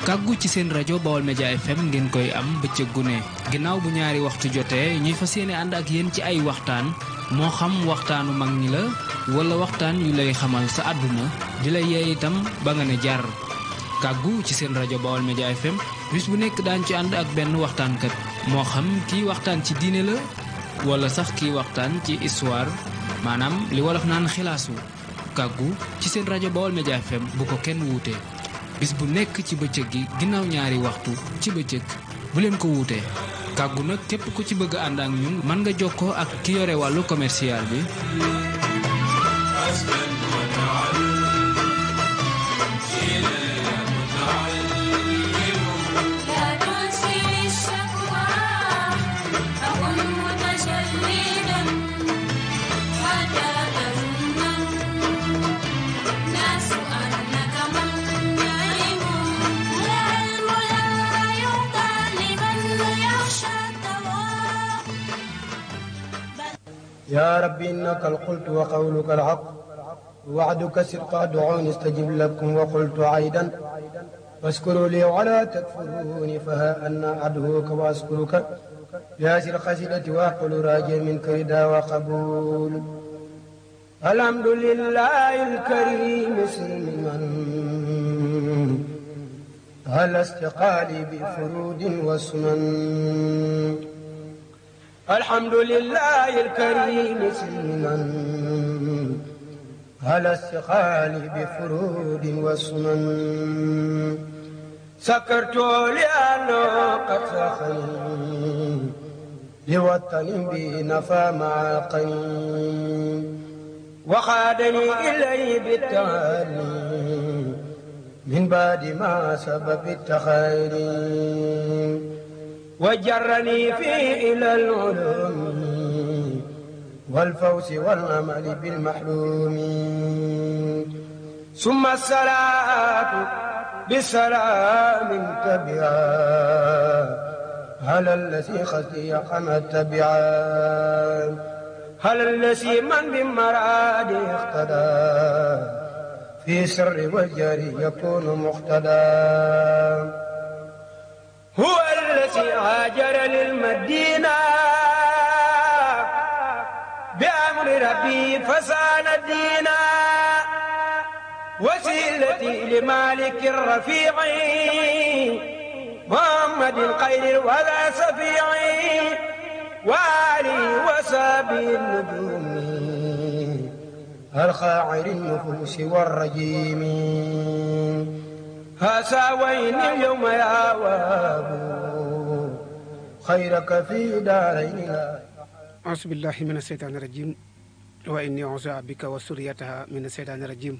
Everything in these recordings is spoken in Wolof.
kàggu ci seen rajo Baol Média FM ngeen koy am bëccëg gu ne ginnaaw bu ñaari waxtu jotee ñuy fas yéene ànd ak yéen ci ay waxtaan moo xam waxtaanu mag ñi la wala waxtaan yu lay xamal sa àdduna di la yee itam ba nga ne jar kàggu ci seen rajo Baol Média FM bis bu nekk daan ci ànd ak benn waxtaankat moo xam kii waxtaan ci diine la wala sax kii waxtaan ci histoire maanaam li wolof naan xilaasu kàggu ci seen rajo Baol Média FM bu ko kenn wuute bis bu nekk ci bëccëg gi ginnaaw ñaari waxtu ci bëccëg bu leen ko wuute kàggu nag képp ku ci bëgg ànd ak ñun mën nga jokkoo ak ki yore wàllu commercial bi يا ربي إنك القلت وقولك الحق وعدك صدق ادعوني استجب لكم وقلت عيدا واشكروا لي ولا تكفروني فها أنا أدعوك وأشكرك بهذه القصيدة وأقول راجع منك رضا وقبول الحمد لله الكريم سلما على استقالي بفرود وسنن الحمد لله الكريم سلما على استقال بفرود وسنن سكرت لأنه قد سخني لوطن بنفى معاقني وخادني إليه بالتعالي من بعد ما سبب التخير وجرني فيه إلى العلوم والفوز والأمل بالمحلوم ثم الصلاة بالسلام تبعا على الذي خزي حمد تبعا على الذي من بمراد اقتدى في سر والجار يكون مقتدى هو الذي هاجر للمدينة بأمر ربي فسان الدين وسيلتي لمالك الرفيع محمد الخير ولا سفيع وآله وصحبه النجوم الخاعر النفوس والرجيم هساوين اليوم يا وابو خيرك في دارين أعوذ بالله من الشيطان الرجيم وإني أعوذ بك وسريتها من الشيطان الرجيم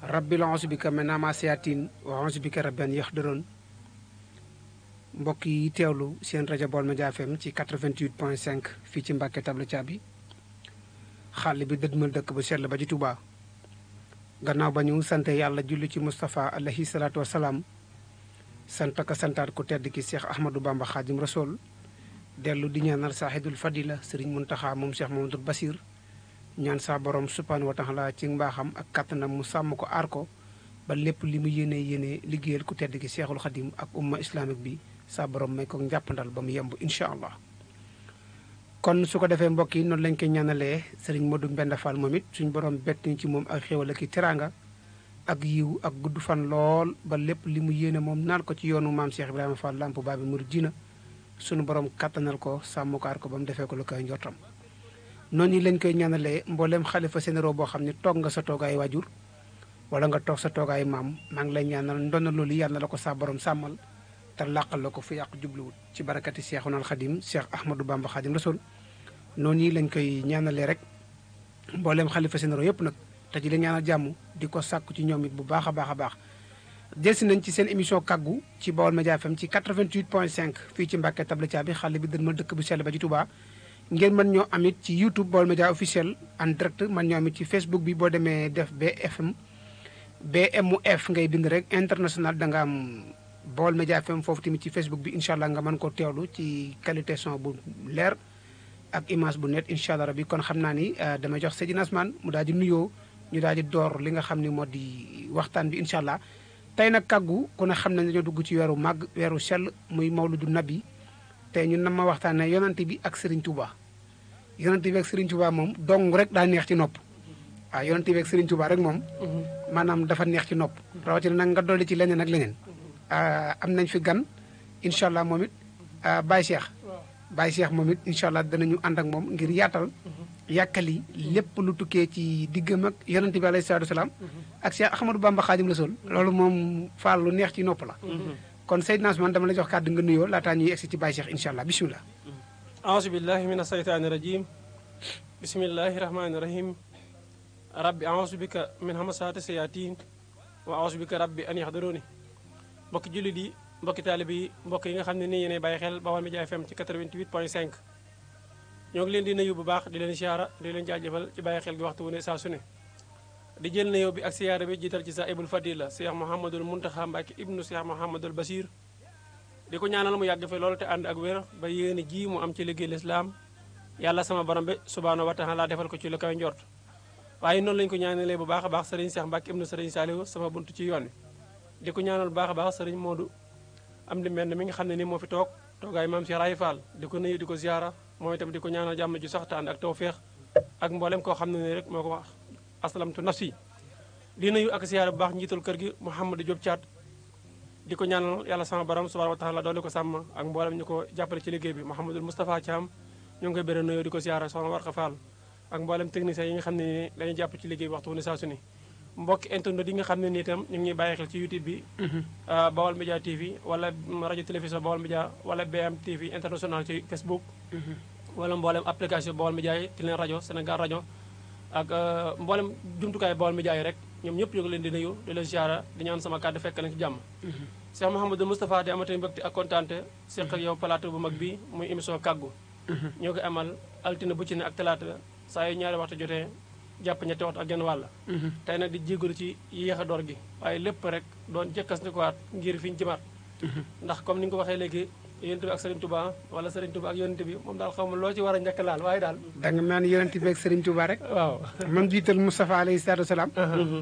ربي أعوذ بك من همزات وأعوذ بك رب أن يحضرون mbokk yi teewlu seen rajo Baol Média FM ci 88.5 fii ci Mbàkke Tabla Caabi xàll bi dëdmal dëkk bu sell ba ci Touba gannaaw ba ñu sant yàlla julli ci Moustapha alayhi salaatu wasalaam sant ka santaat ku tedd ki Cheikh Ahmadou Bamba Khadim Rasoul dellu di ñaanal saaxidul fadila Serigne Mountakha moom Cheikh Mamadou Bassir ñaan sa borom subhanahu wa taala ci mbaaxam ak kattanam mu sàmm ko aar ko ba lépp li mu yéene liggéeyal ku tedd ki Cheikhul Khadim ak umma islamique bi sa borom may ko njàppandal ba mu yemb incha allah. kon su ko defee mbokk yi noonu lañ koy ñaanalee Serigne Modou Mbenda Fall moom it suñu borom bett ñu ci moom ak xéwal ak i teraanga ak yiw ak gudd fan lool ba lépp li mu yéene moom naan ko ci yoonu maam Cheikh Ibrahima Fall Lamp Baabi Mouridina suñu borom kattanal ko sàmm ko aar ko ba mu defee ko lu koy njortam. noonu lañ koy ñaanalee mboolem xalifa généraux boo xam ne toog nga sa toogaay waajur wala nga toog sa toogaay maam maa ngi lay ñaanal ndonna loolu yàlla na la ko sa borom sàmmal te làqal la ko fu yàq jubluwut ci barakati Cheikhul Khadim Cheikh Ahmadou Bamba Khadim Rasoul noonu lañ koy ñaanalee rek mboolem xalifa généraux yëpp nag te ji la ñaanal jàmm di ko sàkku ci ñoom it bu baax a baax a baax delsi nañ ci seen émission kàggu ci Baol Média FM ci 88.5 fii ci Mbàkke Tabla Caabi xale bi dën ma dëkk bu sell ba ci Touba ngeen mën ñoo amit ci YouTube Baol Média officiel en direct mën ñoo amit ci Facebook bi boo demee def BMF ngay bind rek international da nga am Baol Média FM foofu tamit ci Facebook bi incha allah nga mën koo teewlu ci qualité son bu leer ak image bu net incha allah rabbi kon xam naa ni dama jox Seydina Asmane mu daal di nuyoo ñu daal di door li nga xam ne moo di waxtaan bi incha allah tey nag kàggu ku ne xam nañ dañoo dugg ci weeru màgg weeru sell muy mawludu nabi tey ñun nam ma waxtaanee yonante bi ak Serigne Touba yonante bi ak Serigne Touba moom dong rek daa neex ci nopp waaw yonante bi ak Serigne Touba rek moom maanaam dafa neex ci nopp rawatina nag nga dolli ci leneen ak leneen am nañ fi gan incha allah moom it Baye Cheikh moom it incha allah danañu ànd ak moom ngir yaatal yàkkali lépp lu tukkee ci diggam ak yonante bi alayhi salaatu wasalaam ak Cheikh Ahmadou Bamba Xaadim Rasul loolu moom faal lu neex ci nopp la kon Seydina Ousmane dama la jox kàddu nga nuyoo laataa ñuy egsi ci Baye Cheikh incha allah bisimilah. aouzu billahi min asaytaani rajim bismillahi rahmaani rahim rabbi aouzu bika min hamasaati sayatin wa aouzu bika rabbi an yaxdaruni mbokki jullit yi mbokki taalibe yi mbokk yi nga xam ne nii yéenay bàyyi xel Baol Média FM ci 88.5 ñoo ngi leen di nuyu bu baax di leen siyaara di leen jaajëfal ci bàyyi xel gi waxtu wu ne saa su ne di jël nuyoo bi ak siyaara bi jiital ci sa ibul fadila Cheikh Mouhamadul Muntaxa Mbàkke ibnu Cheikh Mouhamadul Basir di ko ñaanal mu yàgg fi loolu te ànd ak wér ba yéene ji mu am ci liggéey lislaam yàlla sama borom bi subhaanahu wa taala defal ko ci lu kawe njort waaye noonu lañu ko ñaanalee bu baax a baax sëriñ Cheikh Mbàkke ibnu sëriñ Saliou sama buntu ci yoon wi di ko ñaanal bu baax a baax sëriñ Modou am di mel mi nga xam ne ni moo fi toog toogaay maam Cheikh Raye Fall di ko nuyu di ko ziara moom itam di ko ñaanal jàmm ju sax te ànd ak tawféex ak mboolem koo xam ne ni rek moo ko wax aslamtu nafsi di nuyu ak ziara bu baax njiitul kër gi Mouhamadou Diop Thiat di ko ñaanal yàlla sama borom subhanahu wa taala doole ko sàmm ak mboolem ñu ko jàppale ci liggéey bi Mouhamadou Moustapha Thiam ñu ngi koy bëre nuyu di ko ziara soxna Warka Fall ak mboolem techniciens yi nga xam ne ni dañuy jàpp ci liggéey bi waxtu wu ne saa su ne mbokki internet yi nga xam ne ni itam ñu ngi ñuy bàyyi xel ci YouTube bi Baol Média TV wala rajo télévision Baol Média wala BM TV international ci Facebook wala mboolem application Baol Média yi Tilène rajo Sénégal rajo ak mboolem jumtukaay Baol Média yi rek ñoom ñëpp ñu ngi leen di nuyu di leen ziara di ñaan sama kàddu fekk leen ci jàmm Cheikh Mouhamadou Moustapha di amati mbégte ak kontaante seq ak yow plateau bu mag bi muy émission kàggu ñoo ko amal altine bu ci ne ak talaata saa yu ñaari waxtu jotee jàpp ñetti waxtu ak genn wàll tey nag di jégalu ci yéex a door gi waaye lépp rek doon jëkkas ndikuwaat ngir fi ñu jëmaat ndax comme ni nga ko waxee léegi yonent bi ak Serigne Touba wala Serigne Touba ak yonent bi moom daal xaw ma loo ci war a njëkk laal waaye daal da nga naan yonent bi ak Serigne Touba rek waaw man jiital Moustapha alayhi salaatu wasalaam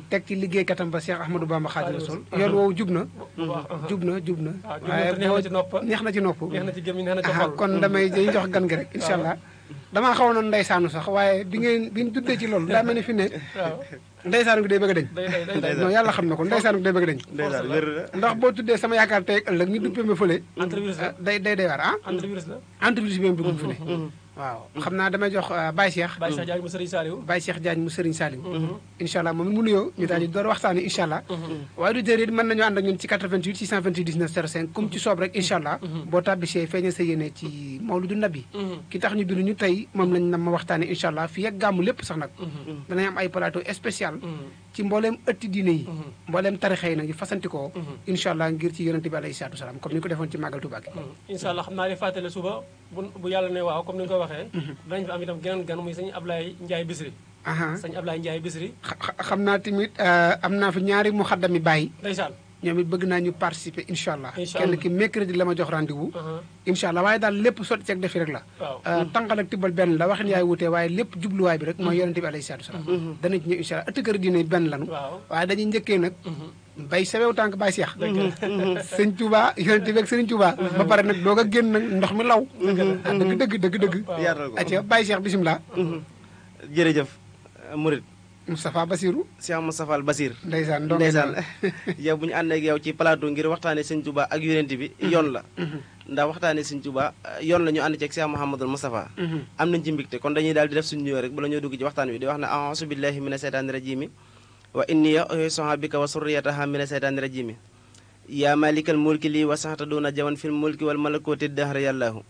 teg ci liggéeykatam ba Cheikh Ahmadou Bamba Xaadimu Rasuul yoon woowu jub na waaye neex na ci nopp neex na ci gémmiñ neex na ci xol kon damay dañuy jox gan gi rek incha allah damaa xaw na ndeysaanu sax waaye bi ñu tuddee ci loolu daa mel ni fi ne ndeysaanu gi day bëgg a dañ non yàlla xam na ko ndeysaanu gi day bëgg a dañ ndax boo tuddee sama yaakaar tey ëllëg ñu duppee ma fële day war entreprise bi mu dugg fu ne waaw xam naa damay jox Baye Cheikh Diagne mu Serigne Saliou Baye Cheikh Diagne mu Serigne Saliou incha allah moom it mu nuyoo ñu daal di door waxtaan yi incha allah waaye du tëri mën nañu ànd ak ñun ci 88 628 19 05 comme ci soob rek incha allah boo tabbisee feeña sa yéene ci mawludu nabi ki tax ñu bind ñu tey moom lañ na ma waxtaane incha allah fii ak gàmmu lépp sax nag danañ am ay plateau spécial ci mbooleem ëtti diine yi mbooleem tarixa yi nag yu fasantikoo incha allah ngir ci yonente bi alayhi salaatu wasalaam comme ni ñu ko defoon ci màggal Tuubaa gi incha allah xam naa di fàttale suba bu yàlla ne waaw comme ni nga ko waxee danañ fi am itam geneen gan muy sëñ Ablaye Ndiaye Bisri sëñ Ablaye Ndiaye Bisri xam naa tamit am naa fi ñaari muxaddami bàyyi ndeysaan ñoom it bëgg naa ñu participer incha allah kenn ki mercredi la ma jox rendez-vous incha allah waaye daal lépp sotti ceeg defi rek la tànqal ak tibbal benn la waxin yaay wutee waaye lépp jubluwaay bi rek mooy yonente bi alayhi salaatu wasalaam danañ ci ñëw incha allah ëtt kër diine benn lanu waaye dañuy njëkkee nag bay sawew tànk Baye Cheikh sëñ Touba yonente bi ak sëriñ Touba ba pare nag doog a génn nag ndox mi law dëgg aca Baye Cheikh bisimilah jërëjëf Murid Moustapha Basirou Cheikh Moustapha al Basir ndeysaan yow bu ñu ànd ak yow ci plateau ngir waxtaane sëñ Touba ak yonent bi yoon la ndax waxtaane sëñ Touba yoon la ñu ànd ci ak Cheikh Mouhamadul Moustapha am nañ ci mbégte kon dañuy daal di def suñu nuyoo rek bala ñoo dugg ci waxtaan wi di wax ne a'uuzu billahi mina seytaani rajimi wa inni u'iizuha bika wa surriyataha mina seytaani rajimi yaa malikal mulki lii wa saxta duna jawan fil mulki wal malakuti dahra yàllaahu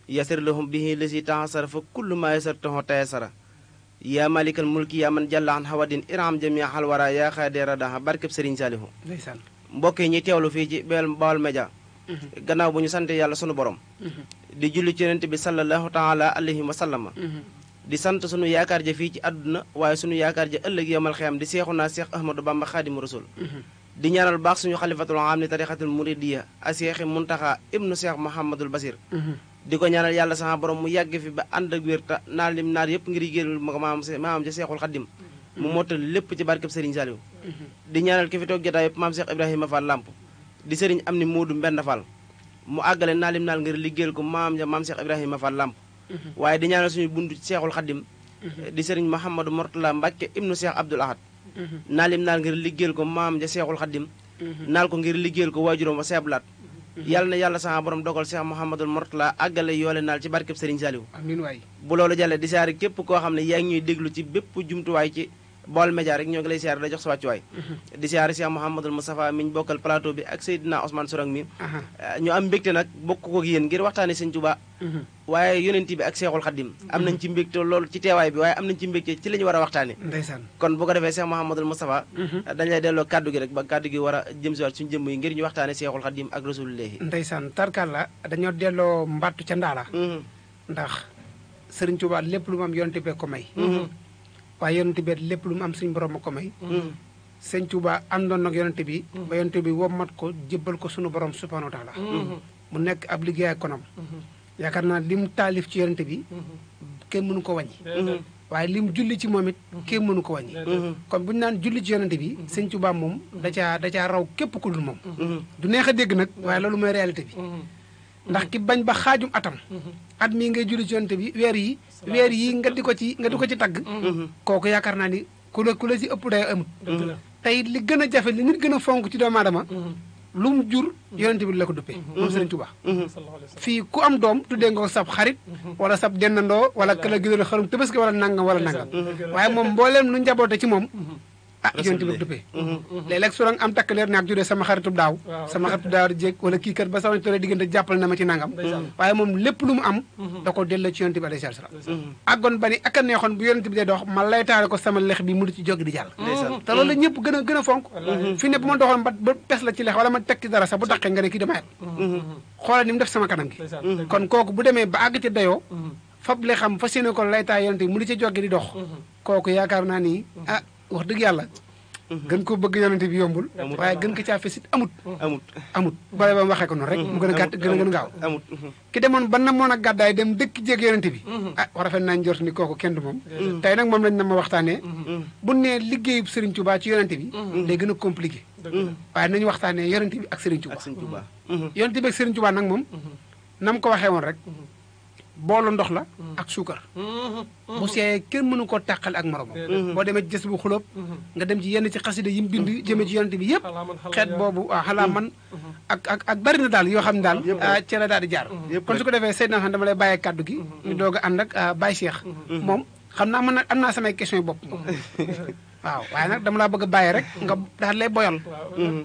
yasir lahum bihi lisi taxasara fa kullu ma yasartahu tayasara yaa malikal mulki yaa man jàlla an hawadin iram jamia xalwara yaa xaadira daha barkeb Serigne Saliou mbokk yi ñuy teewlu fii ci Baol Média gannaaw bu ñu sante yàlla sunu borom di julli ci yonent bi sallallahu taala alayhi wa sallama di sant sunu yaakaar ja fii ci àdduna waaye sunu yaakaar ja ëllëg yowmal xiyam di seexuna Seex Ahmadou Bamba Xaadimu Rasul di ñaanal baax suñu xalifatul am ni tarixatul muridiya a Seexi Muntaxa ibnu Seex Muhammadul Basir di ko ñaanal yàlla sama borom mu yàgg fi ba ànd ak wér ta naal lim naar yëpp ngir yigéenul ma ko maam ja Seexul Xaddim mu mottal lépp ci barkeb Serigne Saliou di ñaanal ki fi toog jotaay yëpp maam Cheikh Ibrahima Fall Lamp di Serigne am ni Moodu Mbenn Fall mu àggale naalim naal ngir liggéeyal ko maam Cheikh Ibrahima Fall Lamp waaye di ñaanal suñu buntu Cheikhul Khadim di Serigne Mouhamadou Mortala Mbacke ibnu Cheikh Abdoul Ahad naalim naal ngir liggéeyal ko maam ja Cheikhul Khadim naal ko ngir liggéeyal ko waajuram wa seeblaat yàlla na yàlla sama borom dogal Cheikh Mouhamadou Mortala àggale yoole naal ci barkeb Serigne Saliou amiin waay bu loolu jàllee di siyaare képp koo xam ne yaa ngi ñuy déglu ci bépp jumtuwaay ci Baol Média rek ñoo ngi lay siyaare da jox sa wàccuwaay di siyaare Cheikh Mouhamadou Moustapha mi ñu bokkal plateau bi ak Seydina Ousmane Sorang mi ñu am mbégte nag bokk ko ak yéen ngir waxtaane Sëñ Tuubaa waaye yonent bi ak Seexul Xaddim am nañ ci mbégte loolu ci teewaay bi waaye am nañ ci mbégte ci li ñu war a waxtaane ndeysaan kon bu ko defee Cheikh Mouhamadou Moustapha dañ lay delloo kàddu gi rek ba kàddu gi war a jëm si waat suñu jëmm yi ngir ñu waxtaane Seexul Xaddim ak Rasulullaahi ndeysaan tarkalla dañoo delloo mbattu ca ndaala ndax Sëriñ Tuubaa lépp lu mu am yonent bee ko may waaye yonent bi lépp lu mu am suñu borom a ko may Sëñ Tuubaa àndoon nag yonent bi ba yonent bi wommat ko jébbal ko sunu borom subhaanahu wa taala mu nekk ab liggéey ak konam yaakaar naa lim taalif ci yonent bi kenn mënu ko wàññi waaye lim julli ci moom it kenn mënu ko wàññi kon bu ñu naan julli ci yonent bi Sëñ Tuubaa moom da caa raw képp ku dul moom du neex a dégg nag waaye loolu mooy réalité bi ndax ki bañ ba xaajum atam at mii ngay julli ci yonent bi weer yi nga di ko ci tagg kooku yaakaar naa ni ku la ci ëpp day amut tey li gën a jafe li nit gën a fonk ci doomu aadama lu mu jur yonent bi la ko duppee moom Sëriñ Tuubaa fii ku am doom tuddee nga ko sab xarit wala sab dendandoo wala këla gisal xarum tabaski wala nangam waaye moom mbooleem lu njaboote ci moom yonent bi la duppee léeg-léeg surang am takk leer naag judee sama xaritub daaw sama xaritub daaw di jéeg wala kii kat ba sama tolee diggante jàppal na ma ci nangam waaye moom lépp lu mu am da ko delloo ci yonent bi alayhi salaam àggoon ba ni ak a neexoon bu yonent bi dee dox ma lay taale ko sama lex bi mu di ci jóg di jàll te loolu la ñëpp gën a fonk fi ne bu ma doxoon ba pes la ci lex wala ma teg ci dara sax bu daqee nga ne kii dama yet xoolal ni mu def sama kanam gi kon kooku bu demee ba àgg ci dayoo fab le xam fa séene ko lay taay yonent bi mu di ci jóg di dox kooku yaakaar naa ni wax dëgg yàlla gën ko bëgg yonent bi yombul waaye gën ko caa fesit amut bale ba mu waxee ko noonu rek mu gën a gàtt gën a gaaw ki demoon ba namoon a gàddaay dem dëkk jéeg yonent bi war a fen nañ jort ni kooku kenn du moom tey nag moom lañ na ma waxtaanee bu nee liggéeyub Sëriñ Tuubaa ci yonent bi day gën a compliqué waaye nañu waxtaanee yonent bi ak Sëriñ Tuubaa yonent bi ak Sëriñ Tuubaa nag moom nam ko waxee woon rek boolu ndox la ak suukar bu seeyee kenn mënu koo tàqale ak moromam boo demee ci jës bu xulóob nga dem ci yenn ci xasida yi mu bind jëmee ci yonent bi yëpp xeet boobu xalaa man ak bari na daal yoo xam ne daal ci la daal di jaar kon su ko defee Seydina xam dama lay bàyyee kàddu gi ñu doog a ànd ak Baye Cheikh moom xam naa man am naa samay question yi bopp moom waaw waaye nag dama laa bëgg a bàyyi rek nga daal lay boyal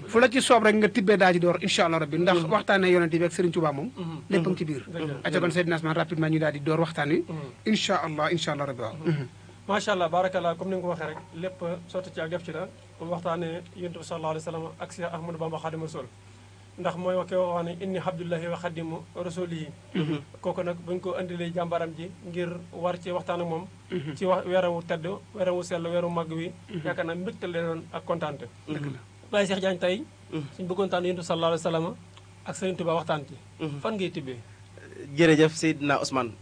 fu la ci soob rek nga tibbee daa ji door incha allah rabbi ndax waxtaanee yonent bi ak Serigne Touba moom lépp a ngi ci biir aca kon Seydina Ousmane rapidement ñu daal di door waxtaan wi incha allah rabbi waaw macha allah barakallah comme ni nga ko waxee rek lépp sotti ci ak def ci la waxtaanee yonent bi sallallahu alayhi wa sallam ak Cheikh Ahmadou Bamba Khadimu Rasul ndax mooy wax wax ne inni abdullahi wa xadimu rasulihi kooku nag buñ ko indilee jàmbaram ji ngir war ci waxtaan ak moom ci wax weerawu tedd weerawu sell weeru màgg wi yaakaar naa mbégte leen doon ak kontaante Baye Cheikh Diagne tey suñ bëggoon taan yonent sallallahu alayhi wa sallam ak Serigne Touba waxtaan ci fan ngay tibbee jërëjëf Seydina Ousmane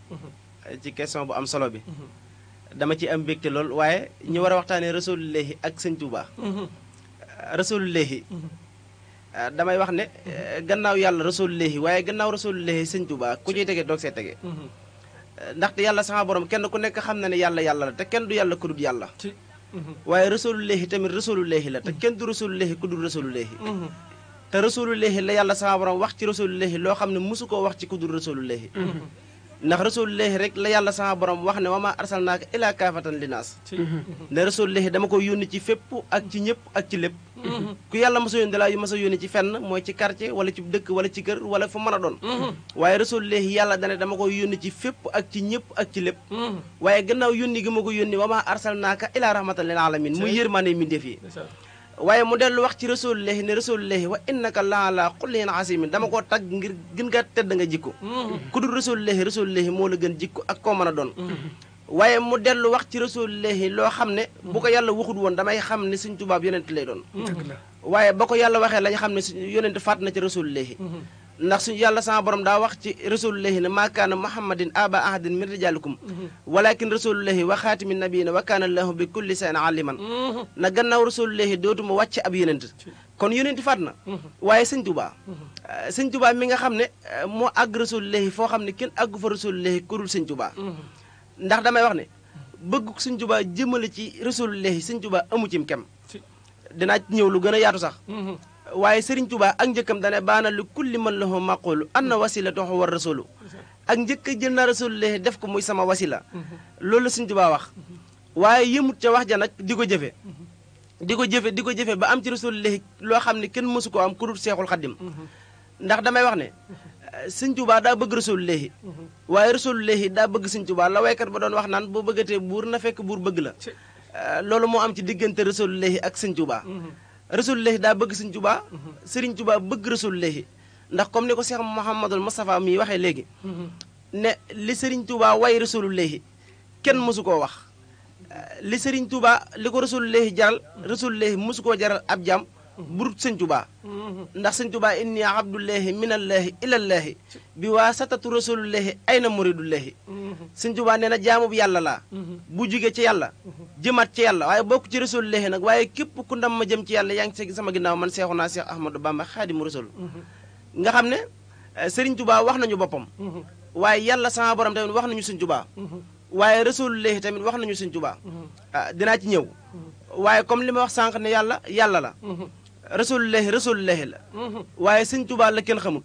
ci question bu am solo bi dama ci am mbégte lool waaye ñu war a waxtaanee Rasulullahi ak Sëñ Touba Rasulullahi damay wax ne gannaaw yàlla Rasulullahi waaye gannaaw Rasulullahi Sëñ Tuubaa ku ciy tege doog see tege ndaxte yàlla sama borom kenn ku nekk xam na ne yàlla la te kenn du yàlla ku dul yàlla waaye Rasulullahi tamit Rasulullahi la te kenn du Rasulullahi ku dul Rasulullahi te Rasulullahi la yàlla sama borom wax ci Rasulullahi loo xam ne mosu koo wax ci ku dul Rasulullahi ndax Rasulullahi rek la yàlla sama borom wax ne wa maa arsalnaaka illaa kaafatan linnaas ne Rasulullahi dama ko yónni ci fépp ak ci ñëpp ak ci lépp ku yàlla mos a yónni dalaa yu mos a yónni ci fenn mooy ci quartier wala ci dëkk wala ci kër wala fu mën a doon waaye Rasulullahi yàlla dane dama ko yónni ci fépp ak ci ñëpp ak ci lépp waaye gannaaw yónni gi ma ko yónni wa maa arsalnaaka illaa rahmatan lil alamin muy yërmaande mbindeef yi waaye mu dellu wax ci Rasulullahi ne Rasulullahi wa innaka la ala xulqin azimin dama koo tagg ngir gën nga tedd nga jikko ku dul Rasulullahi moo la gën jikko ak koo mën a doon waaye mu dellu wax ci Rasulullahi loo xam ne bu ko yàlla waxut woon damay xam ne Sëñ Tuubaa yonent lay doon waaye ba ko yàlla waxee lañ xam ne yonent faat na ci Rasulullahi ndax suñu yàlla sama borom daa wax ci rasulullahi ne maa kaana muhammadin aba ahadin min rijalikum walakin rasulullahi wa xaatimi nabiyina wa kaana allahu bi kulli shay'in aliman na gannaaw rasulullahi dootuma wàcc ab yonent kon yonenti faat na waaye sëñ Tuubaa mi nga xam ne moo àgg rasulullahi foo xam ne kenn àggu fa rasulullahi kurul sëñ Tuubaa ndax damay wax ne bëgg sëñ Tuubaa jëmale ci rasulullahi sëñ Tuubaa amu cim kem dinaa ñëw lu gën a yaatu sax waaye Sëriñ Tuubaa ak njëkkam dane baana lu kulli man lahu maqulu anna wasilatuhu war rasulu ak njëkk a jël na rasulullahi def ko muy sama wasila loolu la Sëriñ Tuubaa wax waaye yëmut ca wax ja nag di ko jëfe di ko jëfe ba am ci rasulullahi loo xam ne kenn mësu ko am ku dul Seexul Xaddim ndax damay wax ne Sëriñ Tuubaa daa bëgg rasulullahi waaye rasulullahi daa bëgg Sëriñ Tuubaa la waykat ba doon wax naan boo bëggatee buur na fekk buur bëgg la loolu moo am ci diggante rasulullahi ak Sëriñ Tuubaa rasulullahi daa bëgg Sëriñ Tuubaa Sëriñ Tuubaa bëgg rasulullahi ndax comme ni ko Cheikh Mouhamadul Moustapha mi waxee léegi ne li Sëriñ Tuubaa way rasulullahi kenn mësu koo wax li Sëriñ Tuubaa li ko rasulullahi jaral rasulullahi mësu koo jaral ab jaam burut Sëriñ Tuubaa ndax Sëriñ Tuubaa inni abdullahi minallahi ilallahi bi waa satatu rasulullahi ayna muridullahi Sëriñ Tuubaa nee na jaamub yàlla laa bu jugee ci yàlla jëmaat ci yàlla waaye bokk ci rasulullahi nag waaye képp ku ndam ma jëm ci yàlla yaa ngi ci sama ginnaaw man Seexuna Seex Ahmadou Bamba Xaadimu Rasul nga xam ne Sëriñ Tuubaa wax nañu boppam waaye yàlla sama borom tamit wax nañu Sëriñ Tuubaa waaye rasulullahi tamit wax nañu Sëriñ Tuubaa dinaa ci ñëw waaye comme li ma wax sànq ne yàlla la rasulullahi la waaye Sëriñ Tuubaa la kenn xamut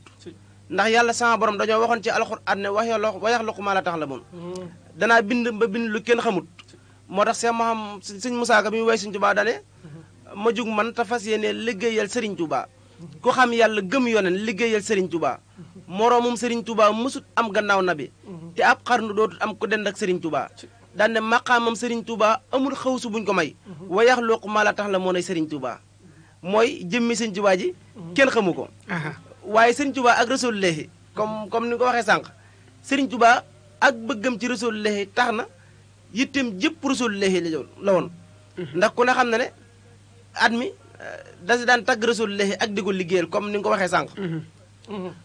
ndax yàlla sama borom dañoo waxoon ci alxuraan ne wa yaxluqu maa laa ta'lamuun danaa bind ba bind lu kenn xamut moo tax sëñ Musaa Ka bi mu way Sëriñ Tuubaa dane ma jug man te fas yéene liggéeyal Sëriñ Tuubaa ku xam yàlla gëm yoneen liggéeyal Sëriñ Tuubaa moroomum Sëriñ Tuubaa mësut am gannaaw nabi te ab xarnu dootul am ku dend ak Sëriñ Tuubaa daan ne maqaamam Sëriñ Tuubaa amul xawsu buñ ko may wa yaxluqu maa laa ta'lamuun Sëriñ Tuubaa mooy jëmmi Sëriñ Tuubaa ji kenn xamu ko waaye Sëriñ Tuubaa ak rasulullahi comme ni nga ko waxee sànq Sëriñ Tuubaa ak bëggam ci rasulullahi tax na yittem jëpp rasulullahi la woon ndax ku ne xam na ne at mi da si daan tagg rasulullahi ak di ko liggéeyal comme ni nga ko waxee sànq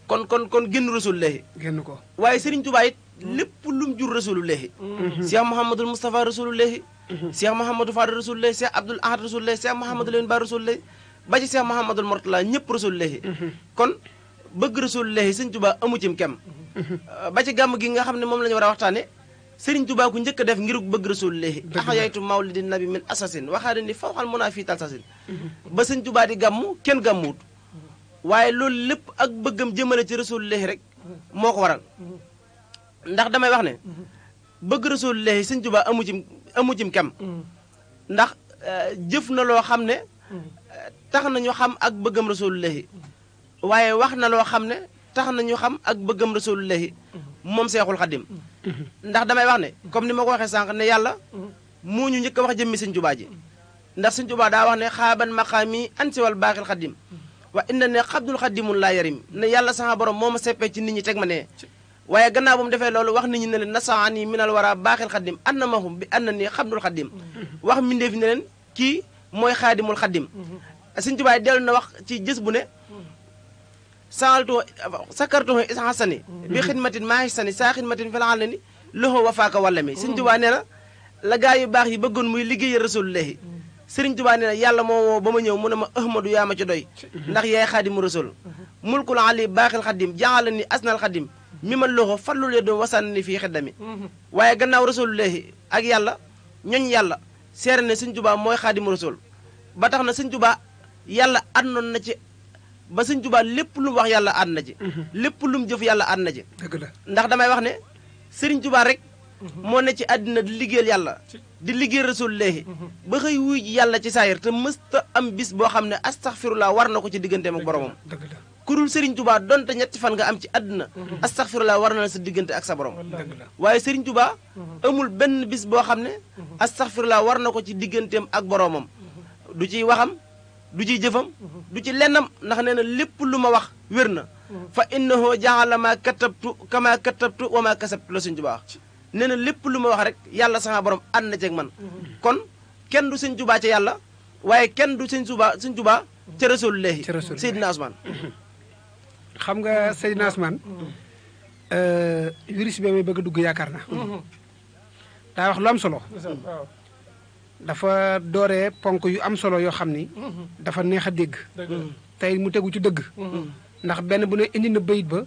kon génn rasulullahi génn ko waaye Sëriñ Tuubaa it lépp lum jur rasulullahi Cheikh Mouhamadul Moustapha rasulullahi Cheikh Mouhamadou Fadal rasulullahi Cheikh Abdoul Ahad rasulullahi Cheikh Mouhamadou Lamine Bara rasulullahi ba ci Cheikh Mouhamadul Mourtala ñëpp rasulullahi kon bëgg rasulullahi Sëriñ Tuubaa amu cim kem ba ci gàmm gi nga xam ne moom la ñu war a waxtaane Sëriñ Tuubaa ku njëkk a def ngir bëgg rasulullahi axayaytu mawlidi nabi min asasin waxaade ni fawxal munaa fii talsasin ba Sëriñ Tuubaa di gàmm kenn gàmmuwut waaye loolu lépp ak bëggam jëmale ci rasulullahi rek moo ko waral ndax damay wax ne bëgg rasulullahi Sëriñ Tuubaa amu cim kem ndax jëf na loo xam ne tax nañu xam ak bëggam rasulullahi waaye wax na loo xam ne tax nañu xam ak bëggam rasulullahi moom Seexul Xaddim ndax damay wax ne comme ni ma ko waxee sànq ne yàlla moo ñu njëkk a wax jëmmi Sëriñ Tuubaa ji ndax Sëriñ Tuubaa daa wax ne xaaban maqaami ansi wal baaxil xaddim wa inna ne xabdul xaddimun laa yarim ne yàlla sama borom moo ma seppee ci nit ñi teg ma ne waaye gannaaw ba mu defee loolu wax nit ñi ne leen nasaani minal wara baaxil xaddim annamahum bi anna ni xabdul xaddim wax mbindeef ne leen kii mooy xaadimul xaddim Sëriñ Tuubaa dellu na wax ci jës bu ne sakartuhu is xasani bi xidmatin maa xisani saa xidmatin fi la xam ne ni loxo wafaaka walla mi Sëriñ Tuubaa nee na la gaa yu baax yi bëggoon muy liggéeyal rasulullahi Sëriñ Tuubaa nee na yàlla moo woo ba ma ñëw mu ne ma ahmadu yaa ma ci doy ndax yaay xaadimu rasul mulkul ali baaxil xaddim jaxala ni asnal xaddim mi ma loxo fallul ya doon wasan ni fii xiddami waaye gannaaw rasulullahi ak yàlla ñooñ yàlla seere ne Sëriñ Tuubaa mooy xaadimu rasul ba tax na Sëriñ Tuubaa yàlla àndoon na ci ba Sëriñ Tuubaa lépp lu mu wax yàlla ànd na ci lépp lu mu jëf yàlla ànd na ci dëgg la ndax damay wax ne Sëriñ Tuubaa rek moo ne ci àddina di liggéeyal yàlla di liggéeyal rasulullahi ba xëy wuy yàlla ci saayir te mësta am bis boo xam ne astaxfirullah war na ko ci digganteem ak boromam dëgg la ku dul Sëriñ Tuubaa donte ñetti fan nga am ci àddina astaxfirullah war na la sa diggante ak sa borom waaye Sëriñ Tuubaa amul benn bis boo xam ne astaxfirullah war na ko ci digganteem ak boromam du ciy waxam du ciy jëfam du ci lennam ndax nee na lépp lu ma wax wér na fa innahu jaala ma katabtu kama katabtu wa ma kasabtu la Sëriñ Tuubaa wax nee na lépp lu ma wax rek yàlla sama borom ànd na ceeg man kon kenn du Sëriñ Tuubaa ca yàlla waaye kenn du Sëriñ Tuubaa ca rasulullahi Seydina Usmaan xam nga Seydina Asmaan virus bi may bëgg a dugg yaakaar na daa wax lu am solo waaw dafa dooree ponk yu am solo yoo xam ni dafa neex a dégg dëgg la tey mu tegu ci dëgg ndax benn bu ne indi na bayit ba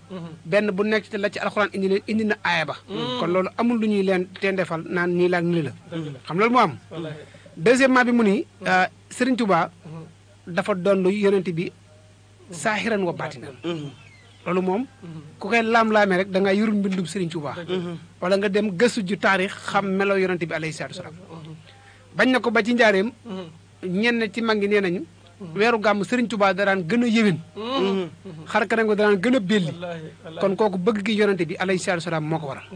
benn bu nekk ci la ci alxuraan indi na aaya ba kon loolu amul lu ñuy leen teen defal naan nii laak nii la xam loolu moo am wallaahi deuxièmement bi mu ni Serigne Touba dafa doon yonent bi saaxiran wa baatinan loolu moom ku koy laam-laamee rek da nga yurul mbindum Serigne Touba wala nga dem gëstu ju taarix xam melo yonent bi alayhi salaatu wasalaam bañ na ko ba ci njaareem ñenn ci mag ngi nee nañu weeru gàmm Serigne Touba da daan gën a yéwén xar kanam ko da daan gën a belli kon kooku bëgg gi yonent bi alayhi salaatu wasalaam moo ko waral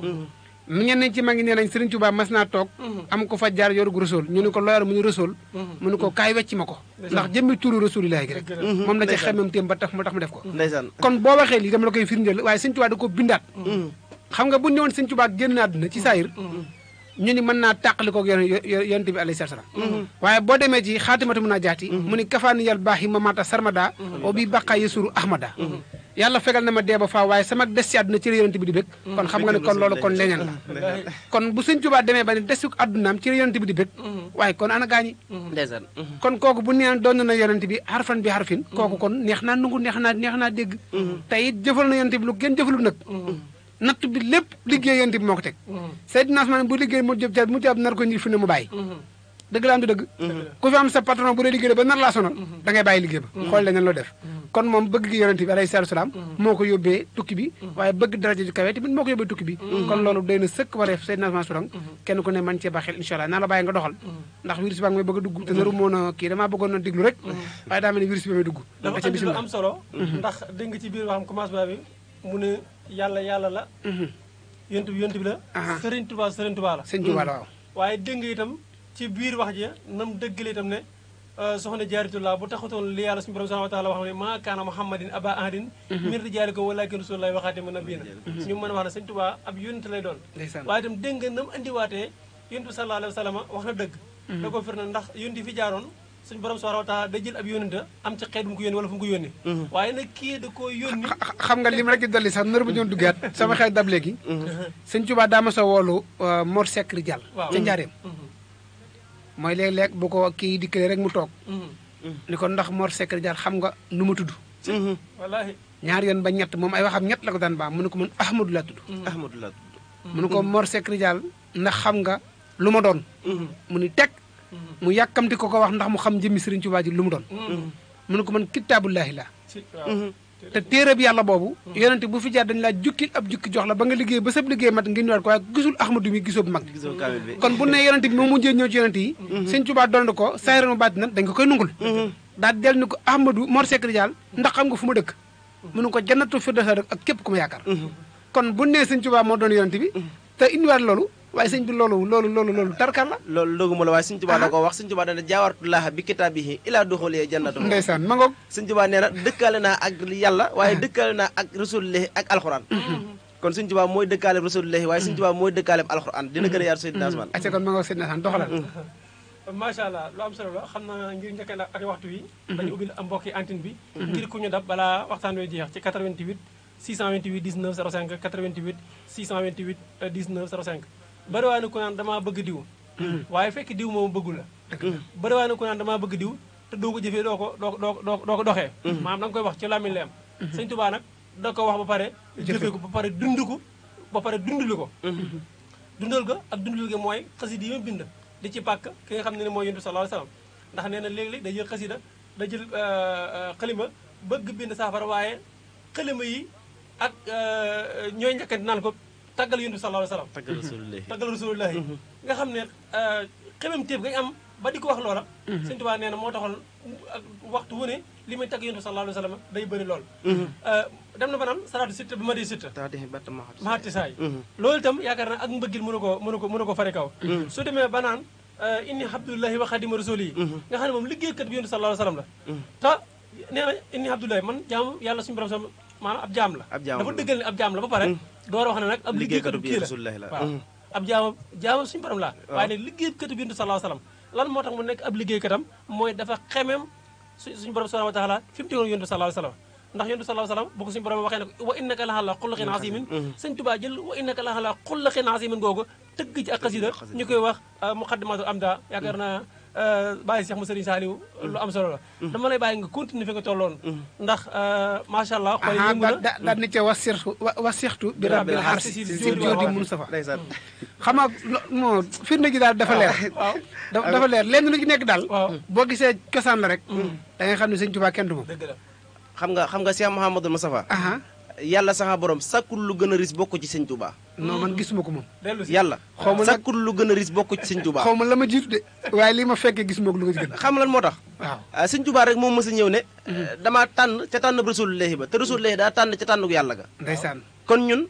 ñenn ci mag ngi nee nañ Serigne Touba mas naa toog am ko fa jaar yorug rasul ñu ne ko looyal mu ñu rasul mu ne ko kaay wecc ma ko ndax jëmmi turu rasulillahi gi rek moom la ci xemam téem ba tax mu def ko ndeysaan kon boo waxee lii dama la koy firndeel waaye Serigne Touba da ko bindaat xam nga bu ñëwoon Serigne Touba génn àdduna ci saayir ñu ni mën naa tàqali koog yonent bi alayhi salaam waaye boo demee ci xaatimatu mun a jaati mu ni kafaani yal baax yi ma maata sarmada o bi baqaa yesuru ahmada yàlla fegal na ma dee ba faa waaye sama des ci àdduna ci la yonent bi di bëgg kon xam nga ne kon loolu kon leneen la kon bu Sëñ Tuubaa demee ba ne desu àddunaam ci la yonent bi di bëgg waaye kon ana gaañi ndeysaan kon kooku bu neen doon na yonent bi harfan bi harfin kooku kon neex naa nungu neex naa dégg te it jëfal na yonent bi lu gën jëfalul nag natt bi lépp liggéey yonent bi moo ko teg Seydina Usmaan bu liggéey mu jëb nar ko ñi fi ne mu bàyyi dëgg la am du dëgg ku fi am sa patron bu dee liggéey ba nar laa sonal da ngay bàyyi liggéey ba xool leneen loo def kon moom bëgg gi yonent bi alayhi salaatu salaam moo ko yóbbee tukki bi waaye bëgg daraja ju kawe tamit moo ko yóbbee tukki bi kon loolu doy na sëkk wareef Seydina Usmaan Sourang kenn ku ne man cee baax xel incha allah naa la bàyyi nga doxal ndax virus baa ngi may bëgg a dugg te naru moo na kii damaa bëggoon na déglu rek waaye daa mel ni virus bi may dugg dafa andi lu am solo ndax dégg nga ci biir waxam commencement bi mu ne yàlla la yonent bi la Serigne Touba la Sëñ Touba la waaw waaye dégg nga itam ci biir wax ji nam dëggale itam ne soxna Jaaratullah bu taxutoon li yàlla suñu borom subhanahu wa taala wax ne maa kaana Muhammadin aba ahadin min rijaalikum walaakin rasulullahi wa xaatimun nabiyyiin ñu mën a wax ne Sëñ Touba ab yonent lay doon waaye itam dégg nga nam andiwaatee yonent bi sallallahu alayhi wa sallam wax na dëgg da ko fir na ndax yonent fi jaaroon suñu borom subhanahu wa taala da jël ab yónnente am ci xeet bu mu ko yónni wala fu mu ko yónni waaye nag kii da koo yónni xam nga lim rek di dolli sax nar bu ñoon duggaat sama xel dab léegi Sëñ Tuubaa daa ma sa woolu Mor Seck Rijal ca njaareem mooy léeg-léeg bu ko kii dikkalee rek mu toog ni ko ndax Mor Seck Rijal xam nga nu ma tudd wallaahi ñaar yoon ba ñett moom ay waxam ñett la ko daan baa mu ne ko man Ahmadou laa tudd mu ne ko Mor Seck Rijal ndax xam nga lu ma doon mu ni teg mu yàkkamti ko wax ndax mu xam jëmmi Sëriñ Tuubaa ji lu mu doon mu ne ko man kitaabullaahi la te téere bi yàlla boobu yonente bu fi jaar dañ laa jukki ab jukki jox la ba nga liggéey ba sab liggéey mat nga ñëwaat ko waaye gisul Ahmadu mi gisoo bu mag kon bu ne yonente bi moo mujjee ñëw ci yonente yi Sëriñ Tuubaa doon ko sayran mu baati na dañ ko koy nungul daal del ni ko Ahmadu Mor Seck Rijal ndax xam nga fu ma dëkk mu ne ko jannatu firdawsi dëkk ak képp ku ma yaakaar kon bu ne Sëriñ Tuubaa moo doon yonente bi te indiwaat loolu waaye sëñ bi loolu tarkal la loolu doguma la waaye Sëñ Tuubaa da ko wax Sëñ Tuubaa dana jaawartullaaha bi kitaabihi ilaa duxulee jannatu ndeysaan ma ngoog Sëñ Tuubaa nee na dëkkaale naa ak yàlla waaye dëkkaale naa ak rasulillahi ak alxuraan kon Sëñ Tuubaa mooy dëkkaale rasulillahi waaye Sëñ Tuubaa mooy dëkkaale alxuraan dina gën a yaatu Seydina Usmaan acca kon ma ngoog Seydina Usmaan doxalal macha allah lu am solo la xam naa ngir njëkk ak waxtu wi dañu ubbil am mbokki antenne bi ngir ku ñu dab balaa waxtaan wi jeex ci 88 628 19 05 88 628 19 05 bariwaa na ku naan damaa bëgg diw waaye fekk diw moom bëggul la bariwaa na ku naan damaa bëgg diw te doo ko jëfee doo ko doxee maanaam da nga koy wax ci làmmiñ leem Sëñ Tuubaa nag da ko wax ba pare jëfee ko ba pare dund ko ba pare dundali ko dundal ga ak dundal ga mooy xasida yi ma bind di ci pàkk ki nga xam ne mooy Yonent bi sallallahu alayhi wa sallam ndax nee na léeg-léeg day jël xasida da jël xalima bëgg bind saafara waaye xalima yi ak ñooy njëkkante naan ko taggal Yonent bi sallallahu alayhi wa sallam taggal rasulullahi nga xam ne xemam téeb gañ am ba di ko wax loola Sëñ Tuubaa nee na moo taxal waxtu wu ne li muy tagg Yonent bi sallallahu alayhi wa sallam day bëri lool dem na ba naan salaatu sitta bi ma di sitta maxatti saay loolu itam yaakaar naa ak mbëggil mënu ko fare kaw su demee ba naan inni abdullahi wa xadima rasuli yi nga xam ne moom liggéeykat bi Yonent bi sallallahu alayhi wa sallam la te nee na inni abdullahi man jaamu yàlla suñu borom sama maanaam ab jaam la dafa dëggal ne ab jaam la ba pare door a wax ne nag ab liggéeykatu kii la waaw ab jaamam suñu borom laa waaye nag liggéeykatu bi Yonent bi sallallahu alayhi wa sallam lan moo tax mu nekk ab liggéeykatam mooy dafa xemem suñu borom subhanahu wa taala fi mu tegoon Yonent bi sallallahu alayhi wa sallam ndax yonent sallallahu alayhi wasallam bu ko suñu borom waxee ne ko wa innaka la ala xuluqin azimin sëñ Tuubaa jël wa innaka la ala xuluqin azimin googu tëgg ci ak xasida ñu koy wax muqaddimatul amda yaakaar naa bàyyi Cheikh mu Sëriñ Saaliw lu am solo la dama lay bàyyi nga continuer fi nga tolloon ndax macha allah xool yëngu na daal ni ca wasixtu bi rabbil arsi si jodi Mustafa xam nga moo firnde ji daal dafa leer dafa leer lenn lu ci nekk daal boo gisee cosaan la rek da ngay xam ne sëñ Tuubaa kenn du moom dëgg la xam nga Cheikh Mouhamadou Moustapha yàlla saxa borom sakkul lu gën a ris bokk ci sëñ Tuubaa non man gisuma ko moom yàlla xaw ma sakkul lu gën a ris bokk ci sëñ Tuubaa xaw ma la ma jiitu de waaye li ma fekkee gisuma ko lu ko ci gën xam lan moo tax waaw sëñ Tuubaa rek moom mës a ñëw ne damaa tànn ca tànn rasulullahi ba te rasulullahi daa tànn ca tànnuk yàlla ga ndeysaan kon ñun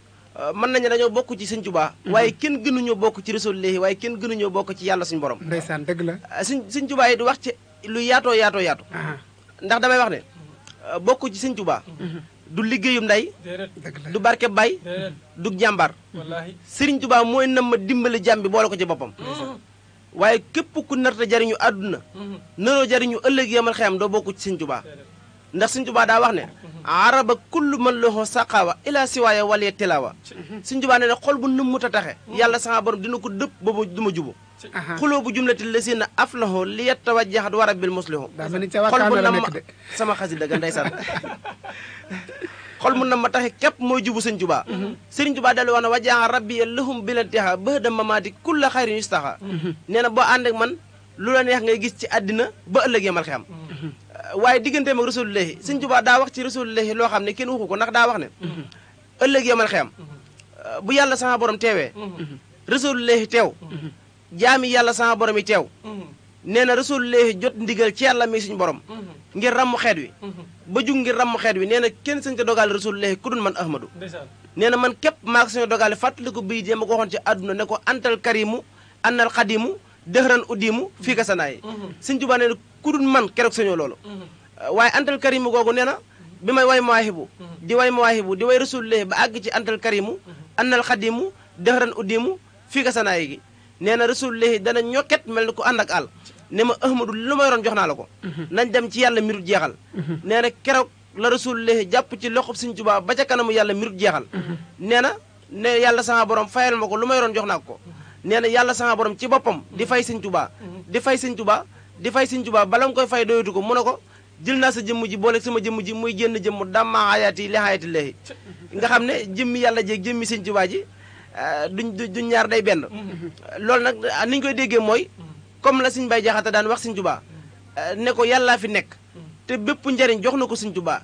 mën nañu dañoo bokk ci sëñ Tuubaa waaye kenn gënuñoo bokk ci rasulullahi waaye kenn gënuñoo bokk ci yàlla suñu borom ndeysaan dëgg la sëñ Tuubaa yi di wax ci lu yaatoo ndax damay wax ne bokk ci sëñ Tuubaa du liggéeyum nday du barke bay du jàmbar Sëriñ Tuubaa mooy nam ma dimbali jàmm bi boole ko ci boppam waaye képp ku narta jariñu àdduna naroo jariñu ëllëg yamal xeyam doo bokk ci Sëriñ Tuubaa ndax Sëriñ Tuubaa daa wax ne araba kullu man lahu saqaawa ila siwaaya waliya tilaawa Sëriñ Tuubaa ne xol bu nëmmut a taxe yàlla sama borom dina ko dëpp boobu du ma jubu xuloo bu jumlati la si na aflahu li yatawajjahat wa rabbil muslihu xol bu nam ma sama xasida ga ndeysaan xol mun na ma taxe képp mooy jubu Sëriñ Tuubaa Sëriñ Tuubaa dellu wax na wajaa rabbi lahum bilantiha bahda mamaati kulla xayrin yustaxa nee na boo ànd ak man lu la neex ngay gis ci àddina ba ëllëg yamal xam waaye digganteem ak rasulullahi Sëriñ Tuubaa daa wax ci rasulullahi loo xam ne kenn waxu ko ndax daa wax ne ëllëg yamal xam bu yàlla sama borom teewee rasulullahi teew jaami yàlla sama borom yi teew nee na rasulullahi jot ndigal ci yàlla mi suñu borom ngir ràmm xeet wi ba jug ngir ràmm xeet wi nee na kenn sañ ko dogaale rasulullahi ku dul man ahmadu nee na man képp maa ko sañu dogaale fàttali ko bii jéem a ko waxoon ci àdduna ne ko antal karimu annal xadimu dëxëran uddimu fii ka sanaayi Sëriñ Tuubaa nee na ku dul man keroog sañoo loolu waaye antal karimu googu nee na bi may way mawaahibu di way rasulullahi ba àgg ci antal karimu annal xadimu dëxëran uddimu fii ka sanaayi gi nee na rasulullahi dana ñokket mel ni ko ànd ak àll ne ma ahmadu lu ma yoroon jox naa la ko nañ dem ci yàlla mirut jeexal nee na keroog la rasulullahi jàpp ci loxob Sëriñ Tuubaa ba ca kanamu yàlla mirut jeexal nee na ne yàlla sama borom fayal ma ko lu ma yoroon jox naa ko nee na yàlla sama borom ci boppam di fay Sëriñ Tuubaa di fay Sëriñ Tuubaa di fay Sëriñ Tuubaa bala nga koy fay doyatu ko mu ne ko jël naa sa jëmm ji boole sama jëmm ji muy génn jëmm damma hayaati li hayaati leehi nga xam ne jëmmi yàlla jeeg jëmmi Sëriñ Tuubaa ji duñ ñaar day benn loolu nag ni ñu koy déggee mooy comme la Sëriñ Bay Jaxate daan wax Sëriñ Tuubaa ne ko yàllaa fi nekk te bépp njariñ jox na ko Sëriñ Tuubaa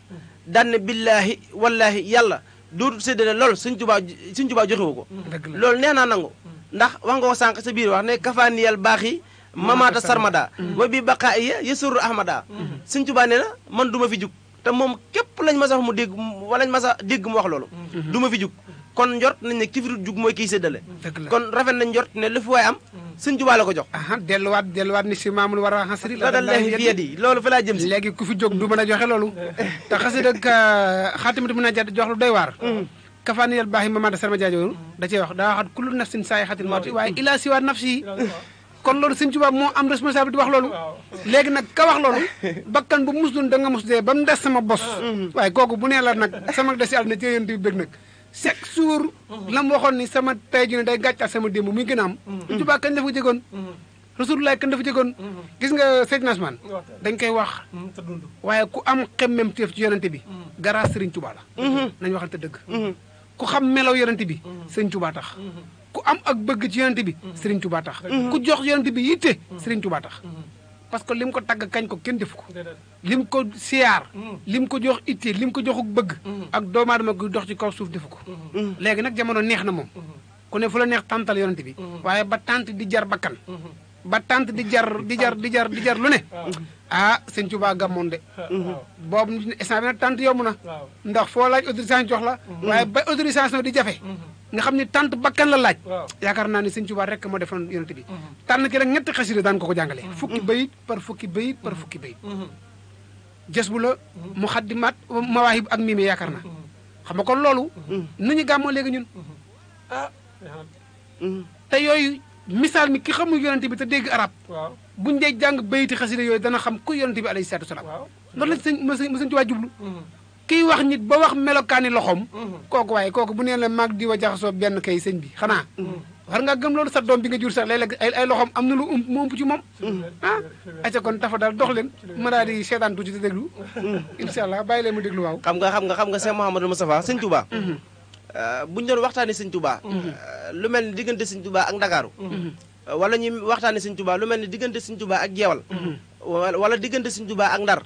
daan ne billaahi wallaahi yàlla dootul séddale loolu Sëriñ Tuubaa joxewu ko loolu nee naa nangu ndax wax nga ko sànq sa biir wax ne kafaaniyal baax yi mamaata sarmada wa bi baqaa iya yasuru ahmada Sëriñ Tuubaa nee na man du ma fi jug te moom képp lañ ma sa wax mu dégg walañ ma sa dégg mu wax loolu du ma fi jug kon njort nañ ne ki fi jug mooy kiy séddale kon rafet nañ njort ne lu fi waay am Sëriñ Tuubaa la ko jox delluwaat ni si maamul war a xasri la dal leegi fi yadi loolu fa laa jëm si léegi ku fi jóg du mën a joxe loolu te xasida xaatimatu mën a jox lu doy waar kafaaniyal baax yi mamaada sarma jaajo da cee wax daa waxat kullu nafsin saay xatil mawti waaye ilaa siwaa nafsi kon loolu Sëriñ Tuubaa moo am responsabilité wax loolu léegi nag ka wax loolu bakkan bu mus dun da nga mus dee ba mu des sama bos waaye kooku bu nee la nag sama des yàlla na ci yéen bi bëgg nag chaque jour la mu waxoon ni sama tey ji ne day gàccal sama démb muy gën a am Sëriñ Tuubaa kañ dafa jëgoon Rasulullah kañ dafa jëgoon gis nga Seydina Usmaan dañ koy wax waaye ku am xemmem teef ci yonente bi garaa Sëriñ Tuubaa la nañ waxante dëgg ku xam melaw yonente bi Sëriñ Tuubaa tax ku am ak bëgg ci yonente bi Sëriñ Tuubaa tax ku jox yonente bi yitte Sëriñ Tuubaa tax parce que lim ko tagg kañ ko kenn def ko lim ko siyaar lim ko jox itte lim ko joxuk bëgg ak doomu aadama gu dox ci kaw suuf defu ko léegi nag jamono neex na moom ku ne fu la neex tàntal yonente bi waaye ba tànt di jar bakkan ba tànt di jar lu ne Sëriñ Tuubaa gàmmoon de boobu instant bi nag tànt yomb na ndax foo laaj autorisation jox la waaye ba autorisation di jafe nga xam ne tànt bakkan la laaj yaakaar naa ne Sëriñ Tuubaa rek moo defoon yonente bi tànn ki rek ñetti xasida daan ko jàngale fukki bayit par fukki bayit jës bu la muxaddimaat mawaahib ak miime yaakaar naa xam nga kon loolu nu ñu gàmmoo léegi ñun te yooyu misaal mi ki xamul yonente bi te dégg arab buñ dee jàng bayiti xasida yooyu dana xam ku yonente bi alayhi salaatu wasalaam loolu la Sëriñ Tuubaa jublu kiy wax nit ba wax melokaani loxoom kooku waaye kooku bu nee la maag di wa jaxasoo benn kay sëñ bi xanaa war nga gëm loolu sa doom bi nga jur sax léeg-léeg ay loxoom am na lu mu ëmp ci moom aca kon dafa daal dox leen ma daal di seetaan tuuti te déglu incha allah bàyyi leen mu déglu waaw xam nga Cheikh Mouhamadou Moustapha sëñ Touba buñu doon waxtaane sëñ Touba lu mel ni diggante sëñ Touba ak Ndakaaru wala ñuy waxtaane sëñ Touba lu mel ni diggante sëñ Touba ak Jeewal wala diggante sëñ Touba ak Ndar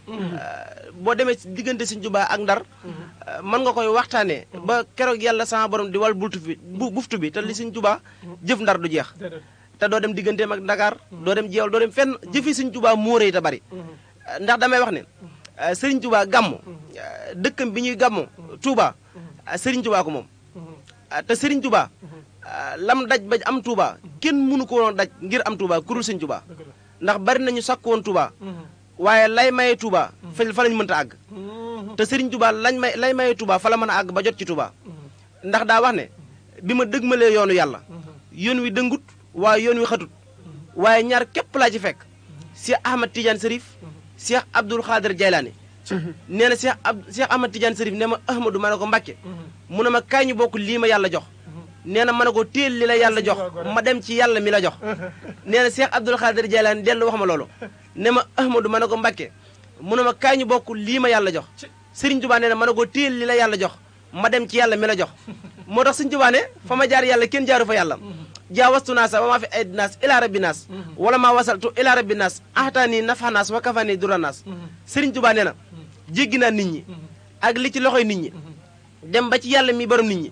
boo demee diggante sëñ Touba ak Ndar mën nga koy waxtaanee ba keroog yàlla sama borom di wal buftu bi te li sëñ Touba jëf Ndar du jeex te doo dem digganteem ak Dakar doo dem Jeewal doo dem fenn jëfi sëñ Touba moo rëy te bari ndax damay wax ne sëriñ Touba gàmmu dëkkam bi ñuy gàmmu Touba sëriñ Touba ko moom te sëriñ Touba lam daj ba am Touba kenn mënu ko woon daj ngir am Touba kurul sëñ Touba ndax bari nañu sakku woon Touba waaye lay maye Touba fa lañ mënta àgg te Serigne Touba lay maye Touba fa la mën a àgg ba jot ci Touba ndax daa wax ne bi ma dëgmalee yoonu yàlla yoon wi dëngut waaye yoon wi xatut waaye ñaar képp laa ci fekk Cheikh Ahmad Tidiane Serif Cheikh Abdoul Khadir Jaylaani nee na Cheikh Ahmad Tidiane Serif ne ma Ahmadou ma ne ko Mbàkke mu ne ma kaay ñu bokk lii ma yàlla jox nee na ma ne ko téel li la yàlla jox ma dem ci yàlla mi la jox nee na Cheikh Abdoul Khadir Jaylaani dellu wax ma loolu ne ma Ahmadou ma ne ko Mbàkke mu ne ma kaay ñu bokk lii ma yàlla jox Serigne Touba nee na ma ne ko téel li la yàlla jox ma dem ci yàlla mi la jox moo tax Serigne Touba ne fa ma jaar yàlla kenn jaaru fa yàlla jaawastu naasa wa maa fi ay naas ila rabbi naas wala maa wasaltu ila rabbi naas ahtaani nafa naas wa kafani dura naas Serigne Touba nee na jéggi naa nit ñi ak li ci loxoy nit ñi dem ba ci yàlla mi borom nit ñi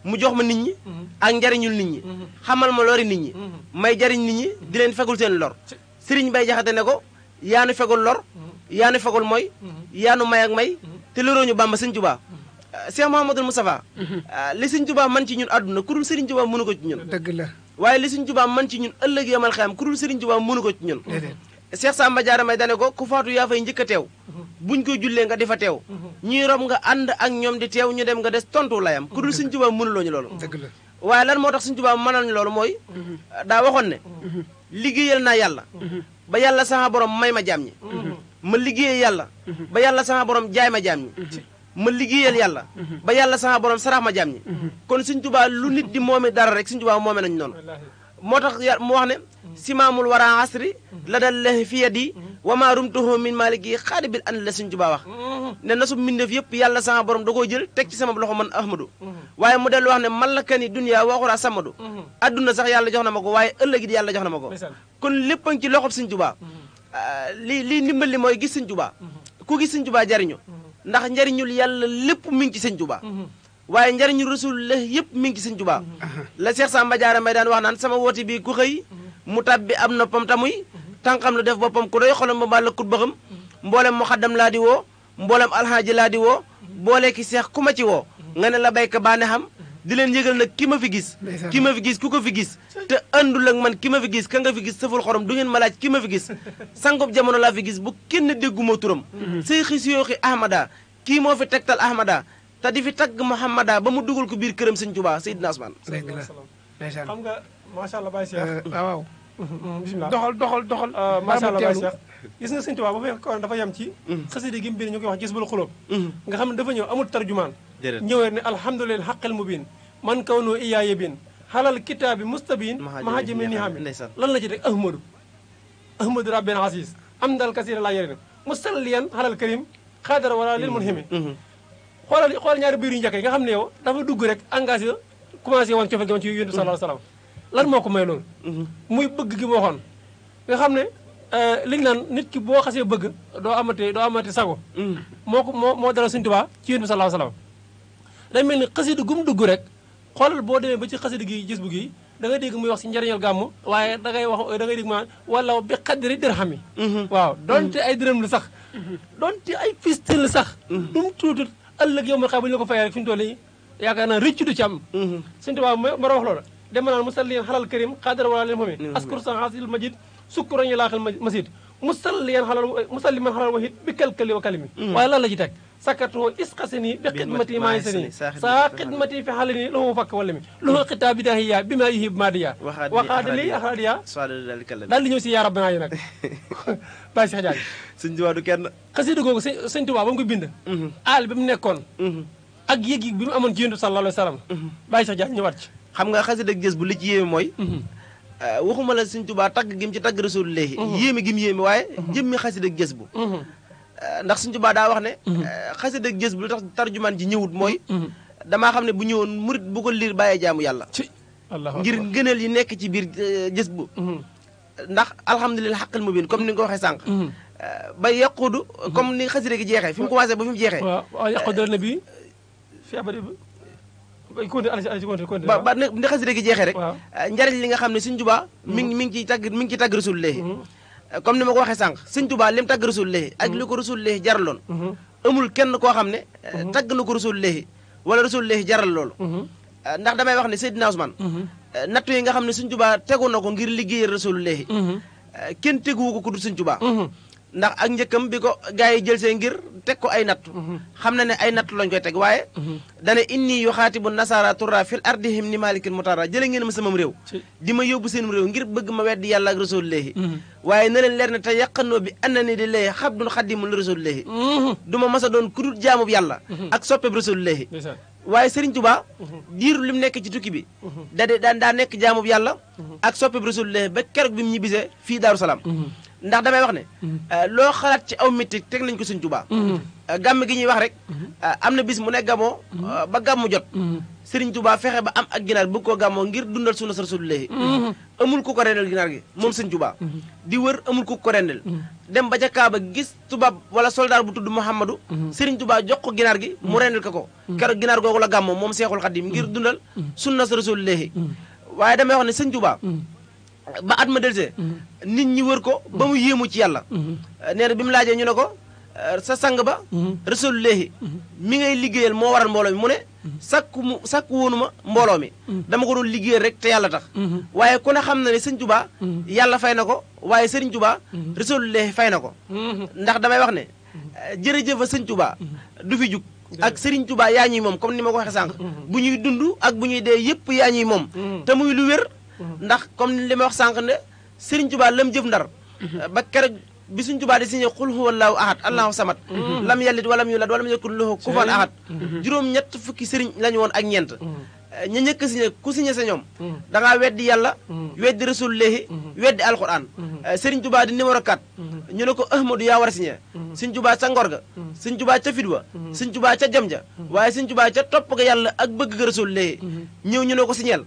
mu jox ma nit ñi ak njariñul nit ñi xamal ma lori nit ñi may jariñ nit ñi di leen fegul seen lor Serigne Bay Jaxate ne ko yaanu fegul lor yaanu fegul mooy yaanu may ak may te lorooñu Bàmba Serigne Touba Cheikh Mouhamadou Moustapha li Serigne Touba man ci ñun àdduna ku dul Serigne Touba mënu ko ci ñun dëgg la waaye li Serigne Touba man ci ñun ëllëg yamal xiyam ku dul Serigne Touba mënu ko ci ñun Cheikh Samba Diarra May dane ko ku faatu yaa fay njëkk a teew buñ koy jullee nga di fa teew ñuy rob nga ànd ak ñoom di teew ñu dem nga des tontu layam ku dul Serigne Touba mënuloo ñu loolu dëgg la waaye lan moo tax Serigne Touba mënal ñu loolu mooy daa waxoon ne liggéeyal naa yàlla ba yàlla sama borom may ma jaam ñi ma liggéeyal yàlla ba yàlla sama borom jaay ma jaam ñi ma liggéeyal yàlla ba yàlla sama borom sarax ma jaam ñi kon Serigne Touba lu nit di moome dara rek Serigne Touba moome nañu noonu moo tax mu wax ne simaamul wara asri la dal lahi fi yadi wa ma rumtuhu min maliki xaadi bil an la Serigne Touba wax ne na su mbindeef yëpp yàlla sama borom da koo jël teg ci sama loxo man Ahmadou waaye mu dellu wax ne malakani dunya waxura samadu adduna sax yàlla jox na ma ko waaye ëllëg it yàlla jox na ma ko kon lépp a ngi ci loxob Serigne Touba lii ndimbal li mooy gis Serigne Touba ku gis Serigne Touba jariñu ndax njariñul yàlla lépp mi ngi ci Serigne Touba waaye njariñul rasulullah yëpp mi ngi ci Serigne Touba la Cheikh Samba Diarra May daan wax naan sama woote bi ku xëy mu tabbi am noppam tamuy tànqam lu def boppam ku doy xolam ba mbaa la kut baxam mboolem mu xaddam laa di woo mboolem alxaaji laa di woo boole ki seex ku ma ci woo nga ne la bayka baane xam di leen yëgal nag ki ma fi gis ku ko fi gis te andul ak man ki ma fi gis ka nga fi gis sëful xorom du ngeen ma laaj ki ma fi gis sangub jamono laa fi gis bu kenn dégguma turam say xis yooxi ahmada kii moo fi tegtal ahmada te di fi tagg Muhammada ba mu dugal ko biir këram Serigne Touba Seydina Ousmane dëgg la xam nga macha allah Baye Cheikh waaw bisimilah doxal macha allah Baye Cheikh gis nga Serigne Touba bu fekkoon dafa yem ci xasida gi mu bind ñu koy wax gis bul xulóob nga xam ne dafa ñëw amul tarjumaan ñëwee ne alhamdulilah xaqal mubin man kaw noo iyaa yebin xalal kitaabi mustabin mahajimi ni hami lan la ci teg ahmadou rabbin asis am dal kasira laa yëri musalliyan xalal karim xaadara wala lil mun himi xoolal ñaari biir yu njëkk yi nga xam ne yow dafa dugg rek engagé commencé woon cofeel gi woon ci yonent sallallahu alayhi wasallam lan moo ko may loolu muy bëgg gi mu waxoon nga xam ne liñ naan nit ki boo xasee bëgg doo amati sago moo dala Sëriñ Tuubaa ci yonent sallallahu alayhi wasallam day mel ni xasida gum dugg rek xoolal boo demee ba ci xasida gi gis bu gi da ngay dégg muy wax si njariñal gàmmu waaye da ngay dégg ma wala bi xadri dirham yi waaw donte ay dërëm la sax donte ay fistin la sax dum tuutut ëllëg yow ma xam bu ñu la ko fayee rek fi mu toll nii yaakaar naa rëcc du ci am Sëriñ Tuubaa ma wax loola dema naan musalliyan xalal karim xaadara wala leen fami askur san hasil majid sukkuran yi laaxal masid musalliman xalal wahid bi kalkali wa kalimi waaye lan la ci teg sakatu isqasini bi xidmati maa sani saa xidmati fi xalani loxu fakk wala mi loxu xitaa bi dahiya bi maa yihib maadiya waxaadali axraadiya daal di ñëw si yaa rabbana yi nag bàyyi Cheikh Diagne sëñ Tuubaa du kenn xasida googu sëñ Tuubaa ba mu ko bind aal bi mu nekkoon ak yëg-yëg bi mu amoon ci yonent sallallahu alayhi wa sallam bàyyi Cheikh Diagne ñëwaat ci xam nga xasida ak Jës bu li ci yéeme mooy waxuma la sëñ Tuubaa tagg gi mu ci tagg Rasulullaahi yéeme gi mu yéeme waaye jëmmi xasida ak Jës bu ndax sëñ Tuubaa daa wax ne xasida ak Jës bu lu tax tarjumaan ji ñëwut mooy damaa xam ne bu ñëwoon murit bu ko liir bàyyee jaamu yàlla ngir ngëneel yi nekk ci biir Jës bu ndax alhamdulilah xaqal mubiin comme ni nga ko waxee sànq ba yaqudu comme ni xasida gi jeexee fi mu commencé ba fi mu jeexee waaw yaqudu na bi fi abadi ba ni xasida gi jeexee rek njariñ li nga xam ne sëñ Tuubaa mi ngi ciy tagg Rasulullaahi comme ni ma ko waxee sànq sëñ Tuubaa lim tagg Rasulullaahi ak li ko Rasulullaahi jaraloon amul kenn koo xam ne tagg na ko Rasulullaahi wala Rasulullaahi jaral loolu ndax damay wax ne Seydina Ousmane nattu yi nga xam ne sëñ Tuubaa tegu na ko ngir liggéeyal Rasulullaahi kenn teguwu ko ku dul sëñ Tuubaa ndax ak njëkkam bi ko gars yi jël see ngir teg ko ay nattu xam na ne ay nattu lañ koy teg waaye dane inni yu xaatibu nasara turra fil ardihim ni malikin mutara jële ngeen ma samam réew di ma yóbbu seenum réew ngir bëgg ma weddi yàlla ak Rasulullaahi waaye na leen leer ne te yàqanoo bi anna ni di lay xabdun xadimul Rasulullaahi du ma mas a doon ku dul jaamub yàlla ak soppeb Rasulullaahi waaye Serigne Touba diiru li mu nekk ci tukki bi daa nekk jaamub yàlla ak soppeb Rasulullaahi ba keroog bi mu ñibbisee fii Daaru Salaam ndax damay wax ne loo xalaat ci aw métti teg nañ ko Sëñ Tuubaa gàmm gi ñuy wax rek am na bis mu ne gàmmoo ba gàmmu jot Sëriñ Tuubaa fexe ba am ak ginaar bëgg koo gàmmoo ngir dundal sunna Rasulullaahi amul ku ko rendel ginaar gi moom Sëñ Tuubaa di wër amul ku ko rendel dem ba ca Kaaba gis tubaab wala soldaar bu tudd Muhammadu Sëriñ Tuubaa jox ko ginaar gi mu rendel ko keroog ginaar googu la gàmmoo moom Seexul Xadiim ngir dundal sunna Rasulullaahi waaye damay wax ne Sëñ Tuubaa ba at ma delsee nit ñi wër ko ba mu yéemu ci yàlla nee na bi mu laajee ñu ne ko sa sang ba Rasulullaahi mi ngay liggéeyal moo waral mbooloo mi mu ne sakku woonu ma mbooloo mi dama ko doon liggéeyal rek te yàlla tax waaye ku ne xam na ne Sëñ Tuubaa yàlla fay na ko waaye Sëriñ Tuubaa Rasulullaahi fay na ko ndax damay wax ne jërëjëfa Sëñ Tuubaa du fi jug ak Sëriñ Tuubaa yaa ñuy moom comme ni ma ko waxee sànq bu ñuy dund ak bu ñuy dee yëpp yaa ñuy moom te muy lu wér ndax comme li ma wax sànq ne Sëriñ Tuubaa lam jëf ndar ba keroog bi Sëriñ Tuubaa di signé xul huwallaahu ahad allahu samad lam yalid walam yulad walam yakun lahu kufuwan ahad juróom-ñett fukki sëriñ lañu woon ak ñeent ña njëkk a signé ku signé sa ñoom da ngaa weddi yàlla weddi Rasulullaahi weddi alquran Sëriñ Tuubaa di numéro 4 ñu ne ko Ahmadu yaa war a signé Sëriñ Tuubaa ca ngor ga Sëriñ Tuubaa ca fit wa Sëriñ Tuubaa ca jam ja waaye Sëriñ Tuubaa ca topp ga yàlla ak bëgg ga Rasulullaahi ñëw ñu ne ko signeel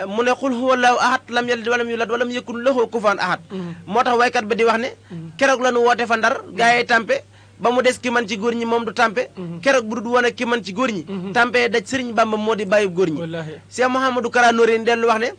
mu ne xul huwallaahu ahad lam yalid walam yulad walam yakun lahu kufuwan ahad moo tax waykat ba di wax ne keroog la nu woote fa ndar gaa yi tàmpe ba mu des ki man ci góor ñi moom du tàmpe keroog bu dul woon ak ki man ci góor ñi tàmpe daj Sëriñ Bamba moo di bàyyi góor ñi Cheikh Mouhamadou Kara Noreyni dellu wax ne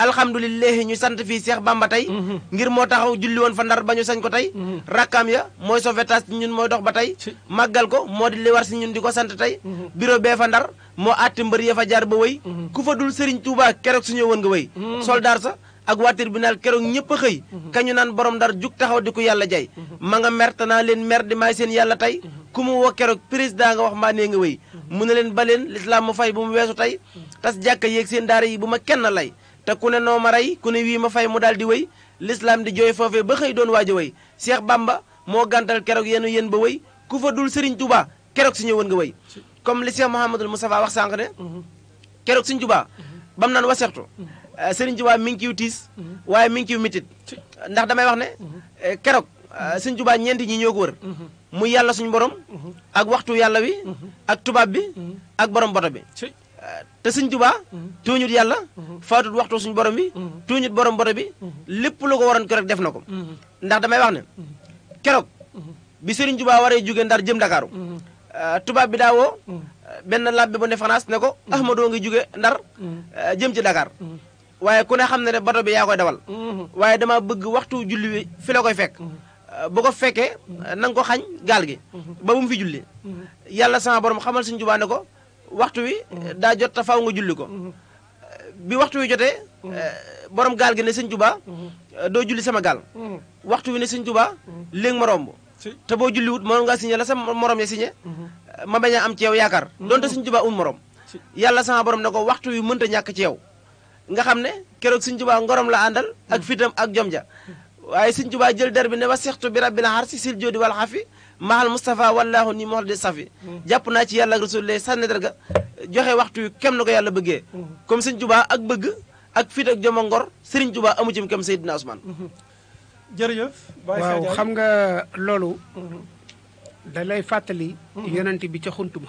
alhamdulillahi ñu sant fii Cheikh Bamba tey ngir moo taxaw julli woon fa ndar ba ñu sañ ko tey rakkaam ya mooy sauvetage ñun mooy dox ba tey màggal ko moo di li war si ñun di ko sant tey bureau bee fa ndar moo àtte mbër ya fa jaar ba wëy ku fa dul Sëriñ Tuubaa keroog su ñëwoon nga wëy soldaar sa ak waa tribunal keroog ñëpp a xëy kañu naan borom ndar jug taxaw di ko yàlla jay ma nga mer tanaa leen mer di maay seen yàlla tey ku mu woo keroog président nga wax mbaa nee nga wéy mu ne leen ba leen lislaam mu fay bu mu weesu tey tas jàkka yéeg seen daara yi bu ma kenn lay te ku ne noo ma rey ku ne wii ma fay mu daal di wéy lislaam di jooy foofee ba xëy doon waaj a wéy Cheikh Bamba moo gàntal keroog yenu yéen ba wéy ku fa dul Sëriñ Tuubaa keroog si ñëwoon nga wéy comme li Cheikh Mouhamadul Moustapha wax sànq ne keroog Sëriñ Tuubaa bam naan wasextu Sëriñ Tuubaa mi ngi ciw tiis waaye mi ngi ciw mitit ndax damay wax ne keroog Sëriñ Tuubaa ñeenti ñi ñoo ko wër muy yàlla suñu borom ak waxtu yàlla wi ak tubaab bi ak borom boto bi te Sëriñ Tuubaa tooñut yàlla faatut waxtu suñu borom bi tooñut borom boto bi lépp lu ko waroon keroog def na ko ndax damay wax ne keroog bi Sëriñ Tuubaa waree jóge Ndar jëm Ndakaaru tubaab bi daa woo benn labbe bu ne France ne ko Ahmadoo ngi jóge Ndar jëm ci Dakar waaye ku ne xam ne ne bato bi yaa koy dawal waaye dama bëgg waxtu julli wi fi la koy fekk bu ko fekkee na nga ko xañ gaal gi ba bu mu fi julli yàlla sama borom xamal Sëriñ Tuubaa ne ko waxtu wi daa jot te faaw nga julli ko bi waxtu wi jotee borom gaal gi ne Sëriñ Tuubaa doo julli sama gaal waxtu wi ne Sëriñ Tuubaa léegi ma romb te boo julliwut mënoon ngaa signé la sa morom ya signé ma bañ a am ci yow yaakaar donte Sëñ Tuubaa morom yàlla sama borom ne ko waxtu yu mënta ñàkk ci yow nga xam ne keroog Sëñ Tuubaa ngorom la àndal ak fitam ak jom ja waaye Sëñ Tuubaa jël der bi ne wa sextu bi rabbil harsi sil joodi wal xafi mahal Moustapha wallahu ni moxla de safi jàpp naa ci yàlla ak rasulullah sànni derga joxe waxtu yu kem na ko yàlla bëggee comme Sëñ Tuubaa ak bëgg ak fit ak jom ak ngor Sëriñ Tuubaa amu ci kem Seydina Ousmane jërëjëf waaw xam nga loolu da lay fàttali yonent bi ca xuntuma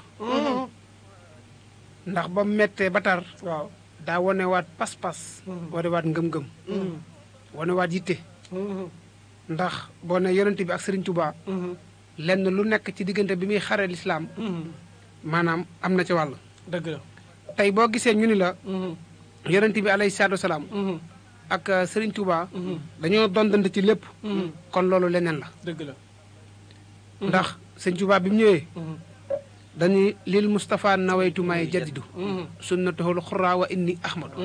ndax ba mettee ba tar waaw daa wanewaat pas-pas wanewaat ngëm-ngëm wanewaat yitte ndax boo ne yonent bi ak Sëriñ Tuubaa lenn lu nekk ci diggante bi muy xare lislaam maanaam am na ci wàll dëgg la tey boo gisee ñu ni la yonent bi alayhi salaatu wasalaam ak Sëriñ Tuubaa dañoo dondante ci lépp kon loolu leneen la dëgg la ndax Sëriñ Tuubaa bi mu ñëwee dañuy lil Moustapha nawaytu may jaddidu sunnatuhul xuraa wa inni ahmadu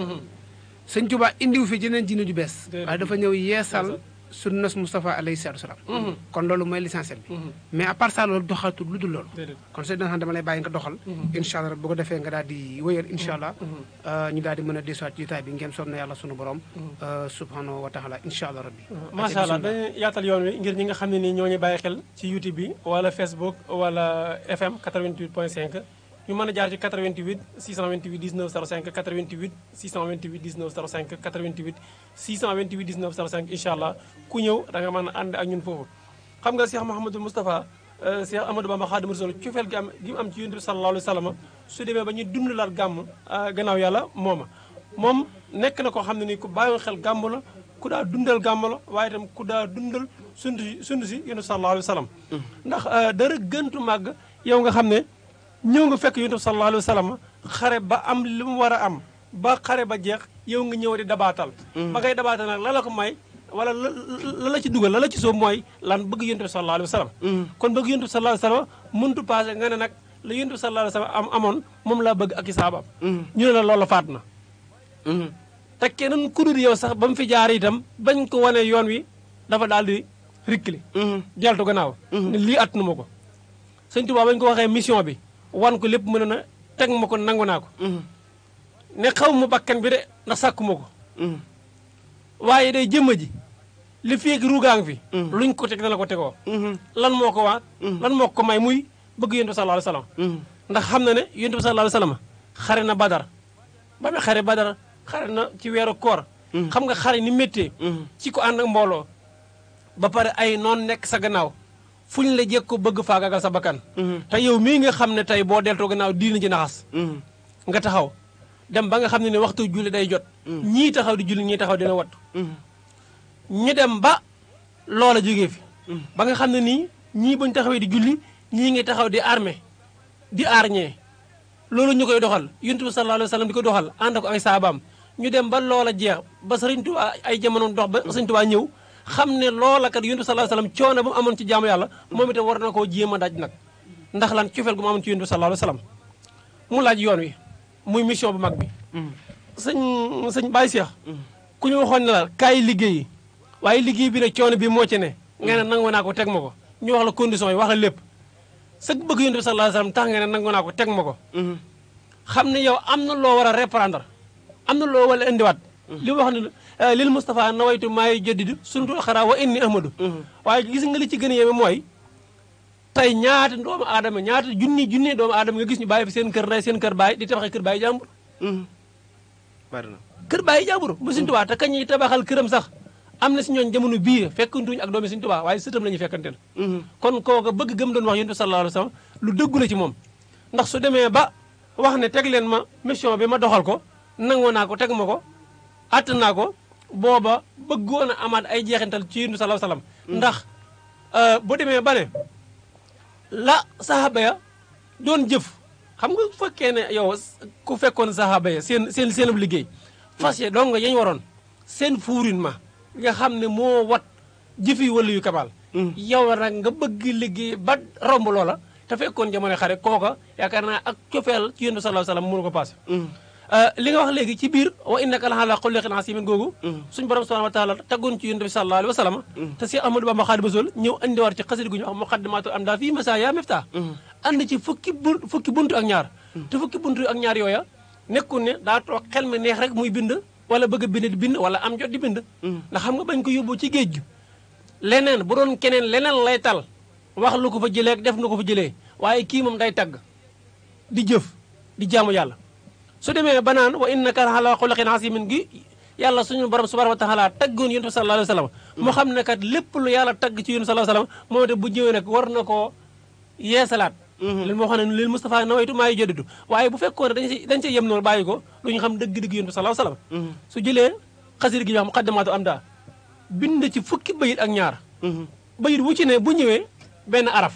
Sëriñ Tuubaa indiw fi jeneen diine ju bees waaye dafa ñëw yeesal sunnas Moustapha alayhi salaatu wasalaam kon loolu mooy l'essentiel bi mais à part ça loolu doxatul lu dul loolu kon sëñ dana dama lay bàyyi nga doxal incha allah bu ko defee nga daal di wéyal incha allah ñu daal di mën a desuwaat ci jotaay bi ngeen soob na yàlla sunu borom subhanahu wa taala incha allah rabbi macha allah dañuy yaatal yoon wi ngir ñi nga xam ne nii ñoo ñu bàyyi xel ci YouTube bi wala Facebook wala FM 88.5 ñu mën a jaar ci 88 628 19 05 88 628 19 05 88 628 19 05 incha allah ku ñëw da nga mën a ànd ak ñun foofu. xam nga Cheikh Mouhamadul Moustapha Cheikh Amadou Bamba Khadimu Rasul cofeel gi mu am ci Yonent bi sallallahu alayhi wa sallam su demee ba ñuy dundalaat gàmm gannaaw yàlla moom nekk na koo xam ne nii ku bàyyoon xel gàmm la ku daa dundal gàmm la waaye itam ku daa dundal sund si Yonent bi sallallahu alayhi wa sallam ndax dara gëntu màgg yow nga xam ne. ñëw nga fekk yonent bi sallallahu alayhi wa sallam xare ba am li mu war a am ba xare ba jeex yow nga ñëw di dabaatal ba ngay dabaatal nag la la ko may wala la la ci dugal la la ci soob mooy lan bëgg yonent bi sallallahu alayhi wa sallam kon bëgg yonent bi sallallahu alayhi wa sallam mëntu passé nga ne nag la yonent bi sallallahu alayhi wa sallam amoon moom laa bëgg ak i saabaam ñu ne la loolu faat na te keneen ku dul yow sax ba mu fi jaar itam bañ ko wane yoon wi dafa daal di rikkili deltu gannaaw ne lii at nu ma ko Sëñ Tuubaa bañ ko waxee mission bi wan ko lépp mën na teg ma ko nangu naa ko ne xaw ma bakkan bi de ndax sàkku ma ko waaye day jëmma ji li fi ak ruugaa ngi fi luñ ko teg dana ko tegoo lan moo ko waat lan moo ko may muy bëgg yonent bi sallallahu alayhi wasallam ndax xam na ne yonent bi sallallahu alayhi wasallam xare na badar ba mu xare badar xare na ci weeru koor xam nga xare ni méttee ci ko ànd ak mbooloo ba pare ay noon nekk sa gannaaw fu ñu la jekk ko bëgg faagagal sa bakkan te yow mii nga xam ne tey boo deltoo gannaaw diina ji naxas nga taxaw dem ba nga xam ne waxtu julli day jot ñii taxaw di julli ñii taxaw dina wattu ñu dem ba loola jógee fi ba nga xam ne nii ñii buñ taxawee di julli ñii ngi taxaw di armée di arñee loolu ñu koy doxal Yonent bi sallallahu alayhi wa sallam di ko doxal ànd ko ay saabaam ñu dem ba loola jeex ba Sëriñ Tuubaa ay jamono dox ba Sëriñ Tuubaa ñëw xam ne loola kat Yonent bi sallallahu alayhi wa sallam coono ba mu amoon ci jaamu yàlla moom itam war na koo jéem a daj nag ndax lan cofeel gu mu amoon ci Yonent bi sallallahu alayhi wa sallam mu laaj yoon wi muy mission bu mag bi sëñ Baye Cheikh ku ñu waxoon ne la kaay liggéeyi waaye liggéey bi ne coono bi moo ci ne nga ne nangu naa ko teg ma ko ñu wax la condition yi wax la lépp sëg bëgg Yonent bi sallallahu alayhi wa sallam tax nga ne nangu naa ko teg ma ko xam ne yow am na loo war a reprendre am na loo war a indiwaat li mu wax ne lil Moustapha nawaytu maay jaddidu suntul xaraa wa inni ahmadu waaye gis nga li ci gën a yéeme mooy tey ñaata doomu aadama ñaata junni doomu aadama nga gis ñu bàyyi fi seen kër ndey seen kër baay di tabaxee kër baay jàmbur bari na kër baay jàmbur bu Sëñ Tuubaa te kañ ñuy tabaxal këram sax am na si ñooñ jamono bii fekkantuñu ak doomi Sëñ Tuubaa waaye sëtam la ñuy fekkanteel kon kooka bëgg gëm doon wax Yonent bi sallallahu alayhi wa sallam lu dëggu la ci moom ndax su demee ba wax ne teg leen ma mission bi ma doxal ko nangoo naa ko teg ma ko att naa ko booba bëggoon a amaat ay jeexintal ci Yonent bi sallallahu alayhi wa sallam ndax bu demee ba ne la saxaaba ya doon jëf xam nga bu fekkee ne yow ku fekkoon saxaaba ya seen liggéey fas ye dong nga yañ waroon seen fuurin ma nga xam ne moo wat jëfi wala yu kabaal yow nag nga bëgg liggéey ba romb loola te fekkoon jamono xare kooka yaakaar naa ak cofeel ci Yonent bi sallallahu alayhi wa sallam mënu ko passé li nga wax léegi ci biir wa innaka la ala xuluqin aziim googu suñu borom subhanahu wa taala taggoon ci yonent bi sallallahu alayhi wa sallam te Cheikh Ahmadou Bamba Xaadimu Rasuul ñëw andiwaat ci xasida gu ñu wax muqaddimatul amda fii masaaya mifta andi ci fukki buntu ak ñaar te fukki buntu ak ñaar yooya nekkul ne daa toog xel mi neex rek muy bind wala bëgg a bind di bind wala am jot di bind ndax xam nga bañ ko yóbbu ci géej gi leneen bu doon keneen leneen lay tal wax lu ko fa jëlee def lu ko fa jëlee waaye kii moom day tagg di jëf di jaamu yàlla su demee ba naan wa innaka ala xuluqin aziim gi yàlla suñu borom subhanahu wa taala taggoon yonent bi sallallahu alayhi wa sallam moo xam ne kat lépp lu yàlla tagg ci yonent sallallahu alayhi wa sallam moo te bu ñëwee nag war na koo yeesalaat leen moo xam ne lil Moustapha nawaytu maa yi jodditu waaye bu fekkoon ne dañ see yem noonu bàyyi ko lu ñu xam dëgg-dëgg yonent bi sallallahu alayhi wa sallam su jëlee xasida gi ñu wax muqaddimatu amda bind ci fukki bayit ak ñaar bayit wu ci ne bu ñëwee benn araf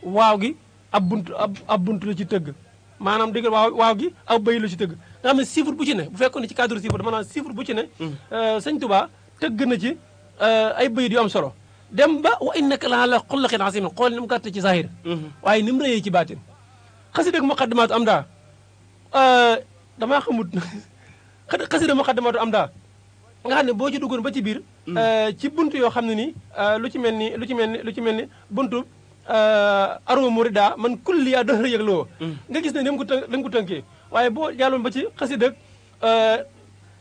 waaw gi ab buntu la ci tëgg maanaam dégg waaw gi aw bayit la ci tëgg nga xam ne chiffre bu ci ne bu fekkoon ne ci cadre chiffre dama naan chiffre bu ci ne sëñ Touba tëgg na ci ay bayit yu am solo dem ba wa innaka la ala xuluqin aziim xool ni mu gàtt ci zahir waaye ni mu rëyee ci baatin xasida muqaddimaatu amda damaa xamut xasida muqaddimatu amda nga xam ne boo ci duggoon ba ci biir ci buntu yoo xam ne nii lu ci mel ni buntu aroma murida man kulli yaa dëxër yëg loo nga gis ne ni mu ko tënkee waaye boo jàlloon ba ci xasida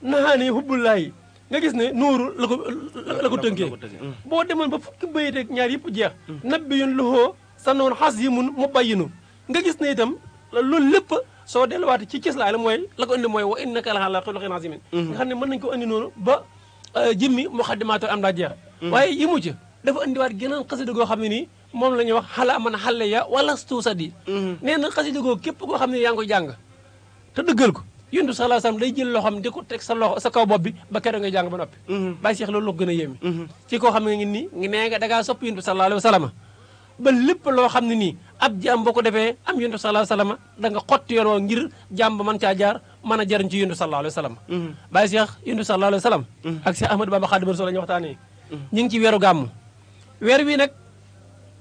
naxaani hubbullaahi nga gis ne nuuru la ko tënkee boo demoon ba fukki bayit ak ñaar yëpp jeex nabbiyun loxoo sa noon xas yi mun mu bayyinu nga gis ne itam loolu lépp soo delluwaate ci cëslaay la mooy la ko indi mooy wa innaka la ala xuluqin aziim nga xam ne mën nañu ko indi noonu ba jëmmi muqaddimatul amda jeex waaye yi mu ci dafa indiwaat geneen xasida goo xam ne nii moom la ñuy wax xala man xale ya wala stuusadi nee na xasida goo képp koo xam ne yaa ngi koy jàng te dëggal ko yonent bi sallallahu alayhi wasallam day jël loxoom di ko teg sa loxo sa kaw bopp bi ba keroog ngay jàng ba noppi bàyyi seex loolu la ko gën a yéeme ci koo xam ne ngi nii ngi nee nga dangaa sopp yonent bi sallallahu alayhi wasallam ba lépp loo xam ne nii ab jaam boo ko defee am yonent bi sallallahu alayhi wasallam da nga xotti yoon woo ngir jaam ba mën caa jaar mën a jariñ ci yonent bi sallallahu alayhi wasallam bàyyi seex yonent bi sallallahu alayhi wasallam ak Seex Ahmadou Bamba Xaadimu Rasuul la ñu waxtaanee ñu ngi ci weeru gàmmu weer wi nag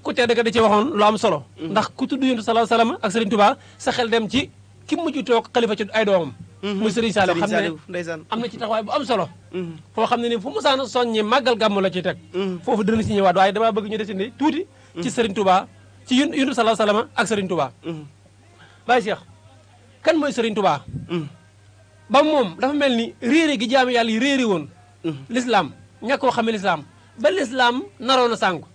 ku tedd ka da ci waxoon lu am solo ndax ku tudd yonent bi sallallahu alayhi wasallam ak Serigne Touba sa xel dem ci ki mujj toog xalifa ci ay doomam muy Serigne Saliou xam ne am na ci taxawaay bu am solo foo xam ne ni fu musaana soññi màggal gàmmu la ci teg foofu dina ci ñëwaat waaye damaa bëgg ñu desandi tuuti ci Serigne Touba ci yonent bi sallallahu alayhi wasallam ak Serigne Touba Baye Cheikh kan mooy Serigne Touba ba moom dafa mel ni réere gi jaami yàlla yi réere woon l'islam ña koo xamee l'islam ba l'islam naroon a sànku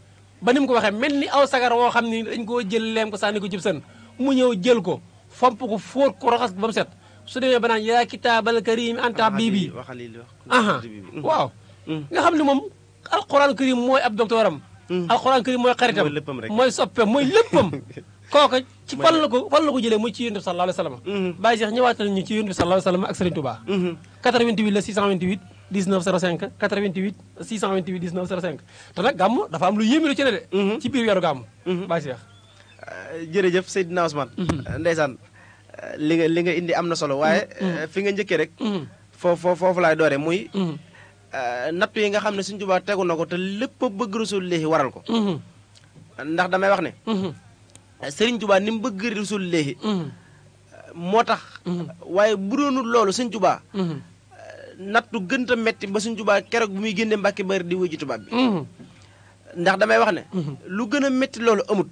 ba ni mu ko waxee mel ni aw sagar woo xam ni dañ koo jël leem ko sànni ko cib sën mu ñëw jël ko fomp ko fóot ko raxas ba mu set su demee ba naan yaa kitaabal karim anta habibi aha waaw nga xam ne moom alquran karim mooy ab doctoram alquran karim mooy xaritam mooy soppem mooy léppam kooka ci fan la ko jëlee muy ci yonent bi sallallahu alayhi wasallam bàyyi Cheikh ñëwaatal ñu ci yonent bi sallallahu alayhi wasallam ak Serigne Touba 88 la 628 19 05 88 628 19 05 te nag gàmm dafa am lu yéeme lu ci ne de ci biir weeru gàmm bàyyi Cheikh jërëjëf Seydina Ousmane ndeysaan li nga indi am na solo waaye fi nga njëkkee rek foofu laay doore muy nattu yi nga xam ne Sëriñ Tuubaa tegu na ko te lépp bëgg Rasuulullaahi waral ko ndax damay wax ne Sëriñ Tuubaa ni mu bëgg Rasuulullaahi moo tax waaye bu doonul loolu Sëriñ Tuubaa nattu gënta metti ba Sëriñ Tuubaa keroog bu muy génne Mbàkke Bari di wuyu ji tubaab bi ndax damay wax ne lu gën a metti loolu amut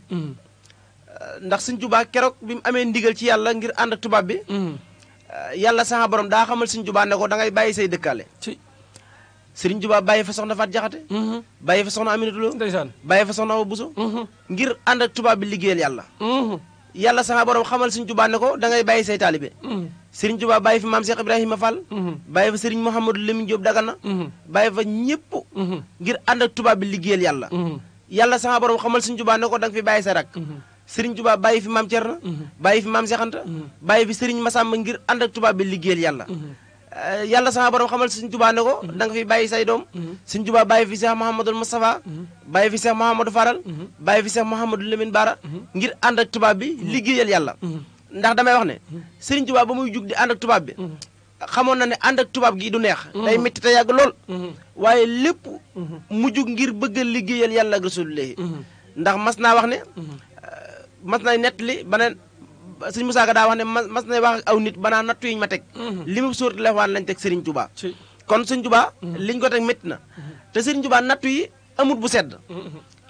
ndax Sëriñ Tuubaa keroog bi mu amee ndigal ci yàlla ngir ànd ak tubaab bi yàlla sama borom daa xamal Sëriñ Tuubaa ne ko da ngay bàyyi say dëkkaale Sëriñ Tuubaa bàyyi fa soxna Faat Jaxate bàyyi fa soxna Aminatu Lo ndeysaan bàyyi fa soxna Awa Buso ngir ànd ak tubaab bi liggéeyal yàlla yàlla sama borom xamal Sëriñ Tuubaa ne ko da ngay bàyyi say taalibe Sëriñ Tuubaa bàyyi fi maam Cheikh Ibrahima Fall bàyyi fa Sëriñ Mouhamadou Lamine Diop Dagana bàyyi fa ñëpp ngir ànd ak tubaab bi liggéeyal yàlla yàlla sama borom xamal Sëriñ Tuubaa ne ko da nga fi bàyyi sa rak Sëriñ Tuubaa bàyyi fi maam Cerno bàyyi fi maam Seex Anta bàyyi fi Sëriñ Masamba ngir ànd ak tubaab bi liggéeyal yàlla yàlla sama borom xamal Sëriñ Tuubaa ne ko da nga fi bàyyi say doom Sëriñ Tuubaa bàyyi fi Cheikh Mouhamadou Moustapha bàyyi fi Cheikh Mouhamadou Faral bàyyi fi Cheikh Mouhamadou Lamine Bara ngir ànd ak tubaab bi liggéeyal yàlla ndax damay wax ne Sëriñ Tuubaa ba muy jug di ànd ak tubaab bi xamoon na ne ànd ak tubaab gi du neex day métti te yàgg lool waaye lépp mu jug ngir bëgg a liggéeyal yàlla ak Rasulullaahi ndax mas naa wax ne mas na nettali sëñ Musaa Ka daa wax ne mas na wax aw nit banaa nattu yi ñu ma teg li mu sóorti lefwaan lañ teg Serigne Touba kon sëñ Touba liñ ko teg métti na te Serigne Touba nattu yi amut bu sedd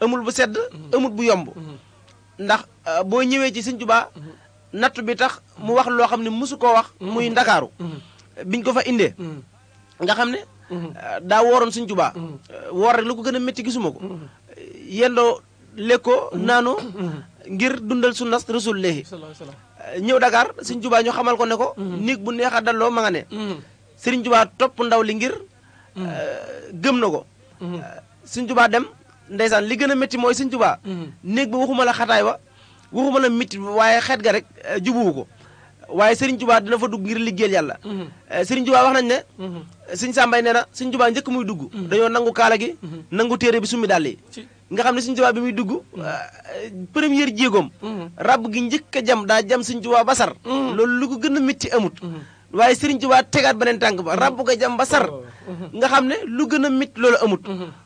amul bu sedd amut bu yomb ndax boo ñëwee ci sëñ Touba nattu bi tax mu wax loo xam ne mosu koo wax muy ndakaaru biñ ko fa indee nga xam ne daa wooroon sëñ Touba woor rek lu ko gën a métti gisuma ko yendoo lekkoo naanoo ngir dundal sunnas rasulillahi ñëw Dakar sëñ Touba ñu xamal ko ne ko néeg bu neex a dalloo ma nga ne sëriñ Touba topp ndaw li ngir gëm na ko sëñ Touba dem ndeysaan li gën a métti mooy sëñ Touba néeg ba waxuma la xataay wa waxuma la métti waaye xeet ga rek jubuwu ko waaye Serigne Touba dina fa dugg ngir liggéeyal yàlla Serigne Touba wax nañ ne sëñ Sambay nee na sëñ Touba njëkk muy dugg dañoo nangu kaala gi nangu téere bi summi dàll yi nga xam ne sëñ Touba bi muy dugg première jéegoom rab gi njëkk a jam daa jam sëñ Touba ba sar loolu lu ko gën a métti amut waaye Serigne Touba tegaat beneen tànk ba rab ga jam ba sar nga xam ne lu gën a métti loolu amut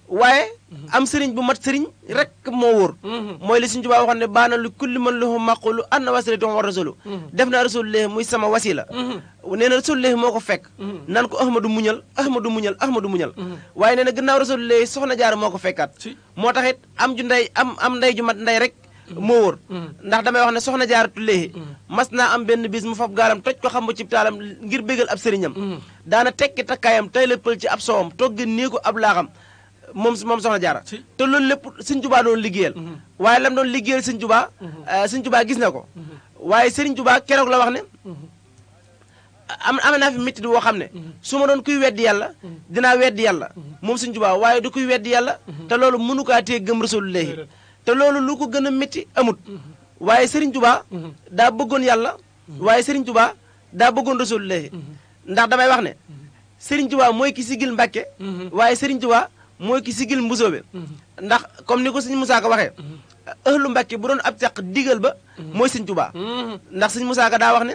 waaye am sëriñ bu mat sëriñ rek moo wóor mooy li Sëriñ Tuubaa waxoon ne baana lu kulli man lahu maqulu anna wasilatu wa rasulu def naa rasulullah muy sama wasila nee na rasulullah moo ko fekk naan ko ahmadu muñal ahmadu muñal ahmadu muñal waaye nee na gannaaw rasulullah soxna jaar moo ko fekkaat moo tax it am ju ndey am ndey ju mat ndey rek moo wóor ndax damay wax ne soxna jaaratullahi mas naa am benn bis mu fab gaalam toj ko xam ba ci taalam ngir bégal ab sëriñam daana tekki takkaayam tay la pël ci ab soowam togg néegu ab laaxam moom soxna jaara te loolu lépp sëñ Touba doon liggéeyal waaye lam doon liggéeyal sëñ Touba gis na ko waaye sëriñ Touba keroog la wax ne am naa fi métti woo xam ne su ma doon kuy weddi yàlla dinaa weddi yàlla moom sëñ Touba waaye du kuy weddi yàlla te loolu mënu kaa tee gëm rasulullahi te loolu lu ko gën a métti amut waaye sëriñ Touba daa bëggoon yàlla waaye sëriñ Touba daa bëggoon rasulullahi ndax damay wax ne sëriñ Touba mooy ki sigil Mbàkke waaye sëriñ Touba mooy ki sigil mbusoobe ndax comme ni ko sëñ Musaa Ka waxee ëhlu Mbàkke bu doon ab caq digal ba mooy sëñ Touba ndax sëñ Musaa Ka daa wax ne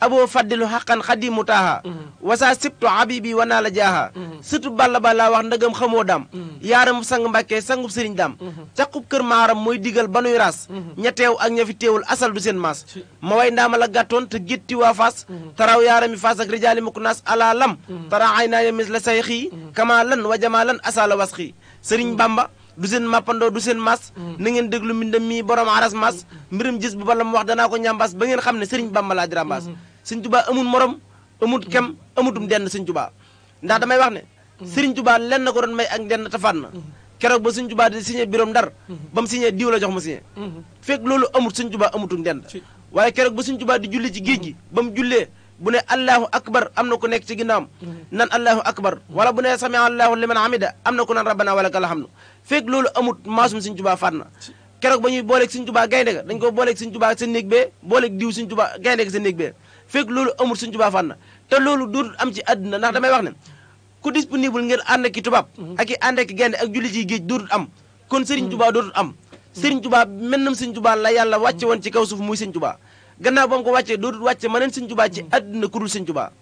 aboo faddilu xaqan xadimu taaha wasaa sibtu habibi wanaa la jaaha surtout balla ba laa wax ndagam xamoo daam yaaram sang Mbàkke sangub sëriñ daam caqub kër maaram mooy digal ba nuy raas ña teew ak ña fi teewul asal du seen maas ma way ndaama la gàttoon te gétti waa faas taraw yaarami faas ak rijaali mukk naas ala lam tara ay naa yamis la say xii kama lan wa jamaa lan asala was xii sëriñ Bamba du seen mappandoo du seen mas na ngeen déglu mbindam mii borom aras mas mbirum gis bu bala mu wax danaa ko ñambaas ba ngeen xam ne sëriñ Bamba laa dirambaas sëñ Touba amul morom amut kem amutum denn sëñ Touba ndax damay wax ne sëriñ Touba lenn ko doon may ak denn tafaat na keroog ba sëñ Touba di signé birom Ndar ba mu signé diw la jox mu signé fekk loolu amut sëñ Touba amutum denn waaye keroog ba sëñ Touba di julli ci géej gi ba mu jullee bu ne allahu akbar am na ku nekk ci ginnaawam nan allahu akbar wala bu ne sami allahu liman hamida am na ku naan rabbana wala kal hamdu fekk loolu amut maasum sëñ Touba faat na keroog ba ñuy booleeg sëñ Touba gaynde ga dañ ko booleeg sëñ Touba sa néeg bee booleeg diw sëñ Touba gaynde ga sa néeg bee fekk loolu amut sëñ Touba faat na te loolu dootul am ci àdduna ndax damay wax ne ku disponible ngeen ànd ak ki tubaab ak i ànd ak ki gaynde ak julli ci géej dootul am kon Serigne Touba dootul am Serigne Touba mennam sëñ Touba la yàlla wàcce woon ci kaw suuf muy sëñ Touba gannaaw ba mu ko wàccee dootul wàcce ma neen sëñ Touba ci àdduna ku dul sëñ Touba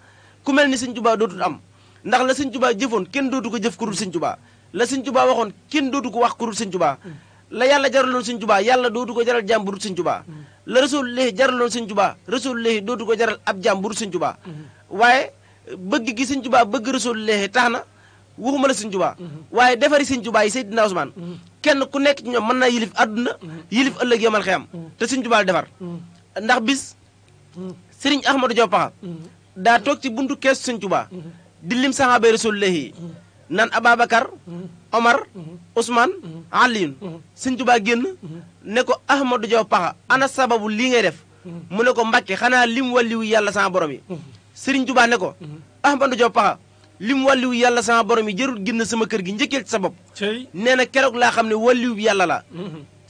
ku mel ni sëñ Touba dootul am ndax la sëñ Touba jëfoon kenn dootu ko jëf ku dul sëñ Touba la sëñ Touba waxoon kenn dootu ko wax ku dul sëñ Touba la yàlla jaraloon sëñ Touba yàlla dootu ko jaral jaam bu dul sëñ Touba la rasulullahi jaraloon sëñ Touba rasulullahi dootu ko jaral ab jaam bu dul sëñ Touba waaye bëgg gi sëñ Touba bëgg rasulullahi tax na waxuma la sëñ Touba waaye defari sëñ Touba yi Seydina Ousmane kenn ku nekk ci ñoom mën naa yilif àdduna yilif ëllëg yamal xeyam te sëñ Touba defar ndax bis Serigne Ahmadou Diaw Pakha daa toog ci buntu keesu sëñ Touba di lim saxaaba rasulullahi nan Ababacar Omar Ousmane Aliyun sëñ Touba génn ne ko Ahmadou Diaw Pakha ana sababu lii ngay def mu ne ko Mbàkke xanaa lim wàlliwu yàlla sama borom yi Serigne Touba ne ko Ahmadou Diaw Pakha lim wàlliwu yàlla sama borom yi jërul génn sama kër gi njëkkeel ci sa bopp nee na keroog laa xam ne wàlliwu yàlla la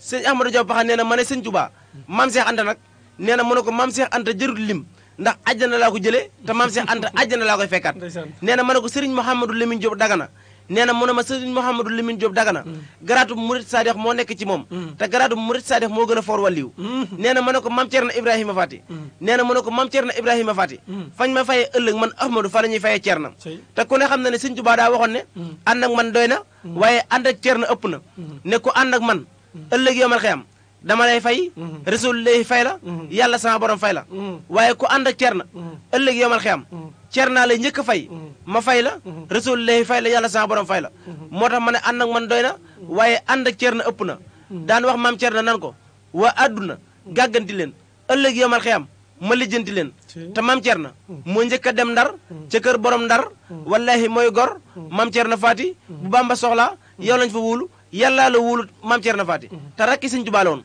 sëñ Ahmadou Diaw Pakha nee na ma ne sëñ Touba maam Cheikh Anta nag nee na mu ne ko maam Cheikh Anta jërul lim ndax àjjana laa ko jëlee te maam Cheikh Anta àjjana laa koy fekkaat nee na ma ne ko Serigne Mouhamadou Lamine Diop Dagana nee na mu ne ma Serigne Mouhamadou Lamine Diop Dagana garaatu Murid Sadikh moo nekk ci moom te garaatu Murid Sadikh moo gën a foor wàlliwu nee na ma ne ko maam Thierno Ibrahima Fati nee na mu ne ko maam Thierno Ibrahima Fati fañ ma fayee ëllëg man Ahmadou fa la ñuy fayee Thierno te ku ne xam na ne Serigne Touba daa waxoon ne ànd ak man doy na waaye ànd ak Thierno ëpp na ne ko ànd ak man ëllëg yomal xeyam dama lay fay rasulullahi fay la yàlla sama borom fay la waaye ku ànd ak Ceerno ëllëg yomal xiyam Ceerno lay njëkk a fay ma fay la rasulullahi fay la yàlla sama borom fay la moo tax ma ne ànd ak man doy na waaye ànd ak Ceerno ëpp na daan wax maam Ceerno nan ko waa àdduna gàgganti leen ëllëg yomal xiyam ma lijjanti leen te maam Ceerno moo njëkk a dem ndar ca kër borom ndar wallahi mooy gor maam Ceerno Faati bu Bamba soxla yow lañ fa wuulu yàllaa la wuulu maam Ceerno Faati te rakki sëñ Tuubaa la woon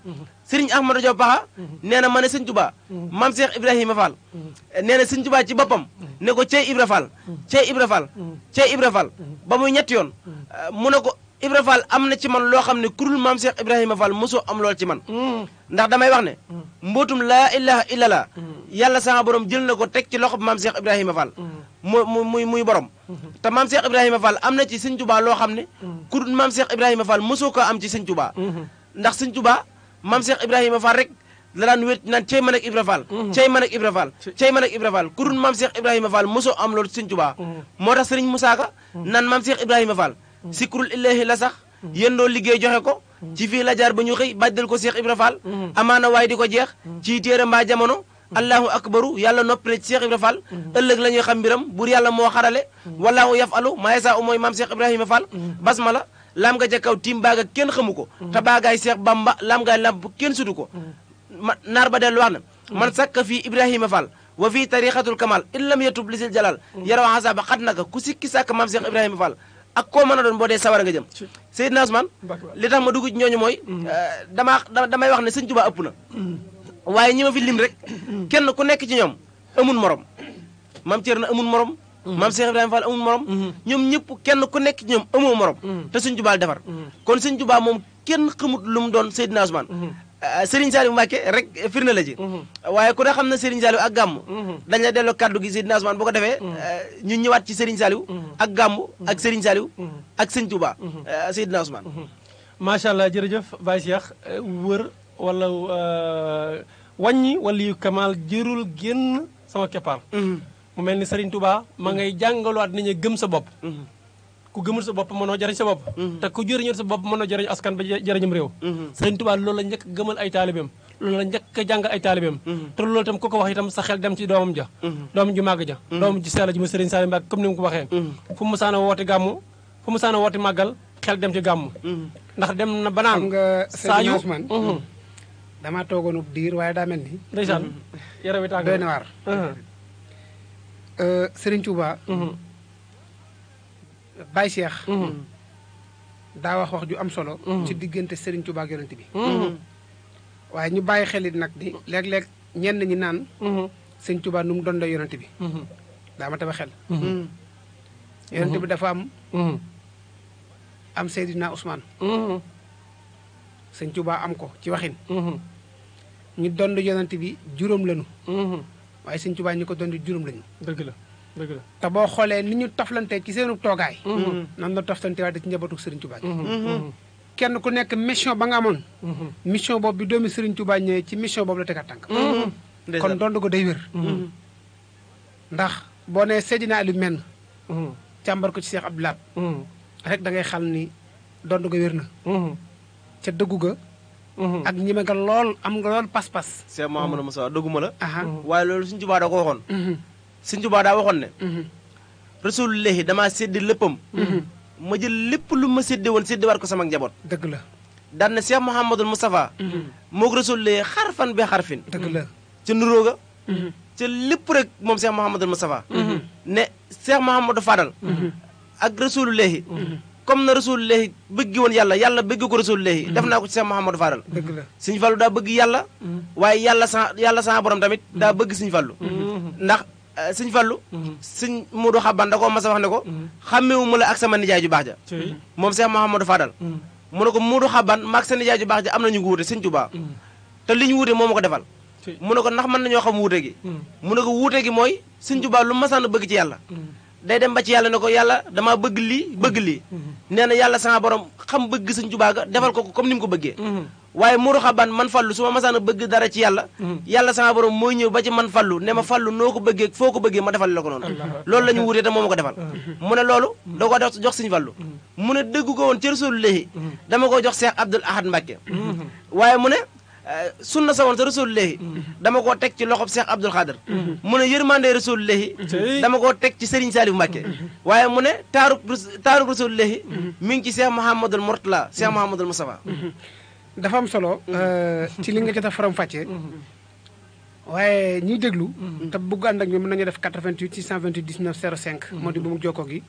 sëriñ Ahmadou Diaw Paxa nee na ma ne sëñ Tuubaa maam Cheikh Ibrahima Fall nee na sëñ Tuubaa ci boppam ne ko cey Ibra Fall cey Ibra Fall cey Ibra Fall ba muy ñetti yoon mu ne ko Ibra Fall am na ci man loo xam ne kurul maam Cheikh Ibrahima Fall mosoo am lool ci man ndax damay wax ne mbootum laa ilaha illallah yàlla sama borom jël na ko teg ci loxo maam Cheikh Ibrahima Fall muy borom te maam Cheikh Ibrahima Fall am na ci sëñ Tuubaa loo xam ne kurul maam Cheikh Ibrahima Fall mosoo ko am ci sëñ Tuubaa ndax sëñ Tuubaa maam Cheikh Ibrahima Fall rek la daan wét naan cey man ak Ibra Fall cey man ak Ibra Fall cey man ak Ibra Fall kurul maam Cheikh Ibrahima Fall mosoo am loolu ci sëñ Tuubaa moo tax sëriñ Musaa Ka naan maam Cheikh Ibrahima Fall sikrul illahi la sax yéndoo liggéey joxe ko ci fii la jaar ba ñu xëy bàddal ko Cheikh Ibra Fall amaana waaye di ko jeex ci téere mbaa jamono allahu akbaru yàlla noppi na ci Cheikh Ibra Fall ëllëg la ñuy xam mbiram buur yàlla moo xarale wallahu yafalu maa yasaa mooy maam Cheikh Ibrahima Fall basmala lam nga ca kaw tiim baaga kenn xamu ko te baagaay Cheikh Bamba lam ngaay lamp kenn sutu ko naar ba dellu wax na man sakka fii Ibrahima Fall wa fii tariqatul kamal illam yatub lisil jalal yaraw xasaba xat naka ku sikki sàkk maam Cheikh Ibrahima Fall ak koo mën a doon boo dee sawara nga jëm Seydina Ousmane li tax ma dugg ci ñooñu mooy damay wax ne sëñ Tuubaa ëpp na waaye ñi ma fi lim rek kenn ku nekk ci ñoom amul morom maam Ceerno amul morom maam Cheikh Ibrahima Fall amul morom ñoom ñëpp kenn ku nekk ci ñoom amoo morom te sëñ Tuubaa defar kon sëñ Tuubaa moom kenn xamut lu mu doon Seydina Ousmane Serigne Saliou Mbacké rek firnde la ci waaye ku ne xam na Serigne Saliou ak gàmm dañ la delloo kaddu gi Seydina Ousmane bu ko defee ñu ñëwaat ci Serigne Saliou ak gàmm ak Serigne Saliou ak sëñ Touba Seydina Ousmane macha allah jërëjëf Baye Cheikh wër wala wàññi wala yu kamal jërul génn sama keppaar mu mel ni Serigne Touba ma ngay jàngalaat nit ñi gëm sa bopp ku gëmul sa bopp mënoo jëriñ sa bopp te ku jëriñul sa bopp mënoo jëriñ askan ba jëriñum réew Sëriñ Tuubaa loolu la njëkk gëmal ay taalibeem loolu la njëkk a jàngal ay taalibeem te loolu itam ku ko wax itam sa xel dem ci doomam ja doomam ju màgg ja doomam ji sell ji mu Sëriñ Saliou Mbacké comme ni mu ko waxee fu mu saana woote gàmmu fu mu saana woote màggal xel dem ci gàmmu ndax dem na banaan xam nga Seydina Ousmane damaa toogoon ub diir waaye daa mel ni ndeysaan yaram wi tàng doy na waar Sëriñ Tuubaa Baye Cheikh daa wax ju am solo ci diggante Serigne Touba ak yonent bi waaye ñu bàyyi xelit nag ni léeg-léeg ñenn ñi naan Serigne Touba nu mu doon doy yonent bi daa ma taba xel yonent bi dafa am Seydina Ousmane Serigne Touba am ko ci waxin ñu doon yonent bi juróom lañu waaye Serigne Touba ñi ko doon juróom lañu dëgg la dëgg la te boo xoolee ni ñu toflante ci seenu toogaay nan la toftante waaye da ci njabootu Serigne Touba kenn ku nekk mission ba nga amoon mission boobu bi doomi Serigne Touba ñëwee ci mission boobu la tegaat tànk kon doon ko day wér ndax boo nee Seydina Aliou menn càmbar ko ci Cheikh Abdou Lahad rek da ngay xam ni doon ko wér na ca dëggu ga ak ñime nga lool am nga lool pas-pas Cheikh Mouhamadou Moussa dëgguma la waaye loolu Serigne Touba da ko waxoon Sëñ Tuubaa daa waxoon ne rasulullahi damaa séddi léppam ma jël lépp lu ma sédde woon sédde war ko sama njaboot dëgg la daan na Cheikh Mouhamadul Moustapha moog rasulullahi xarfan bi xarfin dëgg la ca nuróoga ca lépp rek moom Cheikh Mouhamadul Moustapha ne Cheikh Mouhamadou Fadal ak rasulullahi comme na rasulullahi bëggi woon yàlla bëgg ko rasulullahi def naa ko ci Cheikh Mouhamadou Fadal dëgg la Sëñ Fallu daa bëgg yàlla waaye yàlla sa borom tamit daa bëgg Sëñ Fallu ndax Sëñ Fallu Sëñ Moodu Xaban da koo mas a wax ne ko xàmmewu mu la ak sama nijaay ju baax ja moom Cheikh Mouhamadou Fadal mu ne ko Moodu Xaban maag sa nijaay ju baax ja am nañu wuute Sëñ Tuubaa te li ñu wuute moo ma ko defal mu ne ko ndax mën nañoo xam wuute gi mu ne ko wuute gi mooy Sëñ Tuubaa lu masaan bëgg ci yàlla day dem ba ci yàlla ne ko yàlla damaa bëgg lii nee na yàlla sama borom xam bëgg Sëñ Tuubaa ga defal ko comme ni mu ko bëggee waaye Moodu Xaban man Fallu su ma masaan a bëgg dara ci yàlla sama borom mooy ñëw ba ci man Fallu ne ma Fallu noo ko bëggee foo ko bëggee ma defal la ko noonu loolu la ñu wutee te moo ma ko defal mu ne loolu da ko jox Sëñ Fallu mu ne dëggu ko woon ci Rasulullahi dama ko jox Cheikh Abdoul Ahad Mbacké waaye mu ne sunna sa woon sa rasulullahi dama koo teg ci loxob Cheikh Abdoul Khadir mu ne yërmande rasulullahi dama koo teg ci Serigne Saliou Mbacké waaye mu ne taarub rasulullahi mi ngi ci Cheikh Mouhamadoul Mourtala Cheikh Mouhamadoul Moustapha dafa am solo ci li nga jot a faram fàccee waaye ñiy déglu te bëgg ànd ak ñoom mën nañu def 88 628 19 05 moo di bu mu jokkoo gi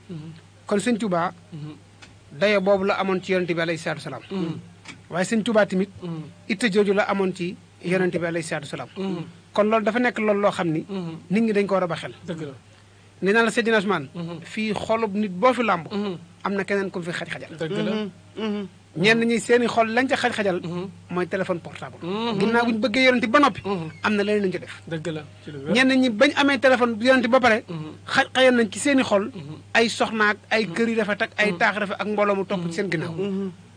kon sëñ Touba dayo boobu la amoon ci yonente bi alayhi salaatu salaam waaye sëñ Touba tamit itte jooju la amoon ci yonente bi alayhi salaatu salaam kon loolu dafa nekk loolu loo xam ni nit ñi dañ ko war a ba xel dëgg la nee naa la Seydina Ousmane fii xolub nit boo fi làmb am na keneen ku fi xaj-xajal dëgg la ñenn ñi seeni xol lañ ca xaj-xajal mooy téléphone portable ginnaaw bu ñu bëggee yonente ba noppi am na leneen lañ ca def dëgg la ci lu wér ñenn ñi bañ amee téléphone yonente ba pare xajal nañ ci seeni xol ay soxnaak ay kër yi rafet ak ay taax rafet ak mbooloo mu topp ci seen ginnaaw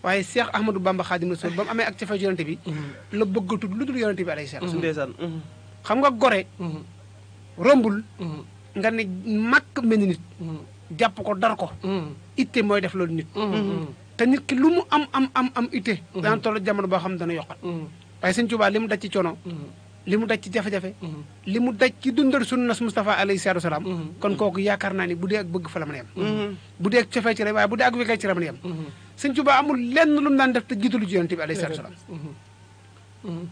waaye Cheikh Ahmadou Bamba Khadim Rasoul ba mu amee ak ca fa yonente bi la bëggatul lu dul yonente bi alayhi salaam ndeysaan xam nga gore rombul nga ne màkk mel ni nit jàpp ko dar ko itte mooy def loolu nit te nit ki lu mu am itte dana toll jamono boo xam ne dana yokkat waaye sëñ Tuubaa li mu daj ci coono li mu daj ci jafe-jafe li mu daj ci dundal sunna Mustafa alayhi salaatu salaam kon kooku yaakaar naa ni bu dee ak bëgg fa la mën a yem bu dee ak cofee ci la waaye bu dee ak wegee ci la mën a yem sëñ Tuubaa amul lenn lu mu daan def te jiitalu ci yonente bi alayhi salaatu salaam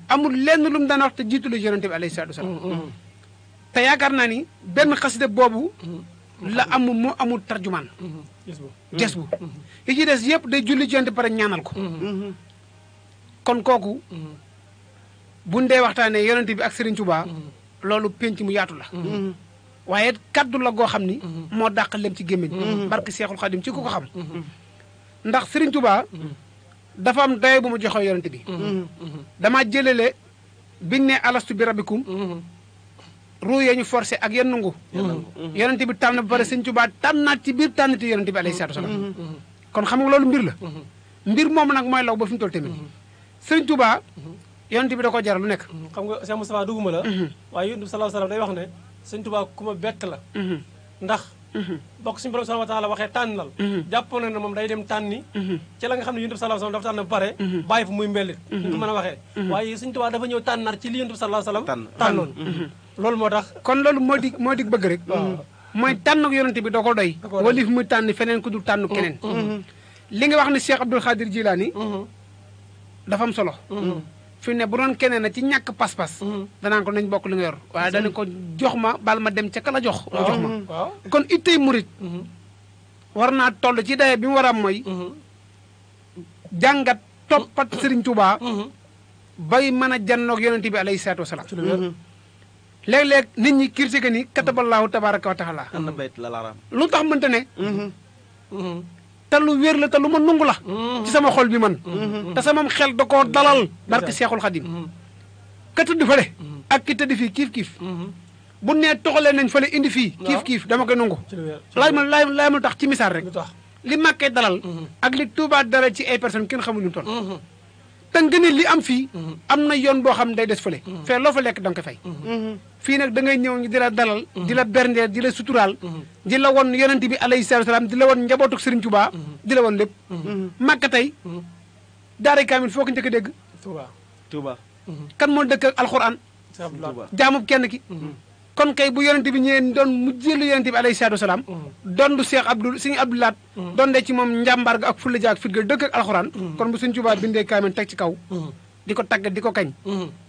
amul lenn lu mu daan wax te jiitalu ci yonente bi alayhi salaatu salaam te yaakaar naa ni benn xasida boobu la amul moo amul tarjumaan ges bu yi ci des yëpp day julli ci yonente pare ñaanal ko kon kooku bu ndee waxtaanee yonente bi ak Serigne Touba loolu penc mu yaatu la waaye kaddu la goo xam ni moo dàq lem ci gémmiñ barke Seexul Xadim ci ku ko xam ndax Serigne Touba dafa am daye bu mu joxee yonente bi dama jëlale biñ ne alastu bi rabbikum ruu yee ñu forcé ak yan nungu yonente bi tànn ba pare Serigne Touba tànnaat ci biir tànnati yonente bi alayhi salaatu salaam kon xam nga loolu mbir la mbir moom nag mooy law ba fi mu toll tamit Serigne Touba yonente bi da ko jaral lu nekk xam nga Cheikh Moustapha dugguma la waaye yonent bi sallallahu alayhi wasallam day wax ne sëñ Tuubaa ku ma bett la ndax bokk suñu borom subhanahu wa taala waxee tànnal jàppoon na ne moom day dem tànni ci la nga xam ne yonent bi sallallahu alayhi wasallam dafa tànn ba pare bàyyi fu muy mbellit ñu ko mën a waxee waaye sëñ Tuubaa dafa ñëw tànnar ci li yonent bi sallallahu alayhi wasallam tànnoon loolu moo tax kon loolu moo di bëgg rek mooy tànn yonente bi da ko doy wala fi muy tànn feneen ku dul tànn keneen li nga wax ne Cheikh Abdoul Khadir Jilani dafa am solo fi ne bu doon keneen na ci ñàkk pas-pas danaan ko nañ bokk li nga yor waaye dana ko jox ma bal ma dem ca ka la jox mu jox ma kon ittey murit war naa toll ci daye bi mu war a am mooy jàngat toppat Serigne Touba bay mën a jannoog yonente bi alayhi salaatu wasalaam léeg-léeg nit ñi critiqué ni kataballaahu tabaraka wa taala anna bayt la laram lu tax mënta ne te lu wér la te lu ma nungu la ci sama xol bi man te sama xel da koo dalal barke Seexul Xadim ka tëdd fële ak ki tëdd fii kiif bu nee toxalee nañ fële indi fii kiif dama koy nungu laay ma tax ci misaal rek li màkkee dalal ak li Tuubaa dalal ci ay personnes kenn xamul ñu toll te nga ni li am fii am na yoon boo xam ne day des fële fee loo fa lekk da nga koy fay fii nag da ngay ñëw di la dalal di la berndeer di la suturaal di la won yonent bi alayhi salaatu salaam di la won njabootu Serigne Touba di la won lépp Màkka tey daara kaamil foo ko njëkk a dégg Touba kan moo dëkk ak alxuraan jaamub kenn ki kon kay bu yonent bi ñëwee doon mujjéelu yonent bi alayhi salaatu salaam doon du Cheikh Sëñ Abdou Lahat doon de ci moom njàmbaar ga ak fulla ja ak fit ga dëkk ak alxuraan kon bu Sëñ Tuubaa bindee kaamil teg ci kaw di ko tagg di ko kañ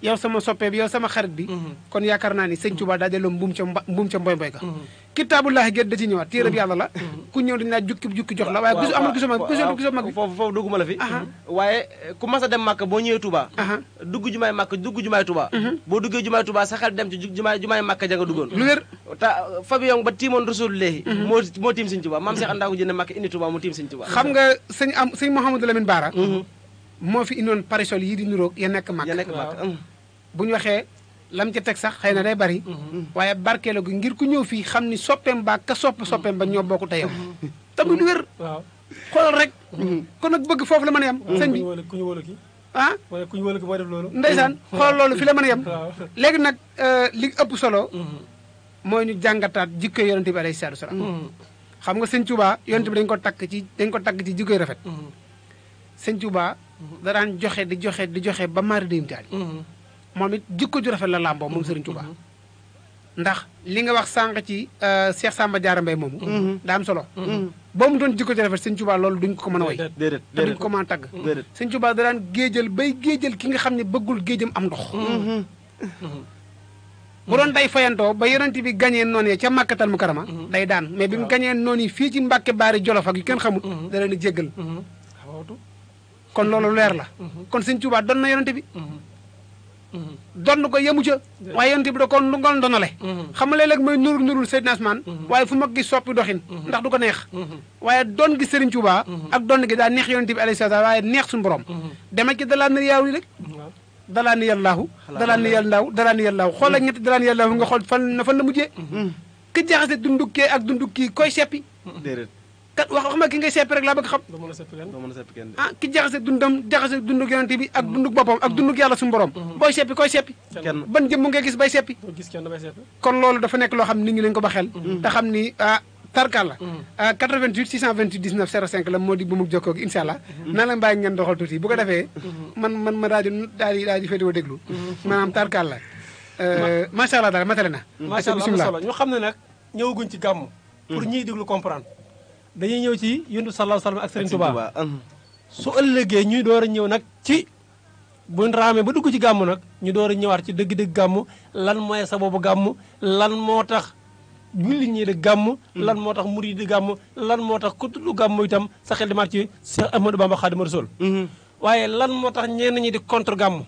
yow sama soppee bi yow sama xarit bi kon yaakaar naa ni Sëñ Tuubaa daa delloo mbuum ca mboy mboy ga kitaabullaahi gét da ci ñëwaat téere bi yàlla la ku ñëw dañ naa jukki jox la waaye gisu amul gisu mag bi foofu dugguma la fi waaye ku mas a dem Màkka boo ñëwee Touba dugg jumaay Màkka dugg jumaay Touba boo duggee jumaay Touba sa xel dem ci jumaay Màkka ja nga duggoon lu wér te fabi yong ba tiimoon Rasulullaahi moo tiim Sëñ Tuubaa maam Cheikh Anta ko jënd Màkka indi Touba mu tiim Sëñ Tuubaa xam nga sëñ Mouhamadou Lamine Bara moo fi indoon parasol yi di niroog ya nekk Màkka bu ñu waxee lam ca teg sax xëy na day bari waaye barkeelu gi ngir ku ñëw fii xam ni soppeem ba ka soppeem ba ñoo bokku te yow tamit lu wér xoolal rek kon nag bëgg foofu la mën a yem sëñ bi ku ñu wóolu ki ah wala ku ñu wóolu ki mooy def loolu ndeysaan xoolal loolu fi la mën a yem léegi nag li ëpp solo mooy ñu jàngataat jikko yonente bi alayhi salaatu salaam xam nga sëñ Tuubaa yonente bi dañ ko tagg ci jikkoy rafet sëñ Tuubaa da daan joxe di joxe ba mari dem taal moom it jikko ju rafet la làmboo moom Serigne Touba ndax li nga wax sànq ci Cheikh Samba Diarra Mbaye moomu daa am solo boo mu doon jikko ju rafet Serigne Touba loolu duñ ko mën a way déedéet te duñ ko mën a tagg Serigne Touba da daan géejal bay géejal ki nga xam ne bëggul géejam am ndox bu doon day fayantoo ba yonent bi gañee noonu ca Màkkatal Mukarrama day daan mais bi mu gañee noonu yi fii ci Mbàkke Baari Jolof ak yu kenn xamul da leen a jéggal kon loolu leer la kon Serigne Touba doon na yonent bi donn ko yemu ca waaye yonent bi da ko ngal ndonale xam nga léeg-léeg mooy nurul Seydina Asmaan waaye fu ma gis soppi doxin ndax du ko neex waaye doon gi Serigne Touba ak doon gi daa neex yonent bi alayhi salaam waaye neex suñu borom dema ci dalaa nër yaaw li rek dalaa ni yàllaahu dalaa ni yàllaahu dalaa ni yàllaahu xoolal ñetti dalaa ni yàllaahu nga xool fan la mujjee ki jaxase dundukkee ak dundukkii koy seppi déedéet kat wax ma ki ngay seppi rek laa bëgg xam doo mën a seppi kenn ki jaxase dundam jaxase dunduk yonent bi ak dunduk boppam ak dunduk yàlla suñu borom booy seppi koy seppi kenn ban jëmm ngay gis bay seppi kon loolu dafa nekk loo xam nit ñi lañ ko ba xel te xam ni tarkal la 88 628 19 05 la moo di bu mu jokkoo gi incha allah naa la bàyyi ngeen doxal tuuti bu ko defee man ma daal di féetewoo déglu maanaam tarkal la macha allah daal matale na macha allah am na solo ñu xam ne nag ñëwaguñ ci gàmm pour ñiy déglu comprendre dañuy ñëw ci yonent sallallahu alayhi wasallam ak Serigne Touba su ëllëgee ñuy door a ñëw nag ci buñ raamee ba dugg ci gàmm nag ñu door a ñëwaat ci dëgg-dëgg gàmm lan mooy sababu gàmm lan moo tax jullit ñi di gàmm lan moo tax murid di gàmm lan moo tax ku tudd gàmm itam sa xel di maat ci Cheikh Ahmadou Bamba Khadimu Rasul waaye lan moo tax ñenn ñi di contre gàmm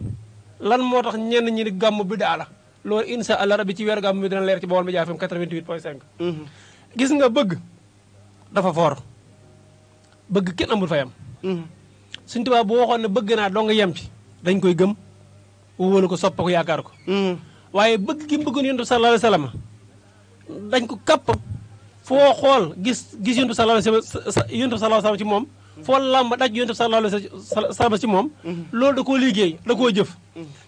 lan moo tax ñenn ñi di gàmm bidaa la loolu insha Allah rabbi ci weeru gàmm bi dina leer ci Baol Média FM 88.5 gis nga bëgg dafa foor bëgg kenn amul fayam Sëñ Tuubaa bu waxoon ne bëgg naa doo nga yem ci dañ koy gëm wóolu ko soppa ko yaakaar ko waaye bëgg gi mu bëggoon yonent bi sallallahu alayhi wasallam dañ ko kapp foo xool gis yonent bi sallallahu alayhi wasallam ci moom foo làmb daj yonent bi sallallahu alayhi wasallam ci moom loolu da koo liggéey da koo jëf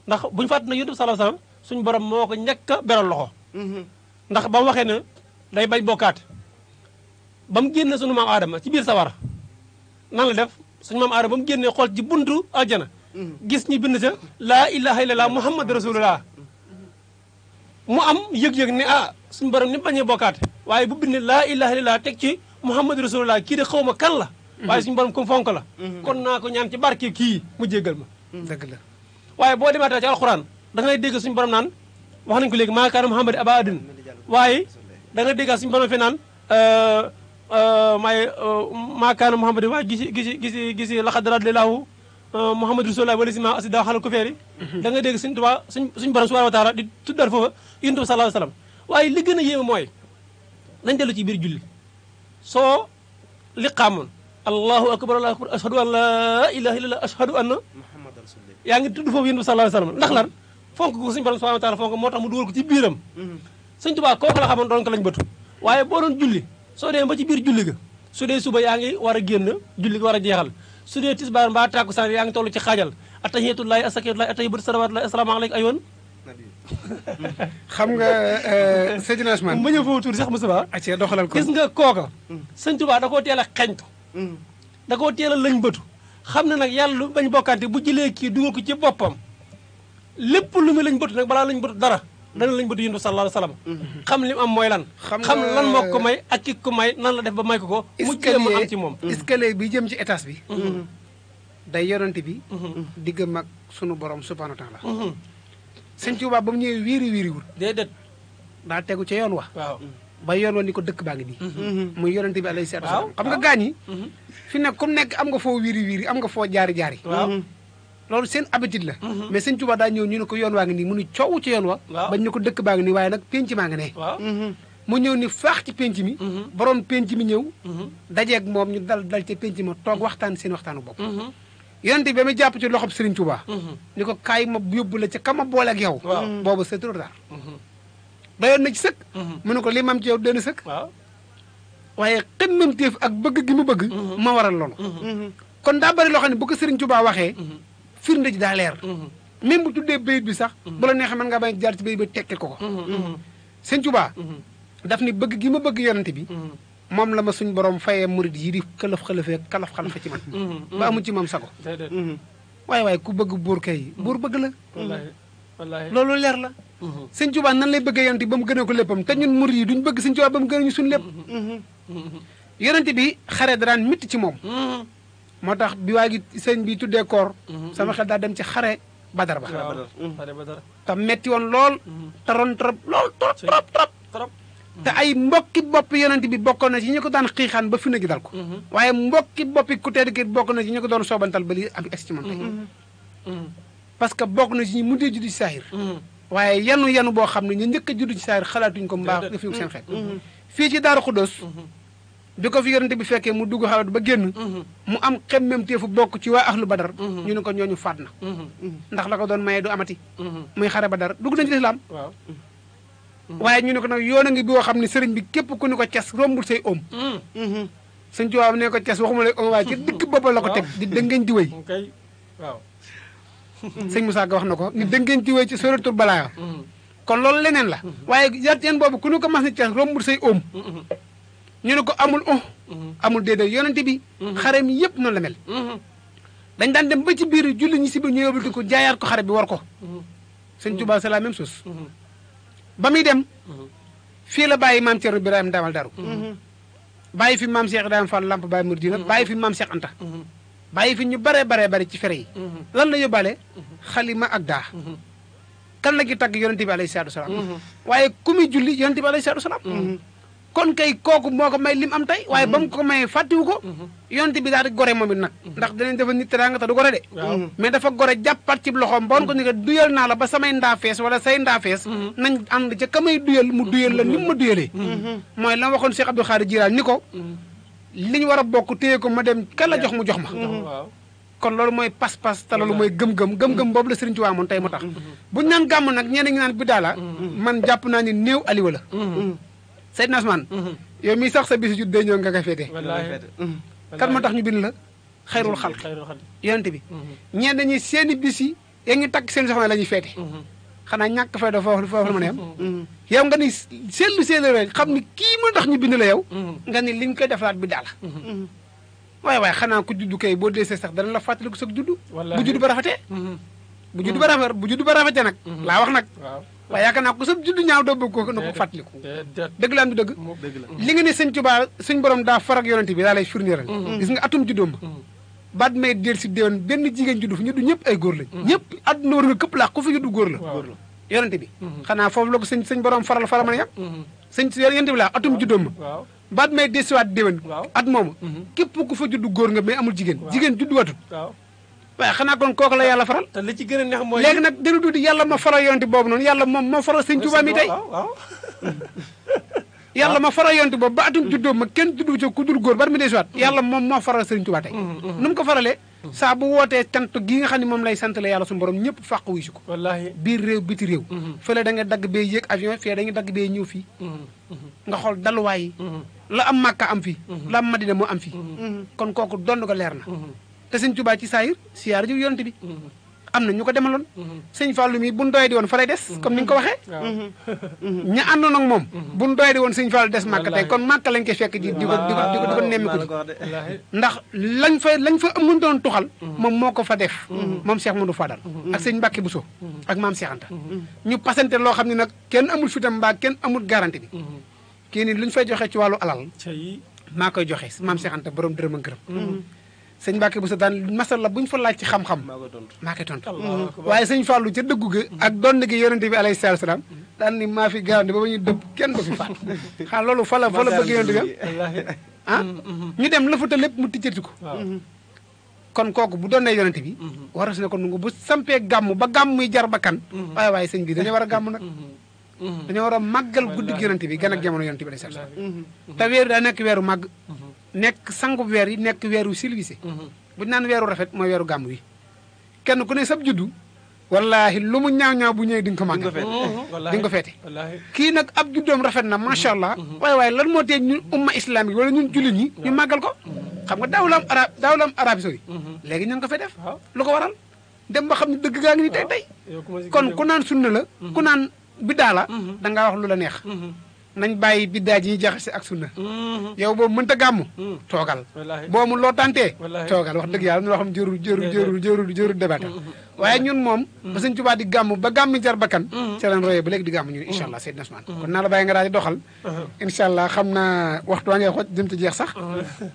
ndax bu ñu fàtte na yonent bi sallallahu alayhi wasallam suñu borom moo ko ñàkk a beral loxo ndax ba mu waxee ne day bañ bokkaat ba mu génne suñu maam aadama ci biir sawara nan la def suñu maam aadama ba mu génnee xool ci buntu aljana gis ñi bind sa laa ilaha illallah muhammad rasulullah mu am yëg-yëg ne suñu borom ni bañee bokkaat waaye bu bind laa ilaha illallah teg ci muhammad rasulullah kii de xaw ma kan la waaye suñu borom comme fonk la kon naa ko ñaan ci barke kii mu jéggal ma dëgg la waaye boo demaatee ci alxuraan da ngay dégg suñu borom naan wax nañu ko léegi maa kaana muhammad aba adin waaye da nga dégg suñu borom fi naan maa kaana muhammad waaye gisi laqad radiyallahu muhammad rasulullah wala si ma asida xalal ko feeri da nga dégg suñu Tuubaa suñu borom subhanahu wa taala di tuddal foofa yonent bi sallallahu alayhi wasallam waaye li gën a yéeme mooy nañ dellu ci biir julli soo liqaamoon allahu akbar allahu akbar ashhadu an la ilaha illallah ashhadu anna yaa ngi tudd foofu yonent bi sallallahu alayhi wasallam ndax lan fonk ko suñu borom subhanahu wa taala fonk moo tax mu dugal ko ci biiram Sëñ Tuubaa kooku la xamoon doon ko lañ bëtu waaye boo doon julli soo dee ba ci biir julli ga su dee suba yaa ngi war a génn julli ga war a jeexal su dee tisbaar mbaa tàkkusaan yaa ngi toll ci xaajal attahiyatullahi asakiyatullahi atayyibatu salawatullahi assalaamu alayka ayoon xam nga Seydina Asmaan ma ñëw foofu tuuti sax Moustapha acce doxalal ko gis nga kooka Sëñ Tuubaa da koo teel a xeñtu da koo teel a lañ bëtu xam ne nag yàlla lu bañ bokkante bu jëlee kii dugal ko ci boppam lépp lu mu lañ bëtu nag balaa lañ bëtu dara dana lañ bëtu yonent bi sallallahu alayhi wasallam xam li mu am mooy lan xam lan moo ko may ak ki ko may nan la def ba may ko ko mu jéem a am ci moom escalier bi jëm ci étage bi day yonent bi diggam ak sunu borom subhanahu wa taala Sëñ Tuubaa ba mu ñëwee wiiri wul déedéet daa tegu ca yoon wa waaw ba yoon wa ni ko dëkk baa ngi nii muy yonent bi alayhi salaatu wasalaam xam nga gaañ yi fi nekk comme nekk am nga foo wiiri am nga foo jaari waaw loolu seen habitude la mais Sëñ Tuubaa daa ñëw ñu ne ko yoon waa ngi nii mu ni coow ci yoon wa bañ ne ko dëkk baa ngi nii waaye nag penc maa nga ne mu ñëw ni faax ci penc mi borom penc mi ñëw dajeeg moom ñu dal ca penc ma toog waxtaan seen waxtaanu bopp yonent bi ba muy jàpp ci loxob Sëriñ Tuubaa ni ko kaay ma yóbbu la ca kama boole ak yow boobu c'est trop tard dayoon na ci sëkk mu ne ko li mam ci yow dana sëkk waaye xemmemteef ak bëgg gi mu bëgg ma waral loolu kon daa bari loo xam ne bu ko Sëriñ Tuubaa waxee firnde ji daa leer même bu tuddee bayit bi sax bu la neexee mën ngaa bañ jaar ci bayit bi tekkil ko Sëñ Tuubaa daf ni bëgg gi ma bëgg yonent bi moom la ma suñ borom fayee murid yi di xëlëf-xëlëfee kalaf-xalafe ci man ba amu ci moom sago déedéet waaye ku bëgg buur kay buur bëgg la wallaahi wallaahi loolu leer la sëñ Tuubaa nan lay bëggee yonent bi ba mu gënee ko léppam te ñun murid yi duñ bëgg sëñ Tuubaa ba mu gënee ñu suñ lépp yonent bi xare daan mitti ci moom moo tax bi waa gi sëñ bi tuddee koor sama xel daa dem ci xare Badar ba xare Badar te metti woon lool taroon trop lool trop te ay mbokki bopp yonent bi bokkoon na ci ñi ko daan xiixaan ba fi na gi dal ko waaye mbokki boppi ku tedd ki bokk na ci ñi ko doon soobantal ba li am ex ci moom tey parce que bokk na ci ñi mujjee juddu ci saahir waaye yanu boo xam ne ñu njëkk a juddu ci saahir xalaatuñ ko mbaax def ñu seen xeet fii ci Daaru Xuddoos bi ko fi yonent bi fekkee mu dugg xalaat ba génn mu am xemmem teefu bokk ci waa ahlu Badar ñu ne ko ñooñu faat na ndax la ko doon mayee du amati muy xare Badar dugg nañ ci lislaam waaye ñu ne ko nag yoon a ngi boo xam ne sëriñ bi képp ku ni ko cas rombul say oom sëñ Tuubaa ne ko cas waxuma lay oom waaye ci digg boppam la ko teg di dëngeen di wéy waaw sëñ Moussa Ka wax na ko ni dëngeen di wéy ci suratul Balaaya kon loolu leneen la waaye yan boobu ku ni ko mas ni cas rombul say oom ñu ne ko amul amul déedéet yonent bi xare mi yëpp noonu la mel dañ daan dem ba ci biir julli ñi si biir ñu yóbbul ko jaayaat ko xare bi war ko sëñ Tuubaa c'est la même chose ba muy dem fii la bàyyi maam Thierno Birahim Ndamal Daru bàyyi fi maam Cheikh Ibrahima Fall Lamp Baye Mouridina bàyyi fi maam Cheikh Anta bàyyi fi ñu baree bari ci fere yi lan la yóbbaale xalima ak daa kan la gi tagg yonente bi alayhi salaatu wasalaam waaye ku muy julli yonente bi alayhi salaatu wasalaam kon kay kooku moo ko may lim am tey waaye ba mu ko mayee fàttiwu ko yonente bi daal di gore moom it nag ndax dinañ dafa nit teraanga te du gore de mais dafa gore jàppat ci loxoom boon ko ni ko duyal naa la ba samay ndaafees wala say ndaafees nañ ànd ca ka may duyal mu duyal la ni mu ma duyalee mooy la ma waxoon Cheikh Abdou Khadir Jilaani ni ko li ñu war a bokk téye ko ma dem kan la jox mu jox ma kon loolu mooy pas-pas te loolu mooy gëm-gëm boobu la Sëriñ Tuubaa amoon tey moo tax buñu naan gàmm nag ñenn ñi naan bidaa la man jàpp naa ni néew aliwa la Seydina Asmaan yow mii sax sa bisu jut day ñëw nga koy féete kan moo tax ñu bind la xayrul xalq yonent bi ñenn ñi seeni bis yi yaa ngi takk seen soxna la ñuy féete xanaa ñàkk fay da foofu la mën a yem yow nga ni seetlu xam ni kii moo tax ñu bind la yow nga ni li ñu koy defaraat bi daala waaye xanaa ku juddu kay boo deesee sax dana la fàttaliku sa juddu bu juddu ba rafetee bu juddu ba rafetee nag laa wax nag waaye yaakaar naa ko sa juddu ñaaw doo bëgg ko na ko fàttaliku dëgg la am du dëgg li nga ne sëñ Tuubaa suñ borom daa farak yonent bi daa lay firndeeral gis nga atum juddoom ba baat may del si déwén benn jigéen juddu fi ñu du ñëpp ay góor lañ ñëpp àdduna war nga këpp laa ku fi juddu góor la yonent bi xanaa foofu la ko sëñ borom faral mën a yem sëñ yonent bi laa atum juddoom ba baat may del si waat déwén at moomu képp ku fa juddu góor nga mais amul jigéen juddu watut waaye xanaa kon kooku la yàlla faral te li ci gën a neex mooy léegi nag déglu tuuti yàlla ma faral yonent boobu noonu yàlla moom moo faral sëñ Tuubaa mi tey yàlla ma faral yonent boobu ba atum juddoo ma kenn juddu ci ku dul góor bar mi dee siwaat yàlla moom moo faral sëñ Tuubaa tey nu mu ko faralee saa bu wootee cant gi nga xam ne moom lay sant la yàlla suñu borom ñëpp fàq wuy si ko wallaahi biir réew biti réew fële da nga dagg bee yéeg avion fii da nga dagg bee ñëw fii nga xool daluwaay yi la am Màkka am fii la am Madina moo am fii kon kooku donn ko leer na te sëñ Tuubaa ci saayir siyaar ji yonent bi am na ñu ko demaloon sëñ Fallou mi buñ doy di woon fa lay des comme ni nga ko waxee ña àndoon ak moom buñ doy di woon sëñ Fallou des Màkka tey kon Màkka lañ koy fekk di ko nemmi ko ndax lañ fa amun doon tuxal moom moo ko fa def moom Cheikh Modou Fadal ak sëñ Mbàkke Bousso ak maam Cheikh Anta ñu pasante loo xam ne nag kenn amul fitam mbaa kenn amul garanti bi kii nii lu ñu fay joxe ci wàllu alal maa koy joxe maam Cheikh Anta borom dërëm ak gërëm sëñ Mbàkke Bousso daan masal la bu ñu fa laaj ci xam-xam maa koy tontu waaye sëñ Fallou ca dëggu ga ak donn gi yonente bi alayhi salaatu salaam daan ni maa fi garanti ba ba ñuy dëpp kenn du fi faat xanaa loolu fa la bëgg yonente bi ñu dem la fa ta lépp mu tijjati ko kon kooku bu doon ne yonente bi war a si ne ko nungu bu sampee gàmm ba gàmm muy jar ba kan waaye sëñ bi dañoo war a gàmm nag dañoo war a màggal guddi yonente bi gën ak jamono yonente bi alayhi salaatu salaam te weeru daa nekk weeru màgg nekk sangu weer yi nekk weeru silvisé bu ñu naan weeru rafet mooy weeru gàmm wi kenn ku ne sab juddu wallaahi lu mu ñaaw bu ñëwee di nga ko màggal di nga ko feete kii nag ab juddoom rafet na macha allah waaye lan moo tee ñun umma islamique wala ñun jullit ñi ñu màggal ko xam nga daaw la am Arabie Saoudite léegi ñu ngi ko fay def lu ko waral dem ba xam ne dëgg gaa ngi ni tey kon ku naan sunna la ku naan biddaa la dangaa wax lu la neex nañ bàyyi biddaa ji ñuy jaxase ak sunna yow boobu mënta gàmm toogal boo mu loo tantee toogal wax dëgg yàlla loo xam jërul débat waaye ñun moom ba sëñ Tuubaa di gàmm ba gàmmi jar bakkan ca leen royee ba léegi di gàmm ñun incha allah Seydina Ousmane kon naa la bàyyi nga daal di doxal incha allah xam naa waxtu waa ngay xoj jëm ci jeex sax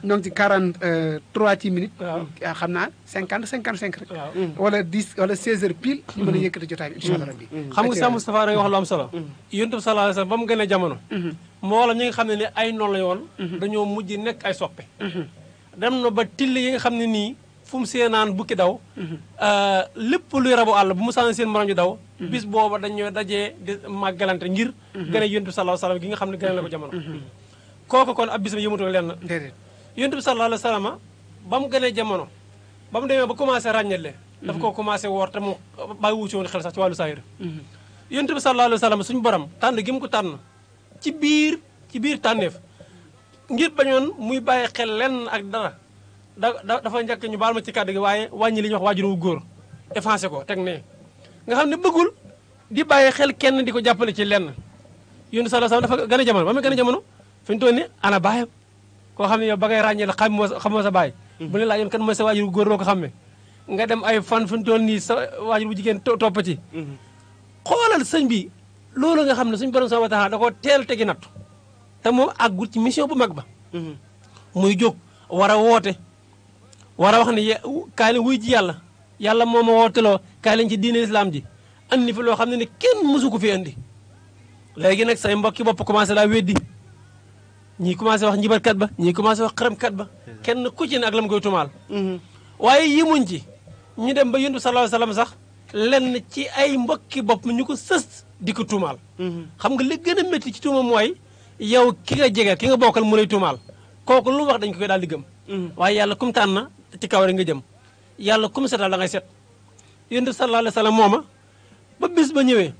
ñoo ngi ci 43 ci minutes xam naa 55 rek wala 10 wala 16 heures pile ñu mën a yëkkati jotaay bi incha allah rabbi xam nga sax Moustapha da nga wax lu am solo Yonent bi sallallahu alayhi wasallam ba mu gënee jamono moo la ñi nga xam ne ni ay noonu la yoon dañoo mujj nekk ay soppe dem na ba till yi nga xam ne nii fu mu seenaan bukki daw lépp luy rabu àll bu mu saan seen morom ji daw bis booba dañoo dajee di màggalante ngir gën a Yonent bi sallallahu alayhi wasallam gi nga xam ne gën a la ko jamono kooku kon ab bisam yëmatu lenn Yonent bi sallallahu alayhi wasallam ba mu gënee jamono ba mu demee ba commencé ràññale dafa ko commencé woor te mu bàyyi wuuci woon xel sax ci wàllu saayir Yonent bi sallallahu alayhi wasallam suñu borom tànn gi mu ko tànn ci biir tànneef ngir bañoon muy bàyyi xel lenn ak dara dafa njëkk ñu baal ma ci kàddu gi waaye wàññi li ñuy wax waajur wu góor effacé ko teg ne nga xam ne bëggul di bàyyi xel kenn di ko jàppale ci lenn Yonent sallallahu alayhi wasallam dafa gën a jamono ba mu gën a jamono fi ñu toll ni ana baayam koo xam ne yow ba ngay ràññee la xamoo sa baay bu ne laa yoon kan mooy sa waajur wu góor loo ko xamme nga dem ay fan fi ñu toll nii sa waajur bu jigéen topp ci xoolal sëñ bi loolu nga xam ne suñu borom subhanahu wa ta'ala da koo teel tegi nattu te moom àggul ci mission bu mag ba muy jóg war a woote war a wax ne kaay leen wuy ji yàlla moo ma wooteloo kaay leen ci diine islam ji andi fi loo xam ne kenn mësu ko fi andi léegi nag say mbokki bopp commencé laa weddi ñii commencé wax njibarkat ba ñii commencé wax xaramkat ba kenn ku ci ne ak la mu koy tumaal waaye yimuñ ci ñu dem ba Yonent bi sallallahu alayhi wasallam sax lenn ci ay mbokki bopp ñu ko sës di ko tuumaal xam nga li gën a métti ci tuuma mooy yow ki nga jege ki nga bokkal mu lay tuumaal kooku lu wax dañ ko koy daal di gëm waaye yàlla kum tànn na ci kaw rek nga jëm yàlla kum setal da ngay set Yonent bi sallallahu alayhi wasallam mooma ba bis ba ñëwee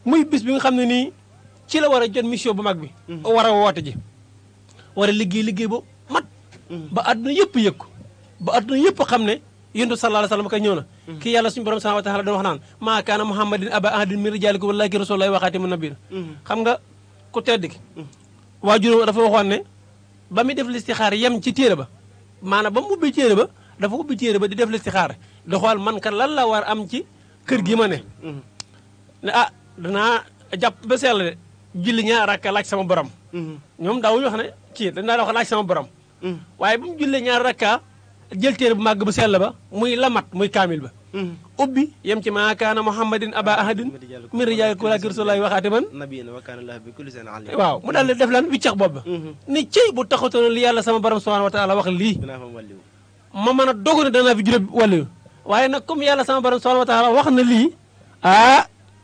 muy bis bi nga xam ne nii ci la war a jot mission bu mag bi war a woote ji war a liggéey bu mat ba àdduna yëpp yëg ko ba àdduna yëpp xam ne Yonent bi sallallahu alayhi wasallam kay ñëw na kii yàlla suñu borom subhanahu wa ta'ala doon wax naan maa kaana muhammadin aba ahadin min rijaalikum walakin rasulullahi wa xaatimun nabiyyin xam nga ku tedd ki waajur dafa waxoon ne ba muy def listixaar yem ci téere ba maanaam ba mu ubbi téere ba dafa ubbi téere ba di def listixaar di xool man kan lan la war am ci kër gi ma ne danaa jàpp ba sell de julli ñaar rakka laaj sama borom ñoom daawuñu wax ne kii dañ daan wax laaj sama borom waaye bu mu jullee ñaar rakka jël téere bu màgg bu sell ba muy lamat muy kaamil ba ubbi yem ci maa kaana muhammadin aba ahadin min rijaalikum walakin rasulullahi wa xaatiman nabiyyin wa kaana llaahu bi kulli shay'in aliim waaw mu daal di def lan wiccax bopp ba ni cey bu taxatoon li yàlla sama borom subhanahu wa ta'ala wax lii ma mën a dogu ne danaa fi juróom wàllu waaye nag comme yàlla sama borom subhanahu wa ta'ala wax na lii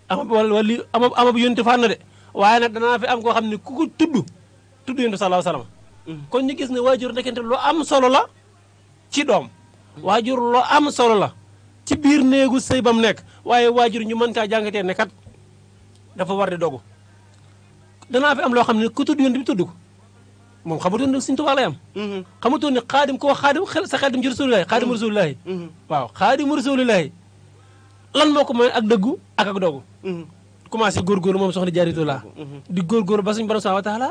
ama bu yónni fànn de waaye nag danaa fi am koo xam ne ku ko tudd yónni sallallahu alayhi wasallam kon ñu gis ne waajur nekkente lu am solo la ci doom waajur lu am solo la ci biir néegu sëy ba mu nekk waaye waajur ñu mën caa jàngatee ne kat dafa war di dogu danaa fi am loo xam ne ku tudd yónni bi tudd ko moom xamutoon ne Sëñ Tuubaa lay am xamutoon ne xaadim ko wax xaadim xel sa xel dem ci rasulillahi xaadimu rasulillahi waaw xaadimu rasulillahi lan moo ko mooy ak dëggu ak dogu commencé góorgóorlu moom soxna Jaaratu la di góorgóorlu ba suñu borom subhanahu wa ta'ala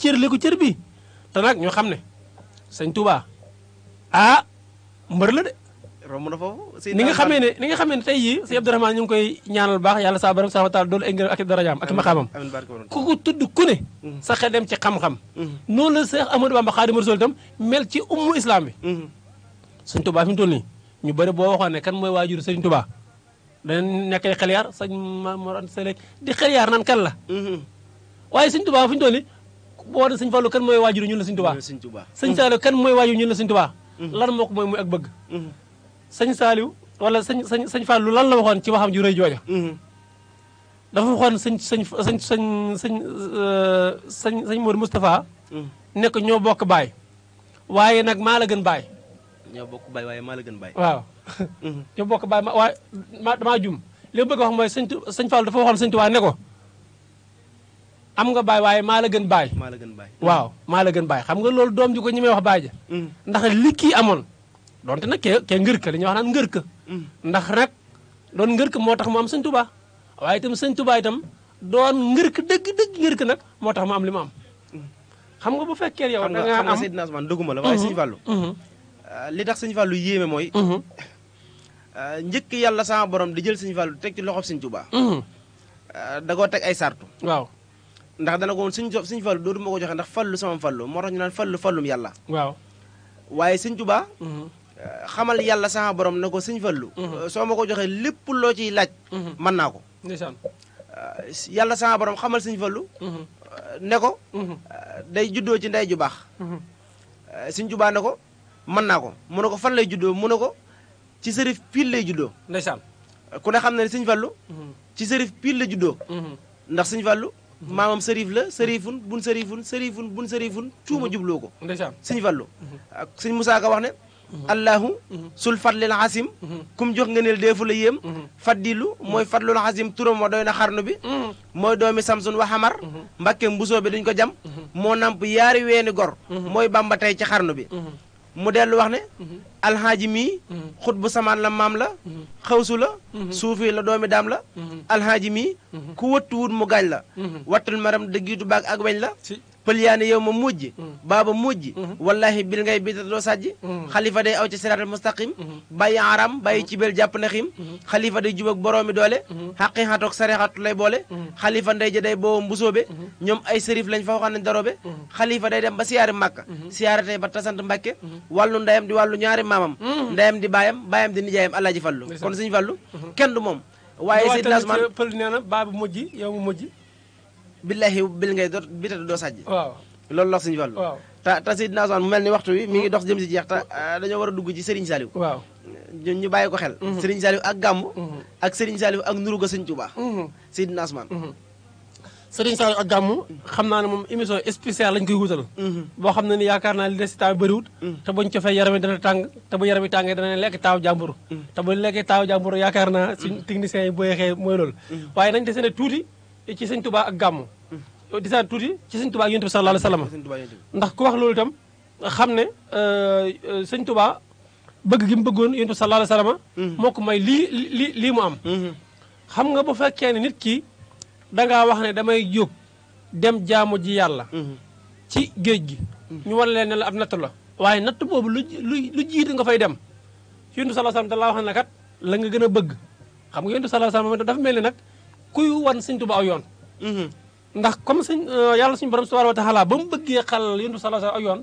cër li ko cër bi te nag ñoo xam ne Sëñ Tuubaa mbër la de romb na foofu ni nga xamee ne tey yii si Abdourahmane ñu ngi koy ñaanal baax yàlla sa borom subhanahu wa ta'ala doolu ay ngërëm ak darajaam ak maqaamam ku ko tudd ku ne sa xel dem ci xam-xam noonu la Seex Ahmadu Bamba Xaadimu Rasuul itam mel ci ummu islam bi Sëñ Tuubaa fi mu toll nii ñu bëri boo waxoon ne kan mooy waajur Sëñ Tuubaa dana nekkay xel yaar sëñ Mor Anta Sali di xel yaar naan kan la waaye Sëñ Tuubaa fi ñu toll nii boo ne Sëñ Fallu kan mooy waajur ñun la Sëñ Tuubaa Sëñ Saaliw kan mooy waajur ñun la Sëñ Tuubaa lan moo ko mooy muy ak bëgg sëñ Saaliw wala sëñ Fallu lan la waxoon ci waxam ju rëy jooja dafa waxoon sëñ Modou Moustapha nekk ñoo bokk baay waaye nag maa la gën baay ñoo bokk baay waaye maa la gën baay waaw ñoo bokk baay waaye damaa jum li ma bëgg a wax mooy sëñ Fallu dafa waxoon sëñ Tuubaa ne ko am nga baay waaye maa la gën baay waaw maa la gën baay xam nga loolu doom ji ko ñi may wax baay ja ndax li kii amoon donte nag kee ngër ka li ñuy wax naan ngër ka ndax nag doon ngër ka moo tax mu am Sëñ Tuubaa waaye itam Sëñ Tuubaa itam doon ngërk dëgg ngërk nag moo tax mu am li mu am xam nga bu fekkee yow da nga am Seydina Ousmane dëgguma la waaye sëñ Fallou li tax sëñ Fallou yéeme mooy njëkk yàlla sama borom di jël sëñ Fallou teg ci loxob sëñ Touba da koo teg ay sartu waaw ndax dana ko woon sëñ Fallou dootu ma ko joxe ndax fallu sama fallu moo tax ñu naan fallum yàlla waaw waaye sëñ Touba xamal yàlla sama borom ne ko sëñ Fallou soo ma ko joxee lépp loo ciy laaj mën naa ko ndeysaan yàlla sama borom xamal sëñ Fallou ne ko day juddoo ci ndey ju baax sëñ Touba ne ko mën naa ko mu ne ko fan lay juddoo mu ne ko ci sërif pile lay juddoo ndeysaan ku ne xam ne sëñ Fallou ci sërif pile la juddoo ndax sëñ Fallou maamam sërif la sërifun bun sërifun cuuma jubloo ko ndeysaan sëñ Fallou ak sëñ Moussa Ka wax ne allahu sul fadlil asim kum jox nga neel deefu la yéem faddilu mooy fadlul asim turam wa doy na xarnu bi mooy doomi samsun wa xamar mbakke mbusoo bi duñ ko jam moo namp yaari weeni gor mooy bamba tey ci xarnu bi mu dellu wax ne alxaaji mii xut bu samaan la maam la xawsu la suufi la doomi daam la alxaaji mii ku wëttu wut mu gaañ la wattul maram dëggiitu baag ak weñ la pëlyaane yow ma mujj baaba mujj wallahi bil ngay bi ta doo sàjj xalifa day aw ci siraatal mustaqim bàyyi aram bàyyi ci bel jàpp na xiim xalifa day jubak boroomi doole xaqi xatoog sarexatu lay boole xalifa ndey ja day booba mbusoobe ñoom ay sërif lañ fa waxoon nañ daroobe xalifa day dem ba siyaari màkka siyaare tey ba tasant mbàkke wàllu ndeyam di wàllu ñaari maamam ndeyam di baayam di nijaayam alaaji Fallu kon sëñ Fallu kenn du moom waaye Seydina Ousmane pël nee na baaba mujj yow mu mujj billahi bil ngay doot bi ta doo sàjj waaw loolu la sëñ Fallu te Seydina Ousmane mu mel ni waxtu wi mi ngi dox jëm si jeex te dañoo war a dugg ci Serigne Saliou waaw ñu bàyyi ko xel Serigne Saliou ak gàmm ak Serigne Saliou ak nuru ga sëñ Touba Seydina Ousmane Serigne Saliou ak gàmm xam naa ne moom émission spéciale lañ koy wutal boo xam ne ni yaakaar naa li des si taaw bëriwut te buñ cofee yaram yi dana tàng te bu yaram yi tàngee dana lekk taaw jàmbur te bu lekkee taaw jàmbur yaakaar naa suñ techniciens yi boo yeexee mooy loolu waaye nañ desene tuuti ci sëñ Touba ak gàmm disaan tuuti ci sëñ Touba ak yonent bi sallallahu alayhi wa sallam ndax ku wax loolu itam xam ne sëñ Touba bëgg gi mu bëggoon yonent bi sallallahu alayhi wa sallam moo ko may lii mu am xam nga bu fekkee ne nit ki dangaa wax ne damay jóg dem jaamu ji yàlla ci géej gi ñu wan leen ne la ab natt la waaye natt boobu lu jiitu nga fay dem yonent bi sallallahu alayhi wa sallam da laa wax ne kat la nga gën a bëgg xam nga yonent bi sallallahu alayhi wa sallam dafa mel ni nag kuy wan sëñ Touba aw yoon ndax comme sëñ yàlla suñu borom subhanahu wa taala ba mu bëggee xal yonent bi sallallahu alayhi wa sallam aw yoon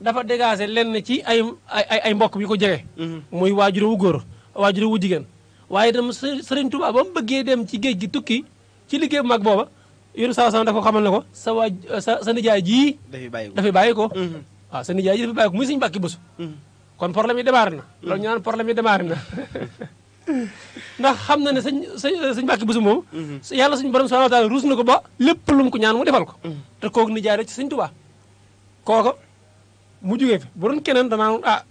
dafa dégager lenn ci ay mbokk bi ko jege muy waajur wu góor waajur wu jigéen waaye itam sëriñ Touba ba mu bëggee dem ci géej gi tukki ci liggéey bu mag booba yonent sallallahu alayhi wa sallam dafa ko xamal ne ko sa nijaay jii dafay bàyyi ko waaw sa nijaay jii dafay bàyyi ko muy suñu mbàkki bésu kon problème yi démarré na loolu ñu naan problème yi démarré na ndax xam na ne sëñ Mbàkke Buso moom yàlla suñu borom subhanahu wa taala ruus na ko ba lépp lu mu ko ñaan mu defal ko te kooku nijaay rek ci sëñ Tuubaa kooko mu jógee fi bu doon keneen danaa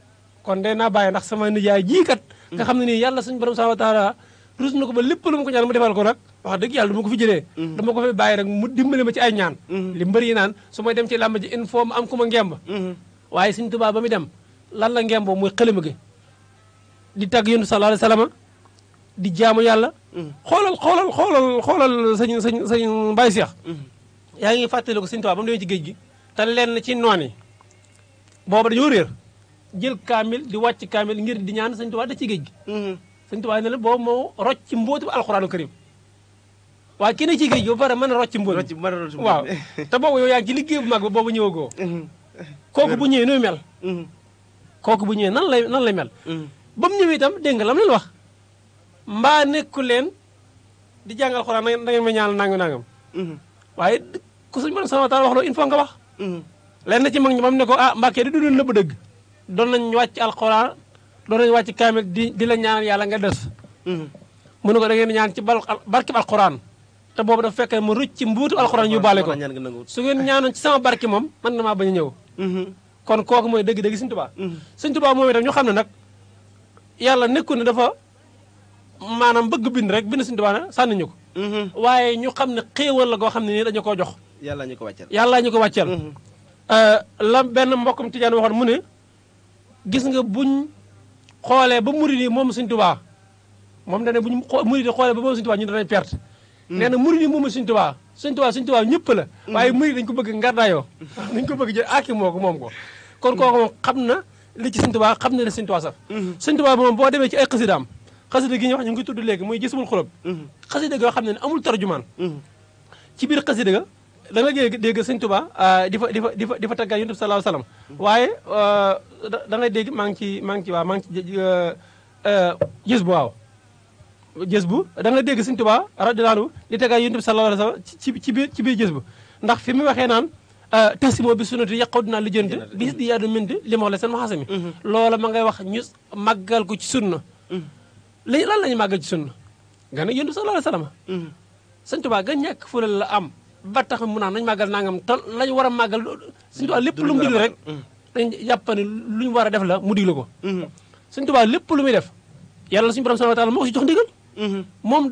kon de naa bàyyi ndax sama nijaay jii kat nga xam ne nii yàlla suñu borom subhanahu wa taala ruus na ko ba lépp lu mu ko ñaan mu defal ko nag wax dëgg yàlla du ma ko fi jëlee dama ko fi bàyyi rek mu dimbali ma ci ay ñaan li mbër yi naan su may dem ci làmb ji il faut mu am ku ma ngemb waaye sëñ Tuubaa ba muy dem lan la ngemboo muy xalima gi di tagg yonent sallallahu alayhi wa sallam di jaamu yàlla xoolal sëñ Baye Cheikh yaa ngi fàttali ko sëñ Tuubaa ba mu demee ci géej gi te lenn ci noon yi booba dañoo réer jël kaamil di wàcc kaamil ngir di ñaan sëñ Tuubaa da ci géej gi sëñ Tuubaa ne la boobu moo rocc ci mbóotu alxuraanu karim waaye kenn ci géej gi ba pare mën a rocc mbóot waaw te boobu yow yaa ngi ci liggéey bu mag ba boobu ñëwagoo kooku bu ñëwee nuy mel kooku bu ñëwee nan lay mel ba mu ñëwee itam dégg nga lam leen wax mbaa nekku leen di jàngal alxuraan da ngeen ma ñaanal nangam waaye ku suñu borom subhanahu wa taala wax loolu il faut nga wax lenn ci mag ñi moom ne ko Mbàkke di du doon nëbb dëgg doon nañ wàcc alxuraan doon nañ wàcc kaamil di la ñaanal yàlla nga des mu ne ko da ngeen ñaan ci barkeb alxuraan te boobu dafa fekk mu rëcc ci mbuutu alxuraan yóbbaale ko su ngeen ñaanoon ci sama barke moom man na maa bañ a ñëw kon kooku mooy dëgg-dëgg Sëñ Tuubaa Sëñ Tuubaa moom itam ñu xam ne nag yàlla nekku ne dafa maanaam bëgg bind rek bind Sëñ Tuubaa sànni ñu ko waaye ñu xam ne xéewal la goo xam ne nii dañu koo jox yàlla ñu ko wàcceel yàlla ñu ko wàcceel la benn mbokkum Tijaan waxoon mu ne gis nga buñ xoolee ba murid yi moom Sëñ Tuubaa moom dane buñ murid yi xoolee ba moom Sëñ Tuubaa ñu danañ perte nee na murid yi moom Sëñ Tuubaa Sëñ Tuubaa ñëpp la waaye murid dañ ko bëgg ngardaayoo dañ ko bëgg jël aaki moo ko moom ko kon kooku moom xam na li ci Sëñ Tuubaa xam na ne Sëñ Tuubaa saf Sëñ Tuubaa moom boo demee ci ay xasidaam xasida gi ñu wax ñu ngi tudd léegi muy Jazbul Xulub xasida goo xam ne amul tarjumaan ci biir xasida ga da nga dégg Sëñ Tuubaa di fa taggal Yonent bi sallallahu alayhi wasallam waaye da ngay dégg maa ngi ci gis bu waaw gis bu da nga dégg Sëñ Tuubaa radiyallaahu anhu di taggal Yonent bi sallallahu alayhi wasallam ci biir gis bu ndax fi mu waxee naan tasimoo bi sunnati yàqaw dinaa li jënd bis di yaadu mind li ma wax la seen maxasami loola ma ngay wax ñu màggal ko ci sunna léegi lan la ñu màggal ci sunna nga ne Yonent bi sallallahu alayhi wasallam Sëñ Tuubaa ga ñàkk fula la am ba tax mu naan nañu màggal nangam te lañu war a màggal Sëñ Tuubaa lépp lu mu digle rek dañ jàpp ne lu ñu war a def la mu digle ko Sëñ Tuubaa lépp lu muy def yàlla suñu borom subhaanahu wa taala moo ko si jox ndigal moom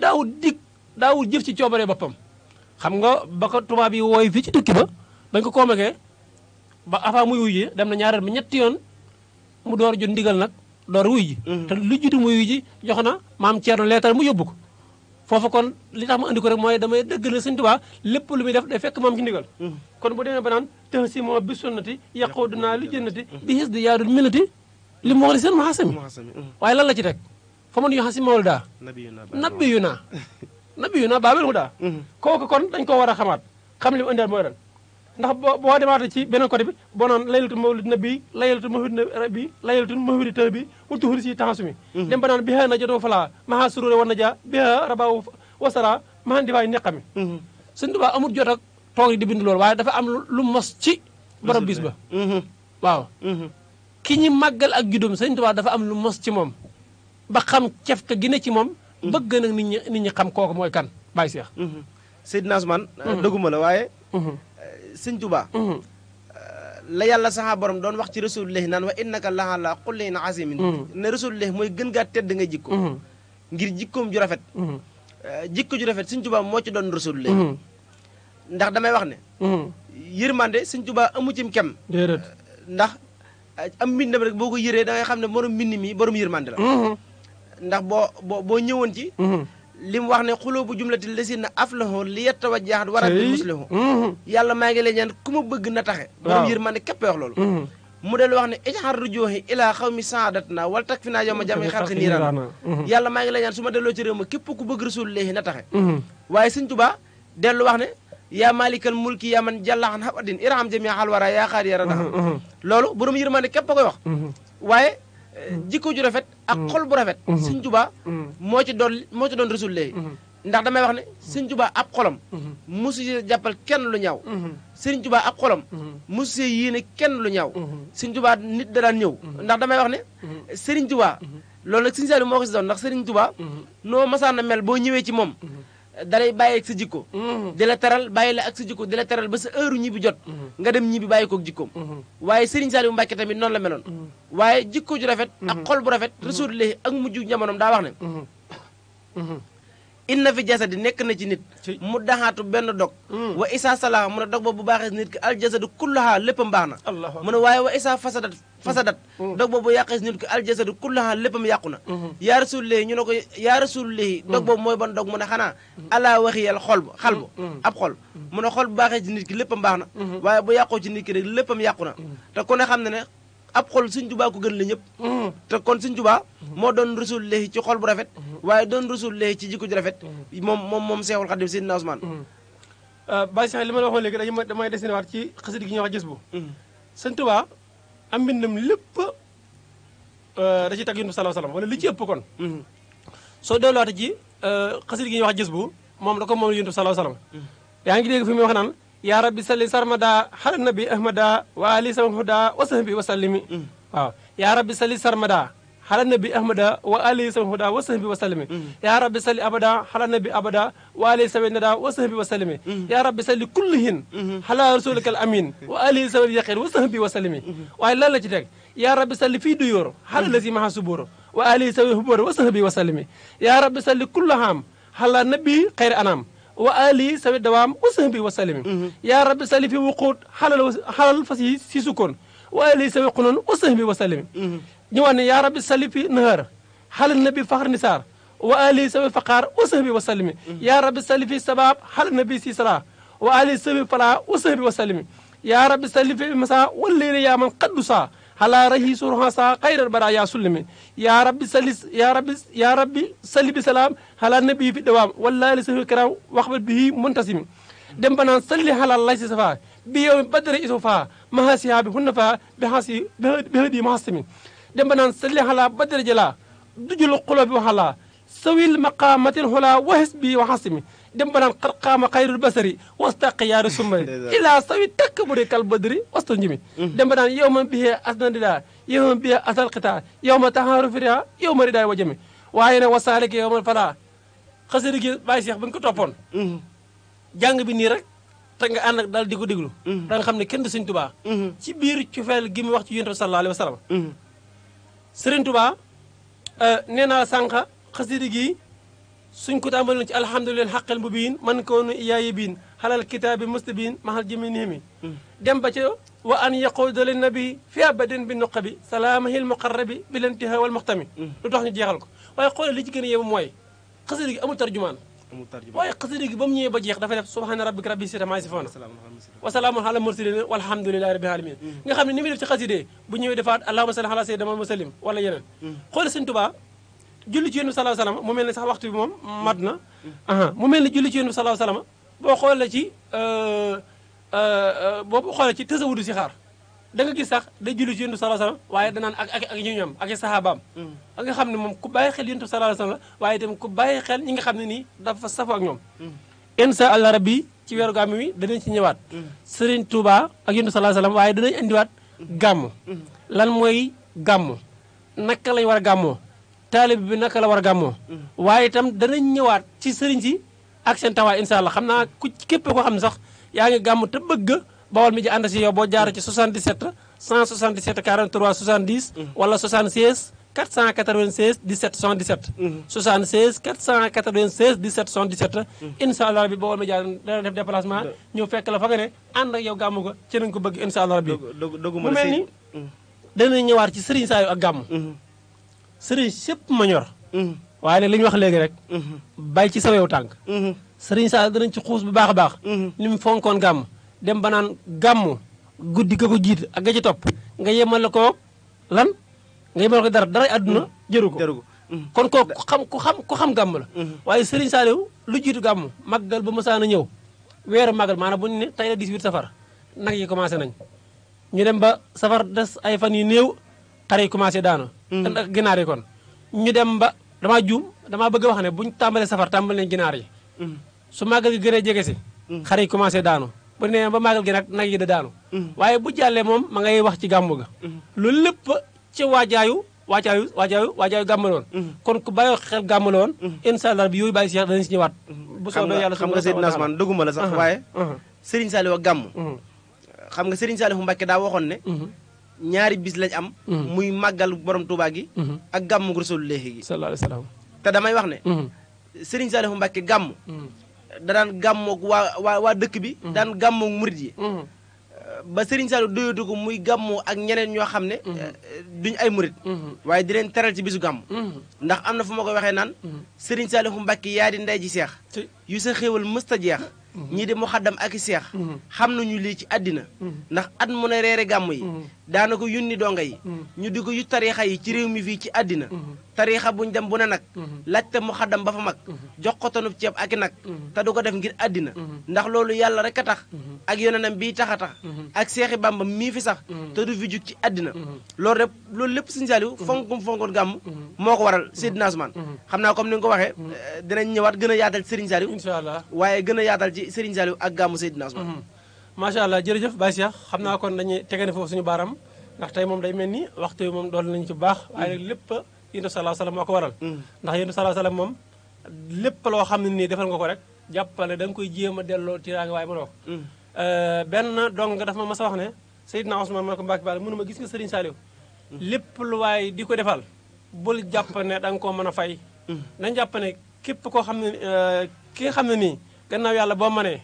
daawul jëf ci coobare boppam xam nga ba ko tubaab yi wooy fii ci tukki ba bañ ko convoqué ba avant muy wuy ji dem na ñaareel bi ñetti yoon mu door jot ndigal nag door wuy ji te lu jiitu muy wuy ji jox na maam Ceerno leetar mu yóbbu ko foofu kon li tax ma andi ko rek mooy damay dëgg la Sëñ Tuubaa lépp lu muy def day fekk moom ci ndigal kon bu demee ba naan tëx si moo bi sunnati yàqoo dinaa li jënnati bi xis di yaadul minati li mu wax li seen maxasami waaye lan la ci teg fa man yu xasi mawol daa nabiyu naa baabel hu daa kooku kon dañ ko war a xamaat xam li mu indeel mooy lan ndax boo demaate ci beneen côté bi boo naan laylatul mawlid nabi laylatul mawlid nabi laylatul mawlid tabi wul tuhuri si taxasumi dem ba naan biha na jotoo falaa maha surure war na jaa biha rabaw wasara mahan di waay neqami Sëñ Tuubaa amul jot ak toog di bind loolu waaye dafa am lu mos ci borom bis ba waaw ki ñi màggal ak juddum Sëñ Tuubaa dafa am lu mos ci moom ba xam cef ka gi ne ci moom bëgg nag nit ñi xam kooku mooy kan Baye Cheikh Seydina Ousmane dëgguma la waaye Sëñ Tuubaa la yàlla saxaa borom doon wax ci rasulullahi naan wa innaka la ala xulliin azimin ne rasulullahi mooy gën gaa tedd nga jikko ngir jikkoom ju rafet jikko ju rafet Sëñ Tuubaa moo ci doon rasulullahi ndax damay wax ne yërmande Sëñ Tuubaa amu cim kem ndax am mbindam rek boo ko yëree da ngay xam ne borom mbind mi borom yërmande la ndax boo ñëwoon ci li mu wax ne xuloo bu jumlati lesina aflahu li yatawajjahat warat bi muslihu yàlla maa ngi lay ñaan ku ma bëgg na taxe borom yërmande képp wax loolu mu del wax ne ijhar rujuhi ila xawmi saadatna wal tak fi naa yow ma jami xarqi niiraan yàlla maa ngi lay ñaan su ma delloo ci réew ma képp ku bëgg rasulillahi na taxe waaye Sëñ Tuubaa dellu wax ne yaa malikal mulki yaa man jàllaxan xabadin irham jami xal wara yaa xaar yara daxa loolu borom yërmande képp a koy wax waaye jikko ju rafet ak xol bu rafet Sëñ Tuubaa moo ci doon rasulillahi ndax damay wax ne Sëñ Tuubaa ab xolam mosu si jàppal kenn lu ñaaw Sëñ Tuubaa ab xolam mosu see yéene kenn lu ñaaw Sëñ Tuubaa nit da daan ñëw ndax damay wax ne Sëriñ Tuubaa loolu nag Sëñ Saaliw moo ko si doon ndax Sëriñ Tuubaa noo masaana mel boo ñëwee ci moom dalay bàyyi ak sa jikko di la teral bàyyi la ak sa jikko di la teral ba sa heure ñibbi jot nga dem ñibbi bàyyi koog jikkoom waaye Sëriñ Saaliw Mbàkke tamit noonu la meloon waaye jikko ju rafet ak xol bu rafet rasulillahi ak mujj jamonoom daa wax ne inna fi jasadi nekk na ci nit mu daxaatu benn dog wa isa salaha mu ne dog boobu bu baaxee nit ki al jasadu kullaha léppam baax na mu ne waaye wa isa fasadat dog boobu bu yàqee nit ki al jasadu kullaha léppam yàqu na yaa rasulillahi ñu ne ko yaa rasulillahi dog boobu mooy ban dog mu ne xanaa ala waxiyal xal bu ab xol mu ne xol bu baaxee ci nit ki léppam baax na waaye bu yàqoo ci nit ki rek léppam yàqu na te ku ne xam ne ne ab xol Sëñ Tuubaa ko gën la ñëpp te kon Sëñ Tuubaa moo doon rasulillahi ci xol bu rafet waaye doon rasulillahi ci jikko ju rafet moom Seexul Xadiim Seydina Ousmane Baye Cheikh li ma la waxoon léegi damay dessiné waat ci xasida gi ñuy wax gis bu Sëñ Tuubaa am mbindam lépp da ci tag Yonent bi sallallahu alayhi wasallam wala li ci ëpp kon soo delluwaate ci xasida gi ñuy wax gis bu moom da ko moom Yonent bi sallallahu alayhi wasallam yaa ngi dégg fi muy wax naan yaa rabbi salli sarmada xala nabi ahmada wa ali sama huda wa sahbi wa sallimi waaw yaa rabbi salli sarmada xala nabi ahmada wa ali sama huda wa sahbi wa sallimi yaa rabbi salli abada xala nabi abada wa ali sama nada wa sahbi wa sallimi yaa rabbi salli kullihin xala rasulikal amin wa ali sama yaqin wa sahbi wa sallimi waaye lan la ci teg yaa rabbi salli fii duyóor xala lasi maha subóor wa ali sama hubóor wa sahbi wa sallimi yaa rabbi salli kullaham xala nabi xayri anam wa ali sawi dawaam wa sahbi wa salimi yaa rabbi salli fi wuquut xalal fas yi si sukkoon wa ali sawi qunoon wa sahbi wa salimi ñëwaat ne yaa rabbi salli fi nahar xalal nabi faxar nisaar wa ali sabi faqaar wa sahbi wa sallimi ya rabbi salli fi sabab hal nabi si sala wa ali sabi fala wa sahbi wa sallimi ya rabbi salli fi masa wallayli ya man qaddu sa ala rahi surha sa khayral bara ya sullimi ya rabbi salli bi salam ala nabi fi dawam wallahi sabi karam waxbal bihi muntasimi dem ba naan salli ala laysi safa bi yow badri isu fa mahasiha bi hunna fa bi hasi bi hadi mahasimi dem ba naan salli ala badri jala dujul qulubi wa hala sawil maqamatil hula wa hasbi wa hasimi dem ba naan qarqama khayrul basari wastaq ya rusumay ila sawi takburi kal badri wastu njimi dem ba naan yawma bihi asnadila yawma bihi asal qita yawma taharu fiha yawma riday wa jami waaye ne wasalik yawma fala xasida gi Baye Cheikh buñ ko toppoon jàng bi nii rek te nga ànd ak daal di ko déglu da nga xam ne kenn du Sëriñ Tuubaa ci biir cofeel gi mu wax ci Yonent bi sallallahu alayhi wa sallam Sëriñ Tuubaa nee naa sànq xasida gi suñ ko tàmbaloon ci alhamdulilah xaqal mubiin man koonu iyaayi biin xalal kitaabi mustabiin maxal jëmi nihimi dem ba ca wa an yaquuda lin nabi fi abadin bi nuqa bi salaamahil muqarrabi bi lantiha wal muxtami lu tax ñu jeexal ko waaye xoolal li ci gën a yéemu mooy xasida gi amul tarjumaan waaye xasida gi ba mu ñëwee ba jeex dafa def subhaana rabbika rabbil izzati ammaa yasifuun wa salaamun alal mursaliin walhamdulillahi rabbil aalamiin nga xam ne ni muy def ci xasida bu ñëwee defaat allahumma salli ala sayyidina Muhammad sallim wala yeneen xool Sëriñ Tuubaa julli ci Yonent bi sallallahu alayhi wa sallam mu mel ne sax waxtu bi moom mat na mu mel ne julli ci Yonent bi sallallahu alayhi wa sallam boo xoolee ci boo xoolee ci tasawudu si xaar da nga gis sax day julli ci Yonent bi sallallahu alayhi wa sallam waaye danaan ak ñu ñoom ak i saxaabaam ak nga xam ne moom ku bàyyi xel Yonent bi sallallahu alayhi wa sallam la waaye itam ku bàyyi xel ñi nga xam ne nii dafa safoo ak ñoom insha Allah rabbi ci weeru gàmm wi danañ ci ñëwaat Serigne Touba ak Yonent bi sallallahu alayhi wa sallam waaye danañ indiwaat gàmm lan mooy gàmm naka lañ war a gàmmoo taalib bi naka la war a gàmmoo waaye itam danañ ñëwaat ci sëriñ si ak seen tawaay insha Allah xam naa ku képp koo xam ne sax yaa ngi gàmm te bëgg Baol Médias ànd si yow boo jaar ci 77 177 43 70 wala 76 496 17 77 76 496 17 77 insha Allah rabbi Baol Médias dana def déplacement ñëw fekk la fa nga ne ànd ak yow gàmmu ko ci nañ ko bëgg insha Allah rabbi mu mel ni danañ ñëwaat ci sëriñ saayu ak gàmm sëriñ sépp ma ñor waaye nag li ñu wax léegi rek bay ci saweewu tànk sëriñ saa danañ ci xuus bu baax a baax ni mu fonkoon gàmm dem ba naan gàmm guddi ga ko jiit ak ga ci topp nga yemal ko lan nga yemal ko dara àdduna jëru ko kon ku xam gàmm la waaye sëriñ Saaliw lu jiitu gàmm màggal ba mësaan a ñëw weeru màggal maanaam bu ñu ne tey la 18 safar nag yi commencé nañ ñu dem ba safar des ay fan yu néew xar yi commencé daanu ak ginaar yi kon ñu dem ba damaa bëgg a wax ne buñ tàmbalee safar tàmbale nañ ginaar yi su màggal gi gën a jege si xar yi commencé daanu bu nee ba màggal gi nag yi da daanu waaye bu jàllee moom ma ngay wax ci gàmmu ga loolu lépp ci waajaayu gàmm la woon kon ku bàyyi xel gàmm la woon incha allah bi yooyu bàyyi si danañ si ñëwaat bu soobee yàlla xam nga Seydina Ousmane dëgguma la sax waaye Serigne Saliou ak gàmm xam nga Serigne Saliou Mbacké daa waxoon ne ñaari bis lañ am muy màggal borom Touba gi ak gàmmu Rasulullahi gi sallallahu alayhi wa sallam te damay wax ne Serigne Saliou Mbacké gàmm da daan gàmmoog waa dëkk bi daan gàmmoog murit yi ba Serigne Saliou doyatu ko muy gàmmoo ak ñeneen ñoo xam ne duñ ay murit waaye di leen teral ci bisu gàmm ndax am na fu ma ko waxee naan Serigne Saliou Mbacké yaa di ndey ji seex yu sa xéewal mësta jeex ñii di muxaddam ak i seex xam nañu lii ci àddina ndax at mu ne reere gàmm yi daana ko yunni donga yi ñu di ko yu tariixa yi ci réew mi fii ci àddina tariixa buñ dem bu ne nag laajte muxaddam ba fa mag jox ko tanub ceeb ak i nag te du ko def ngir àddina ndax loolu yàlla rek a tax ak yonenam bii tax a tax ak seexi bàmba mii fi sax te du fi jug ci àddina loolu lépp Serigne Saliou fonkoon gàmm moo ko waral Seydina Ousmane xam naa comme ni nga ko waxee dinañ ñëwaat gën a yaatal ci Serigne Saliou inshallah waaye gën a yaatal ci Serigne Saliou ak gàmmu Seydina Ousmane macha allah jërëjëf Baye Cheikh xam naa kon dañuy tegane foofu suñu baaram ndax tey moom day mel ni waxtu yi moom dool nañu ci bu baax waaye nag lépp Yonent bi sallallahu alayhi wasallam moo ko waral ndax Yonent bi sallallahu alayhi wasallam moom lépp loo xam ne nii defal nga ko rek jàppale da nga koy jéem a delloo ci raa ngi waaye mënoo ko benn dong dafa ma mas a wax ne Seydina Ousmane ma ne ko Mbacke Balla mënu ma gis nga Serigne Saliou lépp lu waaye di ko defal bul jàpp ne da nga koo mën a fay nañ jàpp ne képp koo xam ne ki nga xam ne nii gannaaw yàlla boo mënee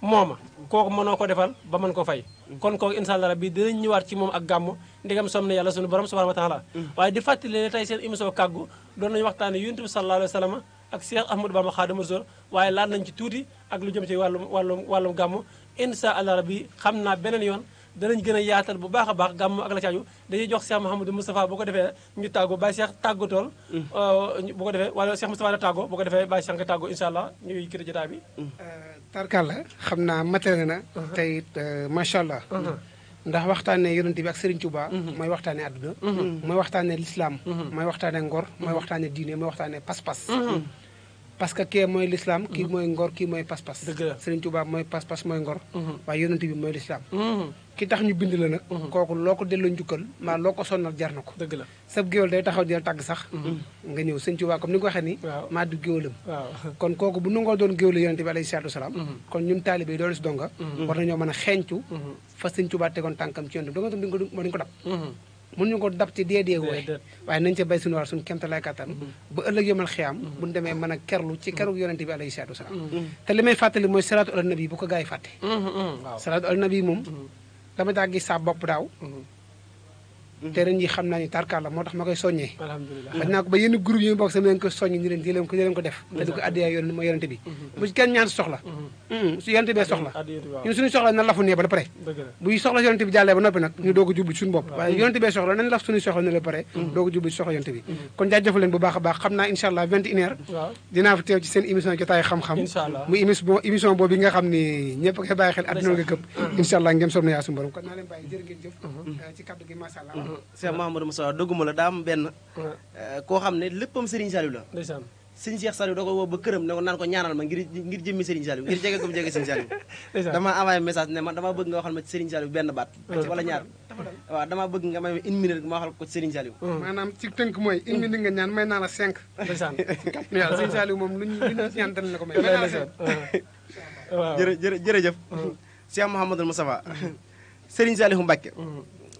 mooma kooku mënoo ko defal ba mën ko fay kon kooku incha allah rabbi dinañ ñëwaat ci moom ak gàmm ndigam som ne yàlla suñu borom subhanahu wa taala waaye di fàttali ne tey seen émission kàggu doon nañu waxtaane yonent bi sallallahu alayhi wa sallam ak Cheikh Ahmadou Bamba Khadimu Rasul waaye laal nañ ci tuuti ak lu jëm ci wàllum gàmm incha allah rabbi xam naa beneen yoon danañ gën a yaatal bu baax a baax gàmm ak la caaju dañuy jox Cheikh Mouhamadou Moustapha bu ko defee ñu tàggoo Baye Cheikh tàggatool bu ko defee wala Cheikh Moustapha da tàggoo bu ko defee Baye Cheikh nga tàggoo incha allah ñuy kii jotaay bi tarkalla xam naa matériel na tey it macha allah ndax waxtaanee yonent bi ak Serigne Touba mooy waxtaanee àdduna mooy waxtaanee l'islam mooy waxtaanee ngor mooy waxtaanee diine mooy waxtaanee pas-pas parce que kii mooy l'islam kii mooy ngor kii mooy pas-pas Serigne Touba mooy pas-pas mooy ngor waaye yonent bi mooy l'islam ki tax ñu bind la nag kooku loo ko delloo njukkal maa loo ko sonnal jar na ko dëgg la sab géwél day taxaw di la tàgg sax nga ñëw Serigne Touba comme ni nga ko waxee ni maa du géwélam kon kooku bu nangoo doon géwél yonent bi alayhi salaatu wasalaam kon ñun taalibe yi doolu si donga war nañoo mën a xeeñcu fa Serigne Touba tegoon tànkam ci yonent bi donga tam dañu ko dab mun ñu ko dab ci dee wooye waaye nañ ca bay suñu war suñu kemta lay kattan ba ëllëg yomal xiyaam buñu demee mën a kerlu ci keroog yonente bi alayhi salaatu wasalaam te li may fàttali mooy salaatu ala nabi bu ko gaa yi fàtte salaatu ala nabi moom dama daa gis saa bopp daaw te ren yi xam naa ni tarkaal la moo tax ma koy soññee alhamdulilah bañ naa ko ba yenn groupe yi mu bokk sama leen ko soññ ni leen di leen ko def te di ko addiyaa yoon mooy yonente bi bu ci kenn ñaan soxla su yonente bee soxla ñun suñu soxla na lafu nee ba pare buy soxla yonente bi jàllee ba noppi nag ñu doog a jublu ci suñu bopp waaye yonente bee soxla nañ laf suñu soxla ne la pare doog a jublu ci soxla yonente bi kon jaajëfal leen bu baax a baax xam naa incha allah 21h dinaa fa teew ci seen émission jotaay xam-xam muy émission boobu nga xam ni ñëpp koy bàyyi xel adduna nga këpp incha allah ngeen som na yaa suñu borom kon naa leen bàyyi jërë ngeen jëf ci kaddu gi masha Allah Cheikh Mouhamadou Moustapha dëgguma la daa am benn koo xam ne léppam Serigne Saliou la ndeysaan sëñ Cheikh Saliou da ko woo ba këram ne ko naan ko ñaanal ma ngir jëmmi Serigne Saliou ngir jege ko bu jege Serigne Saliou dama envoyé message ne ma dama bëgg nga waxal ma ci Serigne Saliou benn baat wala ñaar waaw dama bëgg nga may une minute ma waxal ko ci Serigne Saliou maanaam ci tënk mooy une minute nga ñaan may naa la 5 ndeysaan yàlla Serigne Saliou moom luñu ñaan dana la ko may jërëjëf Cheikh Mouhamadou Moustapha Serigne Saliou Mbacké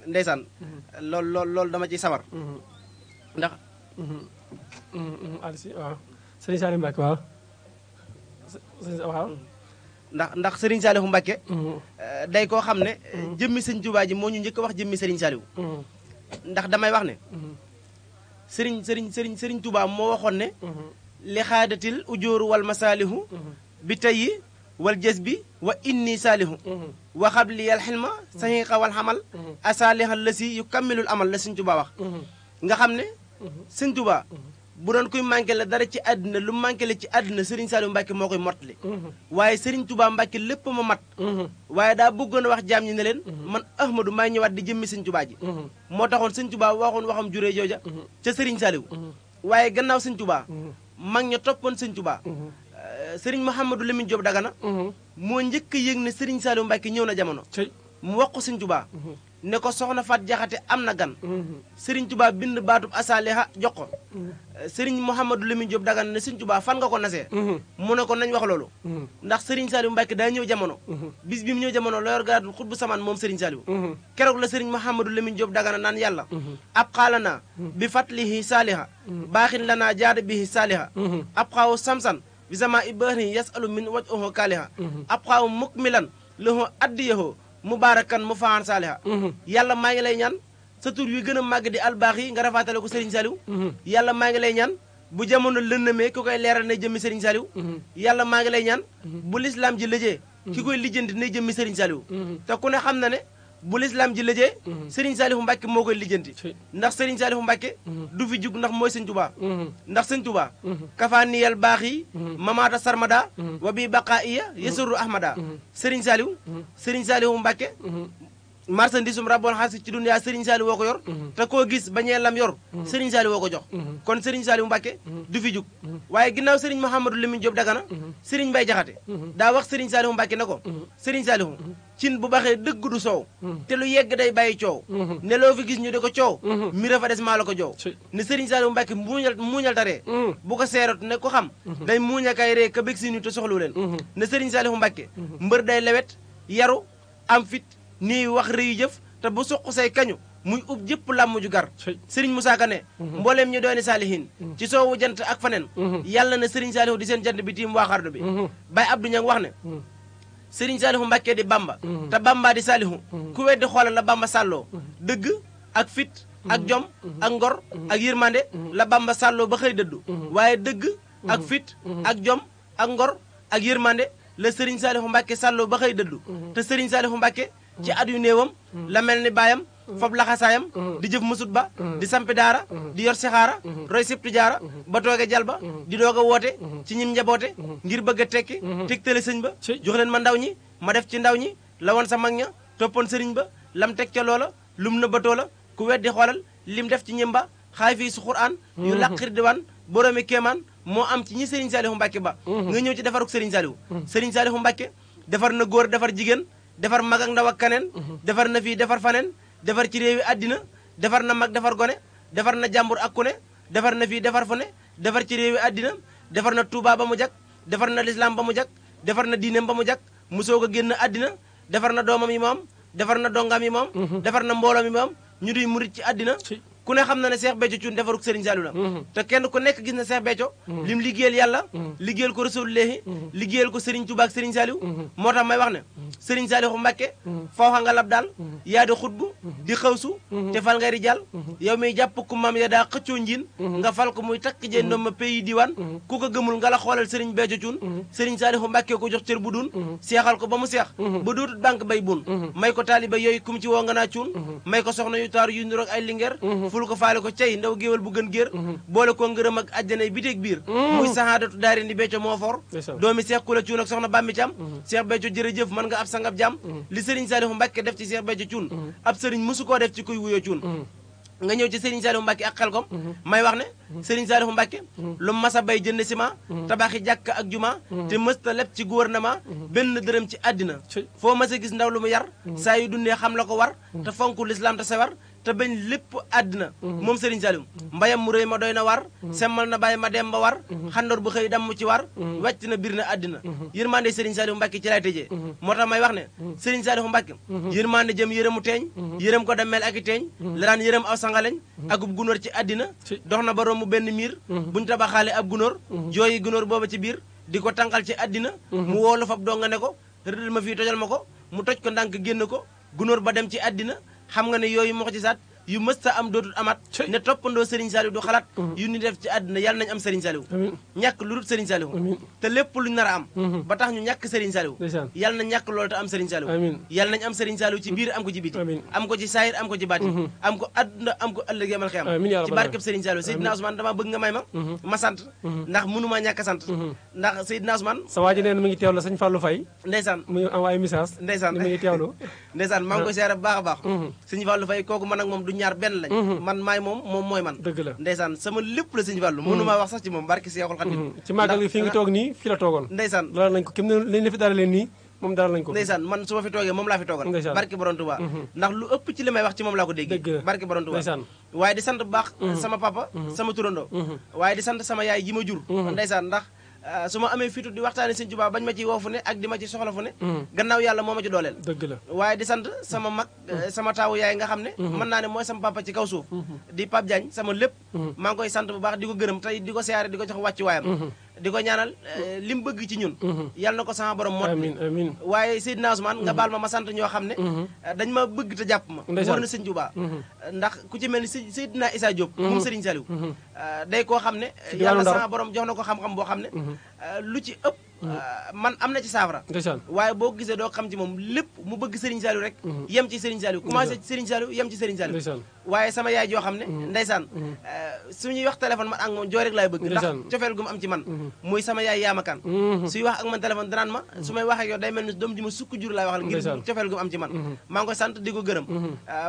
ndeysaan loolu dama ciy sawar ndax alsi waaw Serigne Saliou Mbacké waaw ndax Serigne Saliou Mbacké day koo xam ne jëmmi sëñ Touba ji moo ñu njëkk a wax jëmmi Serigne Saliou ndax damay wax ne Serigne Touba moo waxoon ne li xaadatil ujóoru wal masaalihu bi tayyi wal jës bi wa inni saalihu wa xabli yal xilma saxiixa wal xamal asaaliha la si yu kammilul amal la sëñ Touba wax nga xam ne sëñ Touba bu doon kuy manqué la dara ci àddina lu manqué la ci àddina Serigne Saliou Mbacké moo koy mottali waaye Serigne Touba Mbacké lépp ma mat waaye daa bëggoon a wax jaam ñi ne leen man Ahmadou maay ñëwaat di jëmmi sëñ Touba ji moo taxoon sëñ Touba waxoon waxam juree jooja ca Serigne Saliou waaye gannaaw sëñ Touba mag ña toppoon sëñ Touba Serigne Mouhamadou Lamine Diop Dagana moo njëkk a yëg ne Serigne Saliou Mbacké ñëw na jamono mu wax ko sëñ Touba ne ko soxna Fat Jaxate am na gan Serigne Touba bind baatub asaaliha jox ko Serigne Mouhamadou Lamine Diop Dagana ne Serigne Touba fan nga ko nasee mu ne ko nañ wax loolu ndax Serigne Saliou Mbacké daa ñëw jamono bis bi mu ñëw jamono la yor garaatu xutbu samaan moom Serigne Saliou keroog la Serigne Mouhamadou Lamine Diop Dagana naan yàlla ab xaalana bi fatlihi saaliha baaxin lanaa jaada bihi saaliha ab xaaw samsan bi sama ibari yasalu min waj oho kaaliha ab xaaw mukmilan lahu addiyaho mubaarakan mu faan saaliha yàlla maa ngi lay ñaan sa tur wi gën a màgg di albaax yi nga rafaatale ko Serigne Saliou yàlla maa ngi lay ñaan bu jamono lëndëmee ki koy leeral ne jëmmi Serigne Saliou yàlla maa ngi lay ñaan bu lislaam ji lëjee ki koy lijjanti ne jëmmi Serigne Saliou te ku ne xam na ne bu lislaam ji lëjee Serigne Saliou Mbacké moo koy lijjanti ndax Serigne Saliou Mbacké du fi jug ndax mooy Sëñ Touba ndax Sëñ Touba kafaaniyal baax yi mamaata sarmada wa bi baqaa iya yasuru ahmada Serigne Saliou Mbacké marchandise rabboon xaasi ci duniyaa Serigne Saliou woo ko yor te koo gis bañee lam yor Serigne Saliou woo ko jox kon Serigne Saliou Mbacké du fi jug waaye ginnaaw Serigne Mouhamadou Lamine Diop Dagana Serigne Mbaye Jaxate daa wax Serigne Saliou Mbacké ne ko Serigne Saliou cin bu baxee dëgg du soow te lu yegg day bàyyi coow ne loo fi gis ñu di ko coow mi rafa des maa la ko joow ne Serigne Saliou Mbacké muuñal taree bu ko seerot ne ko xam day muuña kay ree ka bég si ñu te soxlu leen ne Serigne Saliou Mbacké mbër day lewet yaru am fit nii wax rëyu jëf te bu suq say kañu muy ub jëpp làmm ju gar Serigne Moussa Ka ne mbooleem ñu dooni saalihin ci soowu jant ak faneen yàlla na Serigne Saliou di seen jant bi tiim waa xardu bi Baye Abdou Niang wax ne Serigne Saliou Mbacke di Bamba te Bamba di Saliou ku weddi xoolal la Bamba sàlloo dëgg ak fit ak jom ak ngor ak yërmande la Bamba sàlloo ba xëy dëddu waaye dëgg ak fit ak jom ak ngor ak yërmande la Serigne Saliou Mbacke sàlloo ba xëy dëddu te Serigne Saliou Mbacke ci at yu néewam la mel ni baayam fab laxasaayam di jëf musut ba di sampi daara di yor sixaara roy sibtu jaara ba tooge jal ba di doog a woote ci ñim njaboote ngir bëgg a tekki tegtale sëñ ba jox leen ma ndaw ñi ma def ci ndaw ñi la woon sa mag ña toppoon sëriñ ba lam teg ca loola lum nëbbatoo la ku weddi xoolal lim def ci ñim ba xaay fii su xuraan yu laqir diwaan boroomi kéemaan moo am ci ñi Serigne Saliou Mbacke ba nga ñëw ci defaruk Serigne Saliou Serigne Saliou Mbacke defar na góor defar jigéen defar mag ak ndaw ak kaneen defar na fii defar faneen defar ci réewi àddina defar na mag defar gone defar na jàmbur ak ku ne defar na fii defar fu ne defar ci réewi àddina defar na Touba ba mu jag defar na lislaam ba mu jag defar na diineem ba mu jag mu soog a génn àddina defar na doomam yi moom defar na dongam yi moom defar na mbooloo mi moom ñu duy murit ci àddina ku ne xam na ne Cheikh Béthio Thioune defaruk Serigne Saliou la te kenn ku nekk gis na Cheikh Béthio lim liggéeyal yàlla liggéeyal ko Rasulullahi liggéeyal ko Serigne Touba ak Serigne Saliou moo tax may wax ne Serigne Saliou Mbacke fawxa nga lab daal yaa di xutbu di xawsu te fal ngay rijal yow miy jàpp ku mam ya daa xëccoo njiin nga fal ko muy takk jee ndoom ma pays diwaan ku ko gëmul nga la xoolal Serigne Béthio Thioune Serigne Saliou Mbacke ko jox cër bu dun seexal ko ba mu seex ba dootut banque bay bun may ko taaliba yooyu kum ci woo nga naa cuun may ko soxna yu taaru yu niroog ay lingeer ful ko faale ko cay ndaw géwal bu gën géer boole ko ngërëm ak àjjanay biteeg biir muy sahaadatu daari ni Béthio moo for doomi Seex Kula Cuun ak soxna Bambi Caam Cheikh Béthio jërëjëf mën nga ab sang ab jaam li Serigne Saliou Mbacke def ci Cheikh Béthio Cuun ab Serigne mosu koo def ci kuy wuyoo cuun nga ñëw ci Serigne Saliou Mbacke ak xelkom may wax ne Serigne Saliou Mbacke lu mas a bay jënd ciment tabaxi jàkk ak juma te mësta lépp ci gouvernement benn dërëm ci àddina foo mas a gis ndaw lu mu yar saa yu dundee xam la ko war te fonku l'islam te sawar te bañ lépp àddina moom Serigne Saliou mbayam mu rëy ma doy na war semmal na bàyyi ma dem ba war xandoor bu xëy dam mu ci war wàcc na biir na àddina yërmande Serigne Saliou Mbacke ci lay tëjee moo tax may wax ne Serigne Saliou Mbacke yërmande jëm yërëmu teeñ yërëm ko demel ak i teeñ la daan yërëm aw sangaleñ akub gunóor ci àddina dox na ba romb benn miir buñu tabaxaale ab gunóor jooyi gunóor booba ci biir di ko tànqal ci àddina mu woolu fab doo nga ne ko rëddal ma fii tojal ma ko mu toj ko ndànk génn ko gunóor ba dem ci àddina xam nga ne yooyu moo ci saat yu mësta am dootul amat ne toppandoo Serigne Saliou du xalaat yu ni def ci àddina yàlla nañ am Serigne Saliou ñàkk lu dul Serigne Saliou te lépp luñ nar a am ba tax ñu ñàkk Serigne Saliou yàlla na ñàkk loolu te am Serigne Saliou yàlla nañ am Serigne Saliou ci biir am ko ci biti am ko ci saayir am ko ci baati am ko àdduna am ko ëllëg yamal xiyam ci barkeb Serigne Saliou Seydina Ousmane dama bëgg nga may ma sant ndax mënumaa ñàkk a sant ndax Seydina Ousmane sa waa ji nee na mi ngi teewlu sëñ Fallou Faye ndeysaan mu envoyé message ndeysaan mi ngi teewlu ndeysaan maa ngi koy seere bu baax a baax sëñ Fallou Faye kooku man ak moom du ñaar benn lañ man maay moom moom mooy man dëgg la ndeysaan sama lépp la sëñ Fallou mënu maa wax sax ci moom barki Seexul Xadiim ci màggal gi fi ngi toog nii fi la toogoon ndeysaan loolu nañ ko kim lañ la fi dara leen nii moom dara lañ ko ndeysaan man su ma fi toogee moom laa fi toogal barki Borom Tuubaa ndax lu ëpp ci li may wax ci moom laa ko déggee barki Borom Tuubaa waaye di sant bu baax sama papa sama turandoo waaye di sant sama yaay ji ma jur ndeysaan ndax su ma amee fitu di waxtaane Sëñ Tuubaa bañ ma ci woo fu ne ak di ma ci soxla fu ne gannaaw yàlla moo ma ci dooleel dëgg la waaye di sant sama mag sama taawu yaay nga xam ne mën naa ne mooy sama papa ci kaw suuf di Pape Diagne sama lépp maa ngi koy sant bu baax di ko gërëm tey di ko siyaare di ko jox wàccu waayam di ko ñaanal li mu bëgg ci ñun yàlla na ko sama borom mot amiin waaye Seydina Ousmane nga baal ma sant ñoo xam ne dañ ma bëgg te jàpp ma wóor na Sëñ Tuubaa ndax ku ci mel ni Seydina Issa Diop moom Serigne Saliou day koo xam ne yàlla sama borom jox na ko xam-xam boo xam ne lu ci ëpp man am na ci saafara waaye boo gisee doo xam ci moom lépp mu bëgg Serigne Saliou rek yem ci Serigne Saliou commencé ci Serigne Saliou yem ci Serigne Saliou waaye sama yaay joo xam ne ndeysaan suñuy wax téléphone man ak moom joo rek laay bëgg ndax cofeel gu mu am ci man muy sama yaay yaamakan suy wax ak man téléphone danaan ma su may wax ak yow day mel ni doom ji ma sukk jur laay waxal ngir cofeel gu mu am ci man maa ngi koy sant di ko gërëm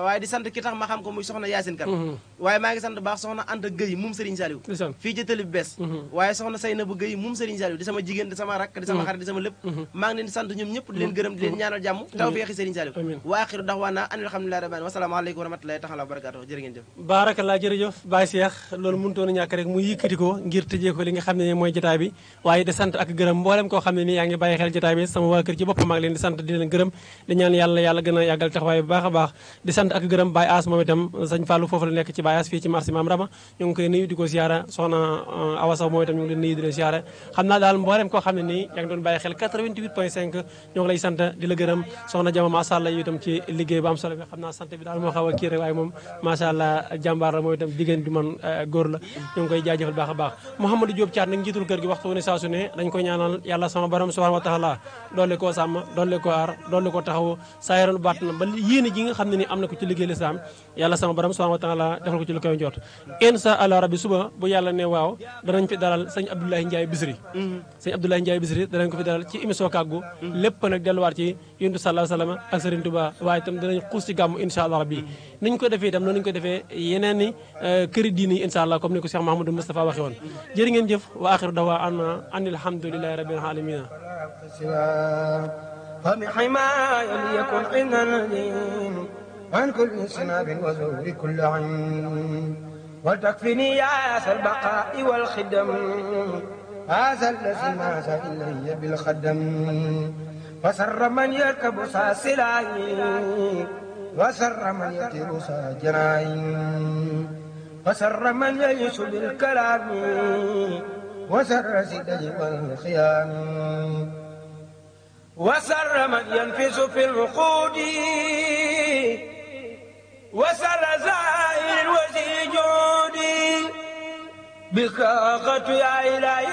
waaye di sant ki tax ma xam ko muy soxna Yacine Kan waaye maa ngi sant baax soxna Anta Gueye moom Serigne Saliou fii ci télé bi bees waaye soxna Seynabou Gueye moom Serigne Saliou di sama jigéen di sama rakk di sama xarit di sama lépp maa ngi leen di sant ñoom ñëpp di leen gërëm di leen ñaanal jàmm tawfeexi Serigne Saliou wa axiru daxwaana an alhamdulillahi rabbil alamin wa salaamu aleykum wa rahmatullahi taala wa barakatuh jërë ngeen jëf barakallah jërëjëf Baye Cheikh loolu mënutoon a ñàkk rek mu yëkkati ko ngir tëjee ko li nga xam ne mooy jotaay bi waaye di sant ak gërëm mboolem koo xam ne nii yaa ngi bàyyi xel jotaay bi sama waa kër ci boppam maa ngi leen di sant di leen gërëm di ñaan yàlla gën a yàggal taxawaay bu baax a baax di sant ak gërëm Baye As moom itam sëñ Fallou foofu la nekk ci Baye As fii ci marché Mame Rama ñu ngi koy nuyu nuyu di ko siyaara soxna Awa Sow mooy itam ñu ngi leen nuyu di leen siyaara xam naa daal mboolem koo xam ne nii yaa ngi doon bàyyi xel 88.5 ñoo ngi lay sant di la gërëm soxna Jama macha allah itam ci liggéey bu am solo bi xam naa sant bi daal moo xaw a kii rek waaye moom macha allah jàmbaar la mooy itam jigéen bi man góor la ñu ngi koy jaajëfal baax a baax Mouhamadou Diop Thiat nag njiitul kër gi waxtu wu ne saa su ne dañ koy ñaanal yàlla sama borom subhanahu wa taala doole koo sàmm doole koo aar doole koo taxaw saa yaran baat na ba yéene ji nga xam ne ni am na ko ci liggéey lislaam yàlla sama borom subhanahu wa taala defal ko ci lu koy njort insha allah rabbi suba bu yàlla ne waaw danañ fi dalal sëñ Abdoulaye Ndiaye Bisri sëñ Abdoulaye Ndiaye Bisri danañ ko fi dalal ci émission kàggu lépp nag delluwaat ci yonent sallallahu alayhi wa sallam ak Serigne Touba waaye itam danañ xuus ci gàmmu insha allah rabbi niñ ko defee itam noonu ñu ko defee yeneen ni këri diine yi insha allah comme ni ko Cheikh Mahamadou Moustapha waxee woon jërë ngeen jëf wa axiru dawa an alhamdulillahi rabbil alamin وبحماية ليكن حمنا نديم عن كل سناب وزور كل عين وتكفني يا أسى البقاء والخدم هذا الذي ماس إلي بالخدم وسر من يركب ساسلاي وسر من يطير ساجراي وسر من يعيش بالكلام وسر سدج والخيام وسر من ينفس في الوقود وسر زائر وزي جودي بكاقة يا إلهي